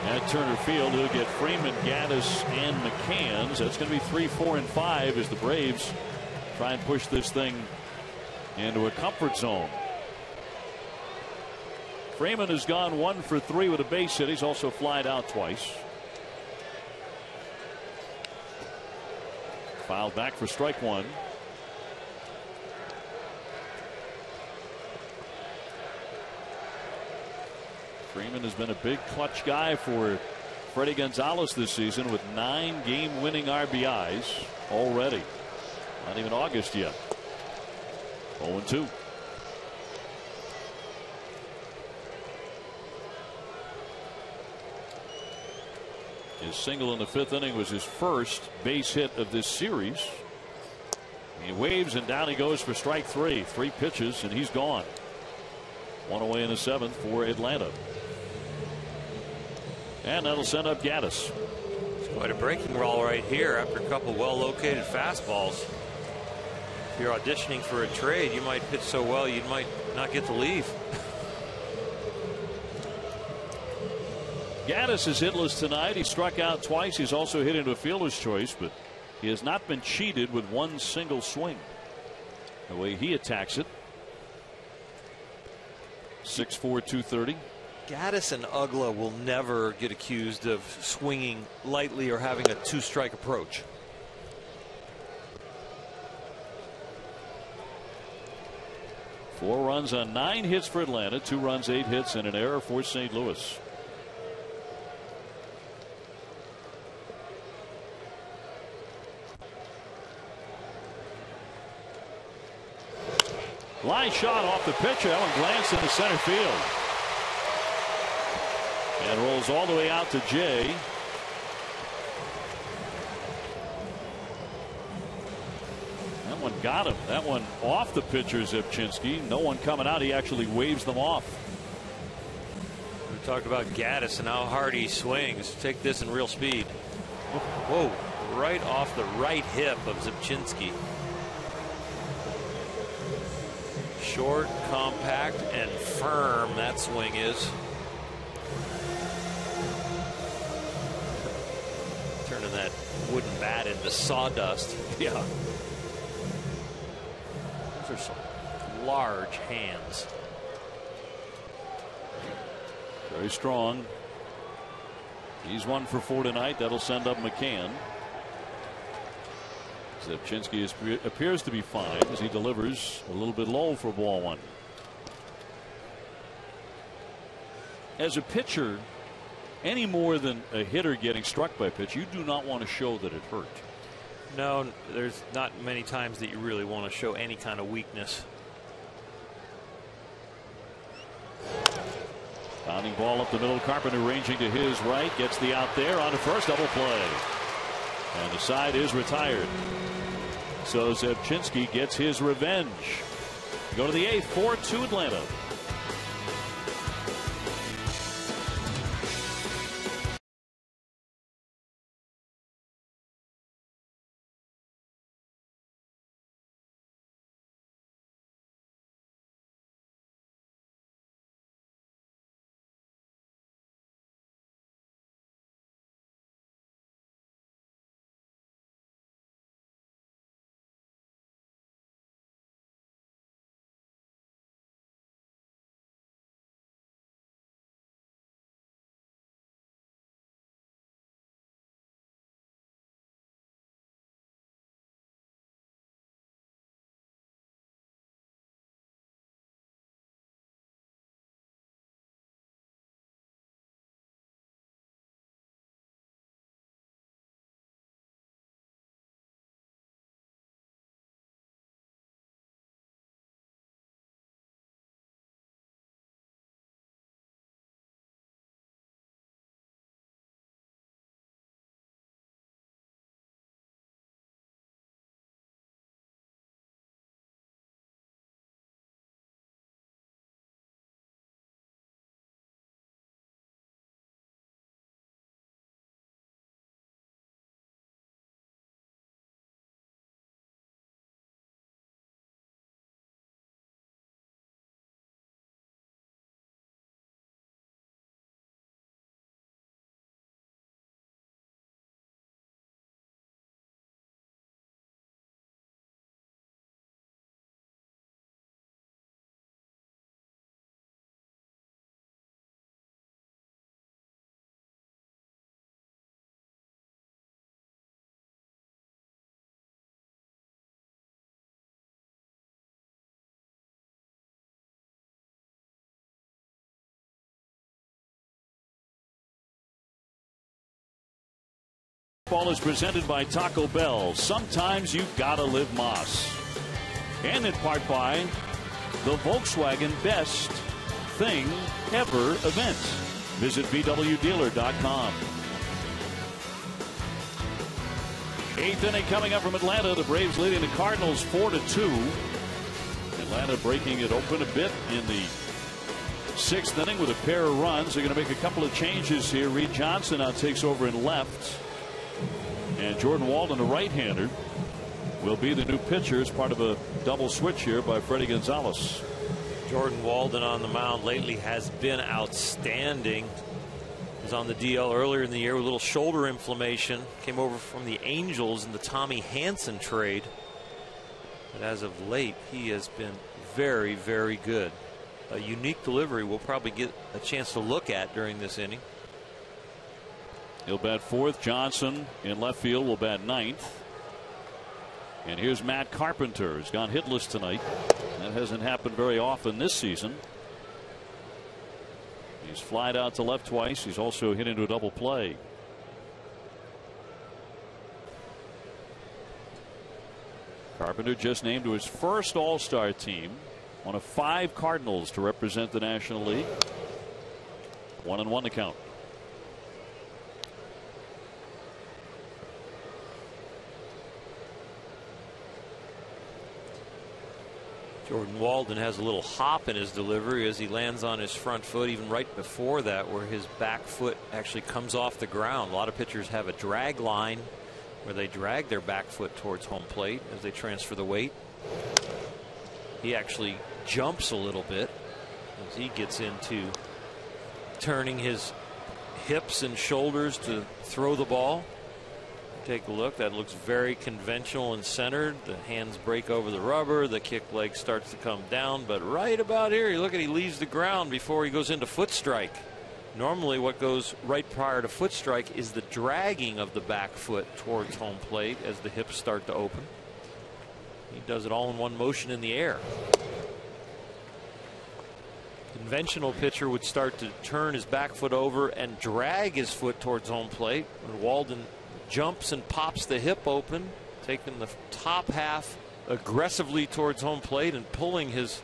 at Turner Field, he'll get Freeman, Gaddis, and McCann. So that's going to be 3, 4, and 5 as the Braves try and push this thing into a comfort zone. Freeman has gone 1 for 3 with a base hit. He's also flied out twice. Fouled back for strike 1. Freeman has been a big clutch guy for Freddie Gonzalez this season, with 9 game-winning RBIs already. Not even August yet. 0-2. His single in the 5th inning was his first base hit of this series. He waves, and down he goes for strike 3. 3 pitches, and he's gone. 1 away in the 7th for Atlanta. And that'll send up Gaddis. It's quite a breaking ball right here after a couple well-located fastballs. If you're auditioning for a trade, you might pitch so well you might not get to leave. Gaddis is hitless tonight. He struck out twice. He's also hit into a fielder's choice, but he has not been cheated with one single swing. The way he attacks it. 6'4", 230. Gaddis and Ugla will never get accused of swinging lightly or having a 2-strike approach. Four runs on 9 hits for Atlanta, 2 runs, 8 hits, and an error for St. Louis. Line shot off the pitcher. That one glanced into center field. And rolls all the way out to Jay. That one got him. That one off the pitcher, Zepchinski. No one coming out. He actually waves them off. We talked about Gaddis and how hard he swings. Take this in real speed. Whoa, right off the right hip of Zepchinski. Short, compact, and firm that swing is. Turning that wooden bat into sawdust. Yeah. Those are some large hands. Very strong. He's 1 for 4 tonight. That'll send up McCann. Zepchinski appears to be fine as he delivers a little bit low for ball 1. As a pitcher, any more than a hitter getting struck by a pitch, you do not want to show that it hurt. No, there's not many times that you really want to show any kind of weakness. Pounding ball up the middle. Carpenter ranging to his right. Gets the out there on the first, double play. And the side is retired. So Zepchinski gets his revenge. Go to the 8th, 4-2 Atlanta. Ball is presented by Taco Bell. Sometimes you gotta live Moss. And in part by the Volkswagen Best Thing Ever event. Visit VWDealer.com. Eighth inning coming up from Atlanta. The Braves leading the Cardinals 4-2. Atlanta breaking it open a bit in the sixth inning with a pair of runs. They're going to make a couple of changes here. Reed Johnson now takes over in left. And Jordan Walden, a right-hander, will be the new pitcher as part of a double switch here by Freddie Gonzalez. Jordan Walden on the mound lately has been outstanding. Was on the DL earlier in the year with a little shoulder inflammation. Came over from the Angels in the Tommy Hanson trade. But as of late, he has been very, very good. A unique delivery we'll probably get a chance to look at during this inning. He'll bat fourth. Johnson in left field will bat ninth. And here's Matt Carpenter, who's gone hitless tonight. That hasn't happened very often this season. He's flied out to left twice. He's also hit into a double play. Carpenter just named to his first All-Star team. One of 5 Cardinals to represent the National League. 1-1 to count. Jordan Walden has a little hop in his delivery as he lands on his front foot, even right before that, where his back foot actually comes off the ground. A lot of pitchers have a drag line where they drag their back foot towards home plate as they transfer the weight. He actually jumps a little bit as he gets into turning his hips and shoulders to throw the ball. Take a look. That looks very conventional and centered. The hands break over the rubber. The kick leg starts to come down. But right about here, you look at, he leaves the ground before he goes into foot strike. Normally what goes right prior to foot strike is the dragging of the back foot towards home plate as the hips start to open. He does it all in one motion in the air. Conventional pitcher would start to turn his back foot over and drag his foot towards home plate. When Walden jumps and pops the hip open, taking the top half aggressively towards home plate and pulling his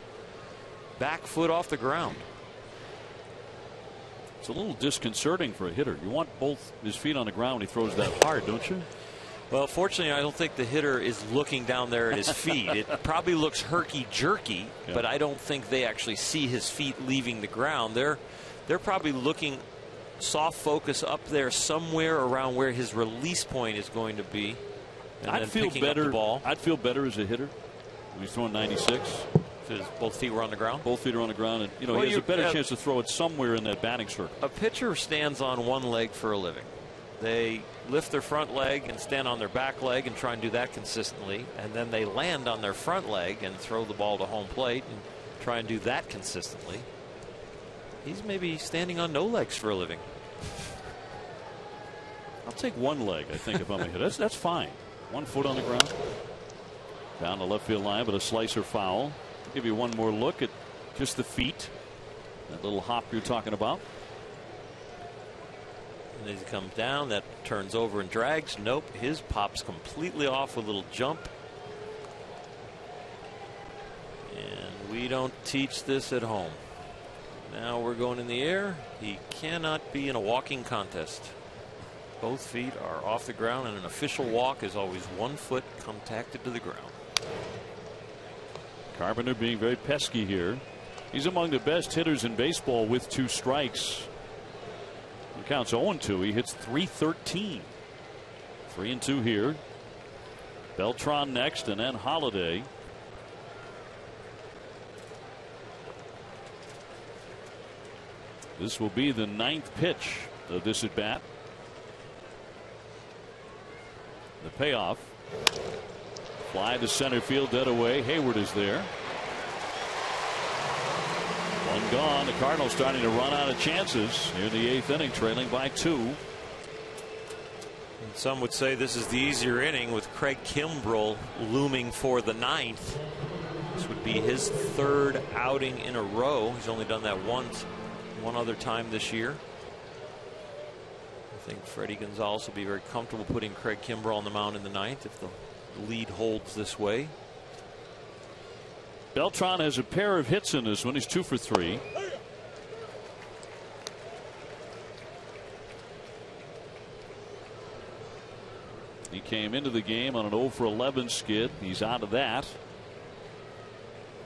back foot off the ground. It's a little disconcerting for a hitter. You want both his feet on the ground when he throws that hard, don't you? Well, fortunately, I don't think the hitter is looking down there at his feet. It probably looks herky-jerky, yeah, but I don't think they actually see his feet leaving the ground. They're probably looking soft focus up there somewhere around where his release point is going to be. And I'd then feel picking up better. the ball. I'd feel better as a hitter when he's throwing 96. If both feet were on the ground. Both feet are on the ground, and he has a better chance to throw it somewhere in that batting circle. A pitcher stands on one leg for a living. They lift their front leg and stand on their back leg and try and do that consistently, and then they land on their front leg and throw the ball to home plate and try and do that consistently. He's maybe standing on no legs for a living. I'll take one leg, I think, if I'm a hitter. That's fine. 1 foot on the ground. Down the left field line, but a slicer foul. I'll give you one more look at just the feet. That little hop you're talking about. And as he comes down, that turns over and drags. Nope, his pops completely off with a little jump. And we don't teach this at home. Now we're going in the air. He cannot be in a walking contest. Both feet are off the ground, and an official walk is always 1 foot contacted to the ground. Carpenter being very pesky here. He's among the best hitters in baseball with 2 strikes. He counts 0-2. He hits .313. 3-2 here. Beltran next, and then Holiday. This will be the 9th pitch of this at bat. The payoff. Fly to center field, dead away. Hayward is there. One gone. The Cardinals starting to run out of chances here in the 8th inning, trailing by 2. And some would say this is the easier inning with Craig Kimbrell looming for the 9th. This would be his 3rd outing in a row. He's only done that once, one other time this year. I think Freddie Gonzalez will be very comfortable putting Craig Kimbrell on the mound in the ninth if the lead holds this way. Beltran has a pair of hits in this one. He's 2 for 3. He came into the game on an 0 for 11 skid. He's out of that.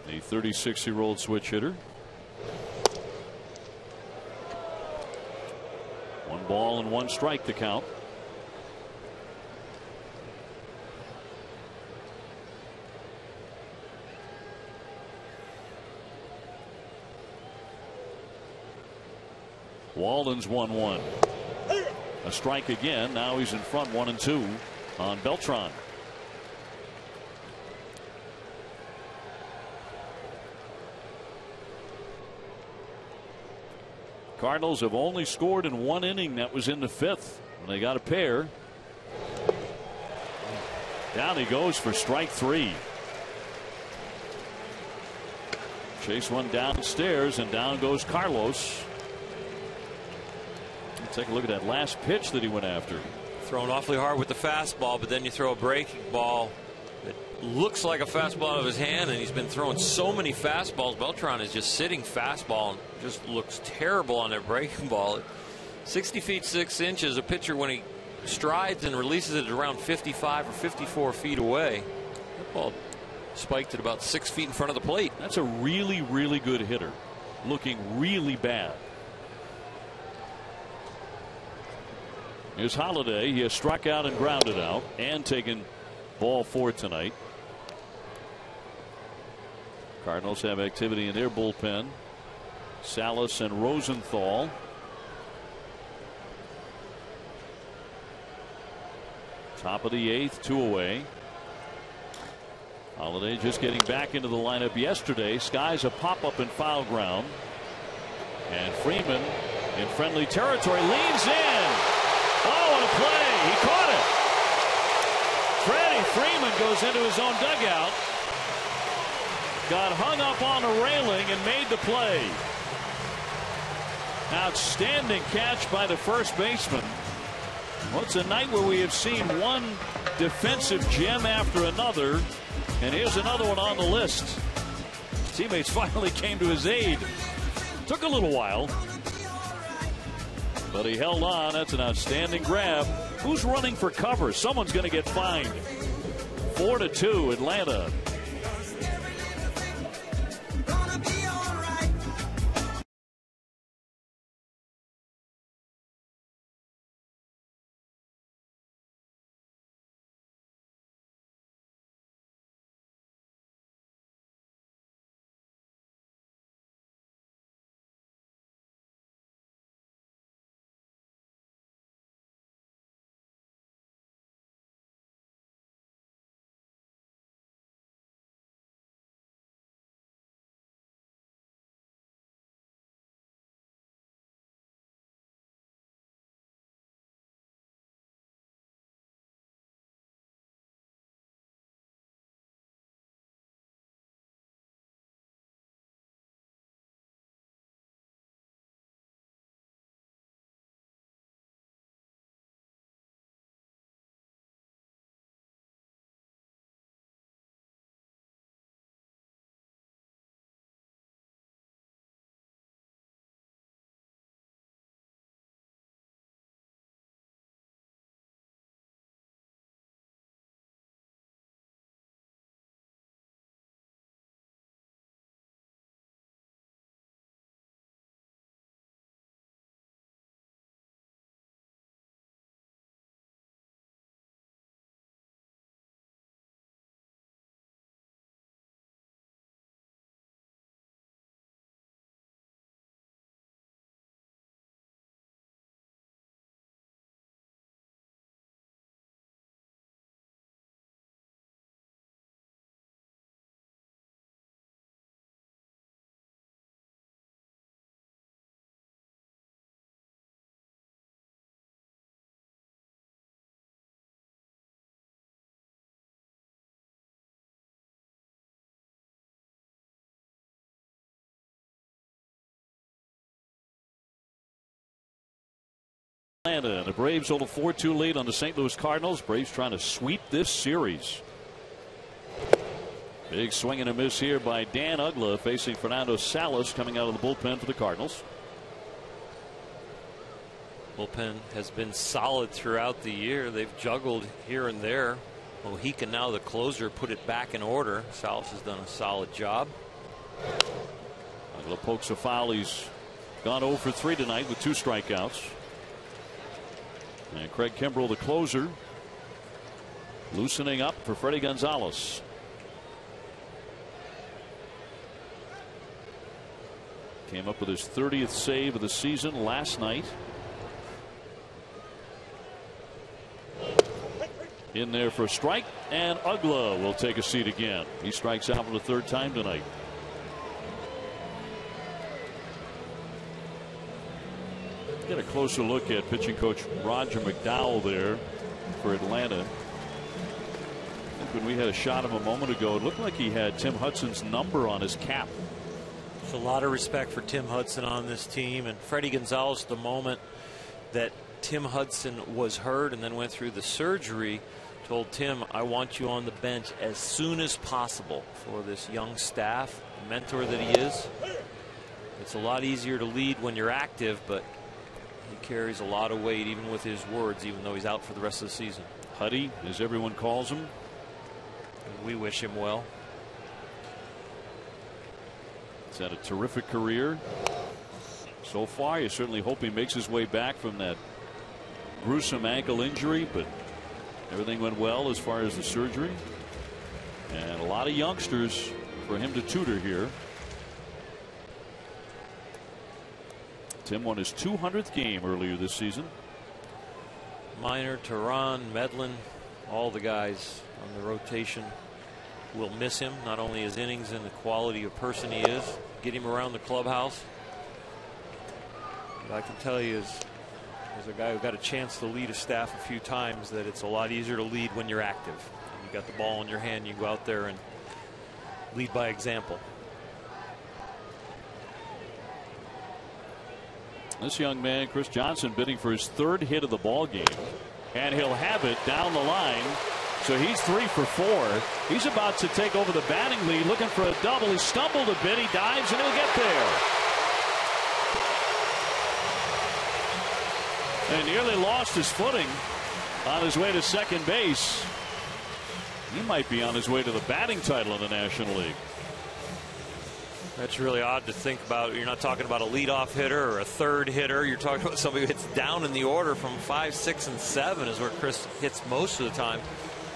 A 36-year-old switch hitter. 1 ball and 1 strike to count. Walden's 1-1. A strike again. Now he's in front 1-2 on Beltran. Cardinals have only scored in 1 inning. That was in the 5th when they got a pair. Down he goes for strike 3. Chase one downstairs, and down goes Carlos. Let's take a look at that last pitch that he went after. Thrown awfully hard with the fastball, but then you throw a breaking ball that looks like a fastball out of his hand, and he's been throwing so many fastballs. Beltran is just sitting fastball and just looks terrible on that breaking ball. 60 feet 6 inches. A pitcher, when he strides and releases it around 55 or 54 feet away. That ball spiked at about 6 feet in front of the plate. That's a really, really good hitter. Looking really bad. Here's Holiday. He has struck out and grounded out and taken ball 4 tonight. Cardinals have activity in their bullpen. Salas and Rosenthal. Top of the 8th, 2 away. Holiday just getting back into the lineup yesterday. Skies a pop-up in foul ground. And Freeman in friendly territory leans in. Oh, what a play. He caught it. Freddie Freeman goes into his own dugout. Got hung up on a railing and made the play. Outstanding catch by the first baseman. Well, it's a night where we have seen one defensive gem after another. And here's another one on the list. Teammates finally came to his aid. Took a little while, but he held on. That's an outstanding grab. Who's running for cover? Someone's going to get fined. 4-2 Atlanta. Atlanta. And the Braves hold a 4-2 lead on the St. Louis Cardinals. Braves trying to sweep this series. Big swing and a miss here by Dan Uggla facing Fernando Salas coming out of the bullpen for the Cardinals. Bullpen has been solid throughout the year. They've juggled here and there. Mojica, now the closer, put it back in order. Salas has done a solid job. Uggla pokes a foul. He's gone 0 for 3 tonight with 2 strikeouts. And Craig Kimbrell, the closer, loosening up for Freddie Gonzalez. Came up with his 30th save of the season last night. In there for a strike, and Uggla will take a seat again. He strikes out for the 3rd time tonight. Get a closer look at pitching coach Roger McDowell there for Atlanta. I think when we had a shot of him a moment ago, it looked like he had Tim Hudson's number on his cap. There's a lot of respect for Tim Hudson on this team, and Freddie Gonzalez, the moment that Tim Hudson was hurt and then went through the surgery, told Tim, I want you on the bench as soon as possible for this young staff. The mentor that he is. It's a lot easier to lead when you're active, but he carries a lot of weight even with his words, even though he's out for the rest of the season. Huddy, as everyone calls him. And we wish him well. He's had a terrific career so far. You certainly hope he makes his way back from that gruesome ankle injury, but everything went well as far as the surgery. And a lot of youngsters for him to tutor here. Tim won his 200th game earlier this season. Minor, Tehran, Medlin, all the guys on the rotation will miss him. Not only his innings and the quality of person he is, get him around the clubhouse. But I can tell you, as a guy who got a chance to lead a staff a few times, that it's a lot easier to lead when you're active. You got the ball in your hand, you go out there and lead by example. This young man, Chris Johnson, bidding for his 3rd hit of the ball game, and he'll have it down the line. So he's 3 for 4. He's about to take over the batting lead, looking for a double. He stumbled a bit. He dives, and he'll get there. And nearly lost his footing on his way to second base. He might be on his way to the batting title in the National League. That's really odd to think about. You're not talking about a leadoff hitter or a 3rd hitter. You're talking about somebody who hits down in the order from 5, 6, and 7 is where Chris hits most of the time.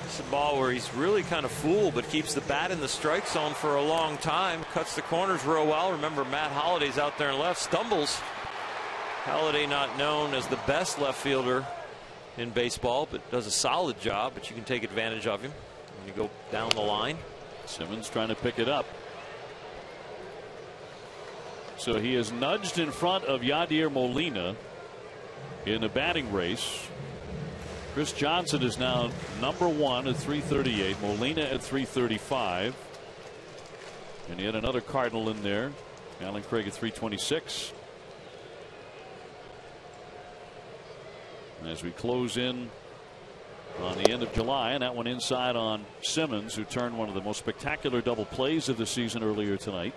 It's a ball where he's really kind of fooled, but keeps the bat in the strike zone for a long time. Cuts the corners real well. Remember, Matt Holliday's out there and left. Stumbles. Holliday, not known as the best left fielder in baseball, but does a solid job. But you can take advantage of him when you go down the line. Simmons trying to pick it up. So he is nudged in front of Yadier Molina in the batting race. Chris Johnson is now number 1 at 338. Molina at 335. And yet another Cardinal in there. Alan Craig at 326. And as we close in on the end of July, and that one inside on Simmons, who turned one of the most spectacular double plays of the season earlier tonight.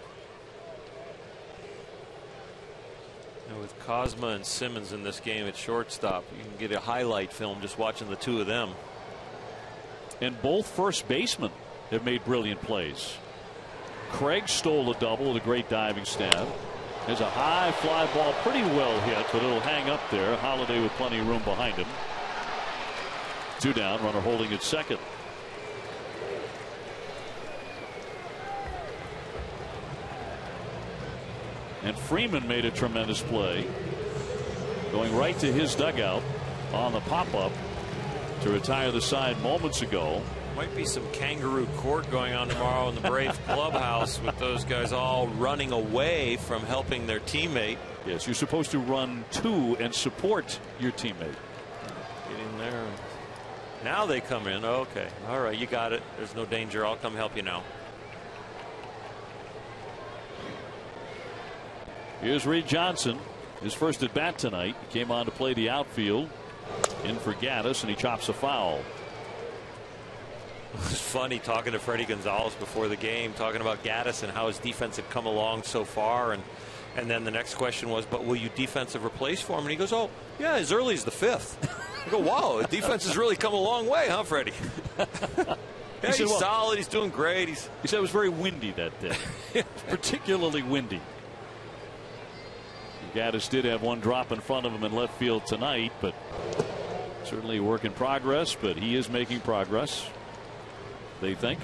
And with Cosma and Simmons in this game at shortstop, you can get a highlight film just watching the 2 of them. And both first basemen have made brilliant plays. Craig stole a double with a great diving stab. There's a high fly ball, pretty well hit, but it'll hang up there. Holliday with plenty of room behind him. 2 down, runner holding at second. And Freeman made a tremendous play, going right to his dugout on the pop-up to retire the side moments ago. Might be some kangaroo court going on tomorrow in the Braves clubhouse with those guys all running away from helping their teammate. Yes, you're supposed to run to and support your teammate. Get in there. Now they come in. Okay. All right. You got it. There's no danger. I'll come help you now. Here's Reed Johnson. his first at bat tonight. He came on to play the outfield in for Gaddis, and he chops a foul. It was funny talking to Freddie Gonzalez before the game, talking about Gaddis and how his defense had come along so far. And then the next question was, but will you defensive replace for him? And he goes, oh, yeah, as early as the 5th. I go, wow, the defense has really come a long way, huh, Freddie? Yeah, he's solid. He's doing great. He said it was very windy that day. Particularly windy. Gaddis did have one drop in front of him in left field tonight, but certainly a work in progress. But he is making progress, they think.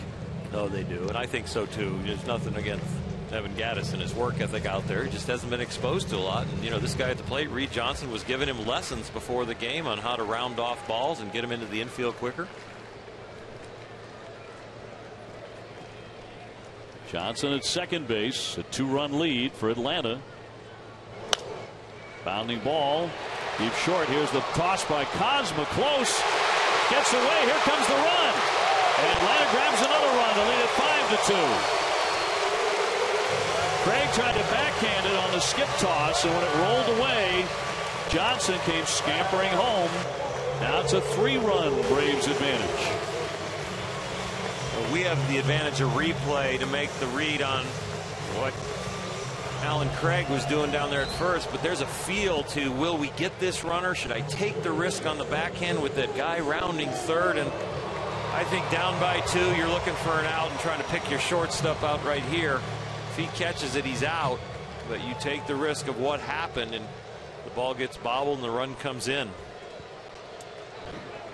No, they do. And I think so, too. There's nothing against Evan Gaddis and his work ethic out there. He just hasn't been exposed to a lot. And, you know, this guy at the plate, Reed Johnson, was giving him lessons before the game on how to round off balls and get him into the infield quicker. Johnson at second base, a 2-run lead for Atlanta. Bounding ball, deep short. Here's the toss by Kozma, close, gets away. Here comes the run, and Atlanta grabs another run to lead it 5-2. Craig tried to backhand it on the skip toss, and when it rolled away, Johnson came scampering home. Now it's a 3-run Braves advantage. We have the advantage of replay to make the read on what Alan Craig was doing down there at first, but there's a feel to, will we get this runner? Should I take the risk on the backhand with that guy rounding third? And I think down by 2, you're looking for an out and trying to pick your shortstop out right here. If he catches it, he's out, but you take the risk of what happened, and the ball gets bobbled and the run comes in.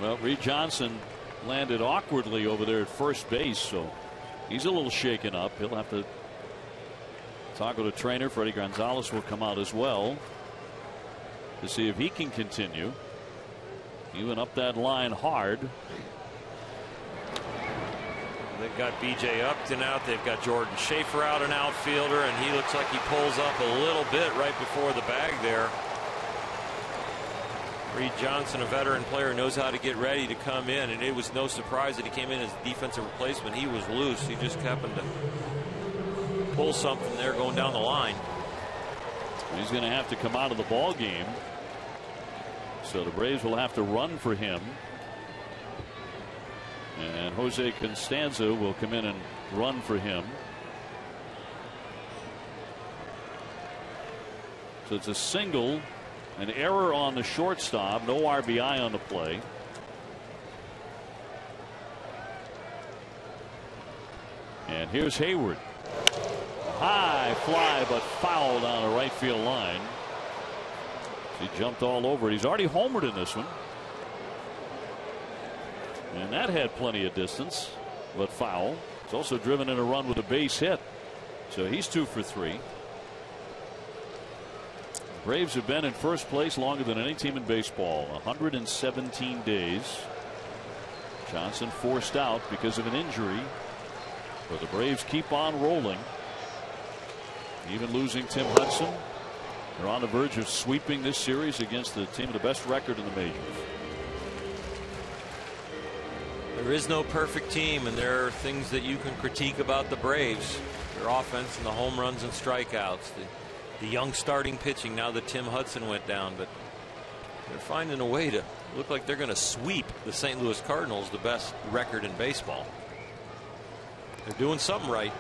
Well, Reed Johnson landed awkwardly over there at first base, so he's a little shaken up. He'll have to talk with a trainer. Freddie Gonzalez will come out as well to see if he can continue. He went up that line hard. They've got B.J. Upton out. They've got Jordan Schaefer out, an outfielder, and he looks like he pulls up a little bit right before the bag there. Reed Johnson, a veteran player, knows how to get ready to come in, and it was no surprise that he came in as a defensive replacement. He was loose. He just happened to pull something there going down the line. He's going to have to come out of the ball game, so the Braves will have to run for him, and Jose Constanza will come in and run for him. So it's a single, an error on the shortstop, no RBI on the play. And here's Hayward. High fly, but foul down the right field line. He jumped all over it. He's already homered in this one, and that had plenty of distance, but foul. He's also driven in a run with a base hit, so he's 2 for 3. Braves have been in first place longer than any team in baseball, 117 days. Johnson forced out because of an injury, but the Braves keep on rolling, even losing Tim Hudson. They're on the verge of sweeping this series against the team with the best record in the majors. There is no perfect team, and there are things that you can critique about the Braves. Their offense and the home runs and strikeouts. The young starting pitching now that Tim Hudson went down, but they're finding a way to look like they're going to sweep the St. Louis Cardinals, the best record in baseball. They're doing something right.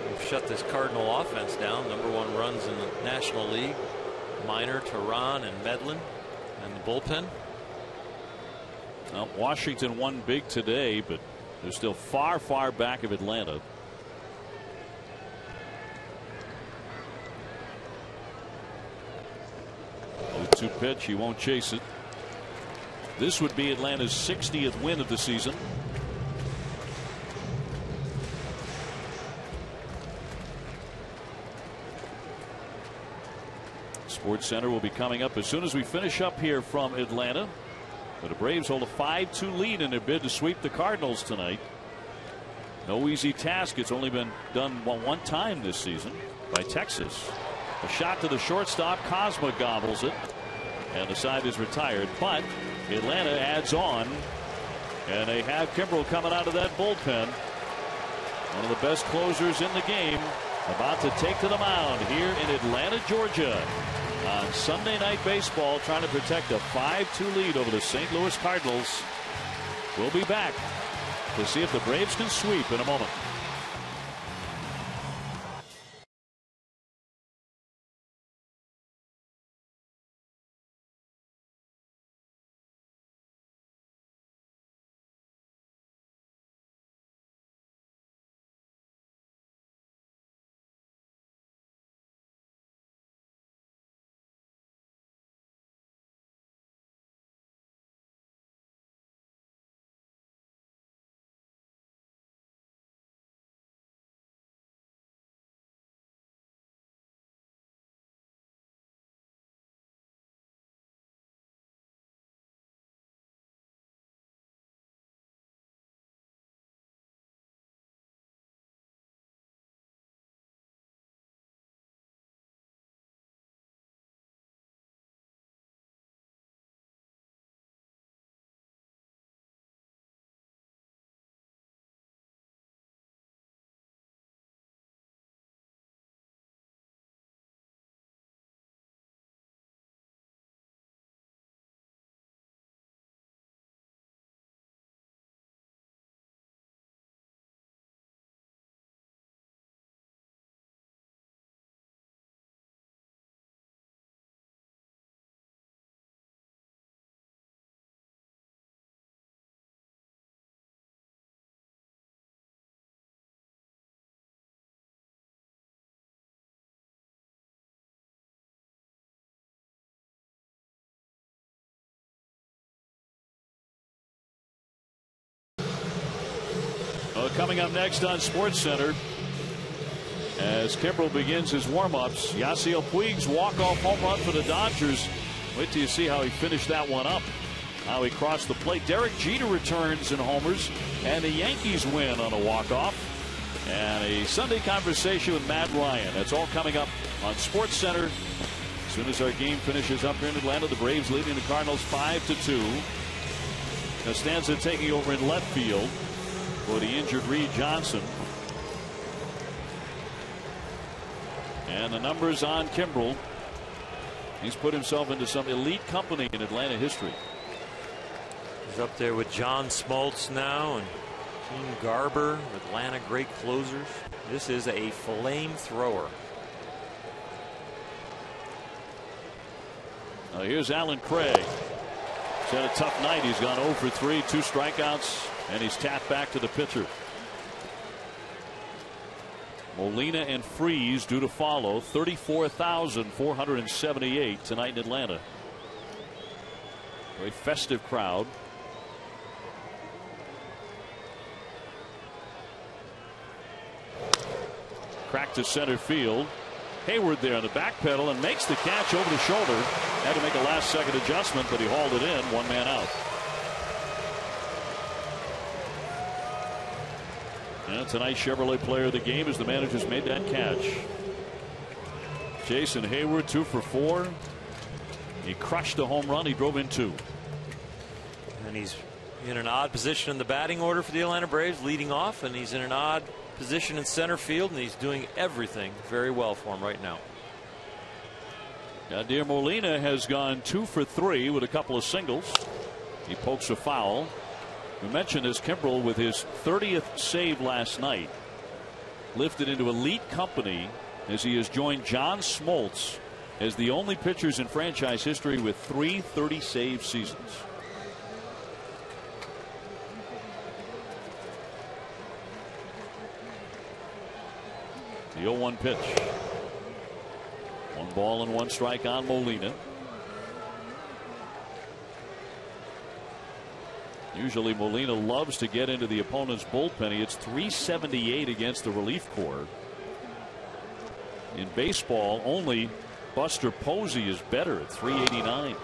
They've shut this Cardinal offense down. #1 runs in the National League. Minor, Tehran, and Medlin, and the bullpen. Well, Washington won big today, but they're still far, far back of Atlanta. The 2 pitch, he won't chase it. This would be Atlanta's 60th win of the season. Sports Center will be coming up as soon as we finish up here from Atlanta. But the Braves hold a 5-2 lead in their bid to sweep the Cardinals tonight. No easy task. It's only been done one time this season by Texas. A shot to the shortstop. Kozma gobbles it, and the side is retired. But Atlanta adds on, and they have Kimbrel coming out of that bullpen. One of the best closers in the game. about to take to the mound here in Atlanta, Georgia on Sunday Night Baseball, trying to protect a 5-2 lead over the St. Louis Cardinals. We'll be back to see if the Braves can sweep in a moment. Coming up next on SportsCenter, as Kimbrel begins his warm-ups, Yasiel Puig's walk-off home run for the Dodgers. Wait till you see how he finished that one up. How he crossed the plate. Derek Jeter returns in homers, and the Yankees win on a walk-off. And a Sunday conversation with Matt Ryan. That's all coming up on SportsCenter. As soon as our game finishes up here in Atlanta, the Braves leading the Cardinals 5-2. Costanza taking over in left field for the injured Reed Johnson. And the numbers on Kimbrel. He's put himself into some elite company in Atlanta history. He's up there with John Smoltz now and Gene Garber, Atlanta great closers. This is a flamethrower. Now here's Alan Craig. He's had a tough night. He's gone 0 for 3, 2 strikeouts, and he's tapped back to the pitcher. Molina and Freese due to follow. 34,478 tonight in Atlanta. Very festive crowd. Crack to center field. Hayward there on the back pedal and makes the catch over the shoulder. Had to make a last-second adjustment, but he hauled it in. One man out. And tonight's Chevrolet Player of the Game as the managers made that catch. Jason Hayward 2 for 4. He crushed a home run. He drove in 2. And he's in an odd position in the batting order for the Atlanta Braves, leading off, and he's in an odd position in center field, and he's doing everything very well for him right now. Yadier Molina has gone 2 for 3 with a couple of singles. He pokes a foul. We mentioned this, Kimbrel with his 30th save last night lifted into elite company as he has joined John Smoltz as the only pitchers in franchise history with 3 30-save seasons. The 0-1 pitch. 1 ball and 1 strike on Molina. Usually Molina loves to get into the opponent's bullpen. He hits .378 against the relief corps. In baseball, only Buster Posey is better at .389.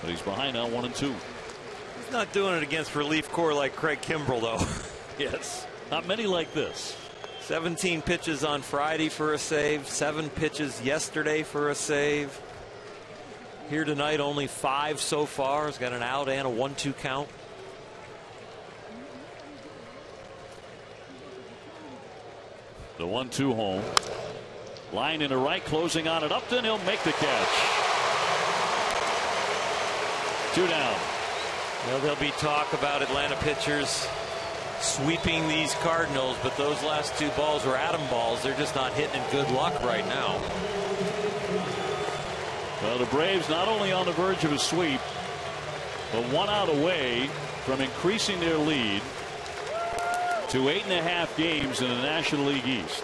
But he's behind now 1-2. He's not doing it against relief corps like Craig Kimbrel, though. Yes, not many like this. 17 pitches on Friday for a save, 7 pitches yesterday for a save. Here tonight, only 5 so far. He's got an out and a 1-2 count. The 1-2 home. Line into right, closing on it. Upton, he'll make the catch. 2 down. Well, there'll be talk about Atlanta pitchers sweeping these Cardinals, but those last 2 balls were atom balls. They're just not hitting in good luck right now. Well, the Braves not only on the verge of a sweep, but 1 out away from increasing their lead to 8.5 games in the National League East.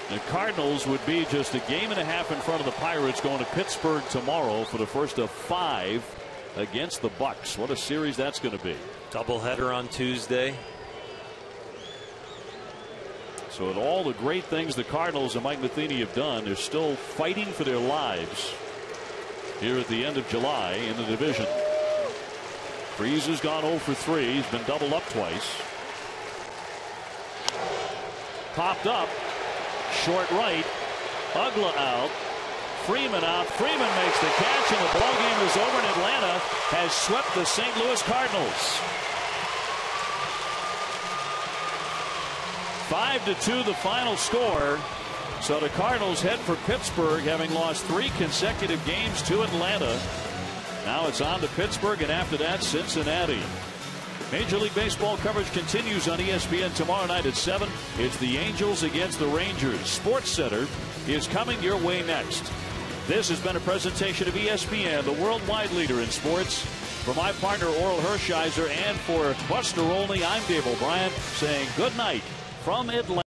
The Cardinals would be just a game and a half in front of the Pirates going to Pittsburgh tomorrow for the first of 5 against the Bucks. What a series that's going to be. Doubleheader on Tuesday. So with all the great things the Cardinals and Mike Matheny have done, they're still fighting for their lives here at the end of July in the division. Freese has gone 0 for 3. He's been doubled up twice. Popped up. Short right. Ugla out. Freeman out. Freeman makes the catch, and the ball game is over, and Atlanta has swept the St. Louis Cardinals. 5-2 the final score. So the Cardinals head for Pittsburgh, having lost 3 consecutive games to Atlanta. Now it's on to Pittsburgh, and after that, Cincinnati. Major League Baseball coverage continues on ESPN tomorrow night at 7. It's the Angels against the Rangers. Sports Center is coming your way next. This has been a presentation of ESPN, the worldwide leader in sports. For my partner, Oral Hershiser, and for Buster Olney, I'm Dave O'Brien saying good night from Atlanta.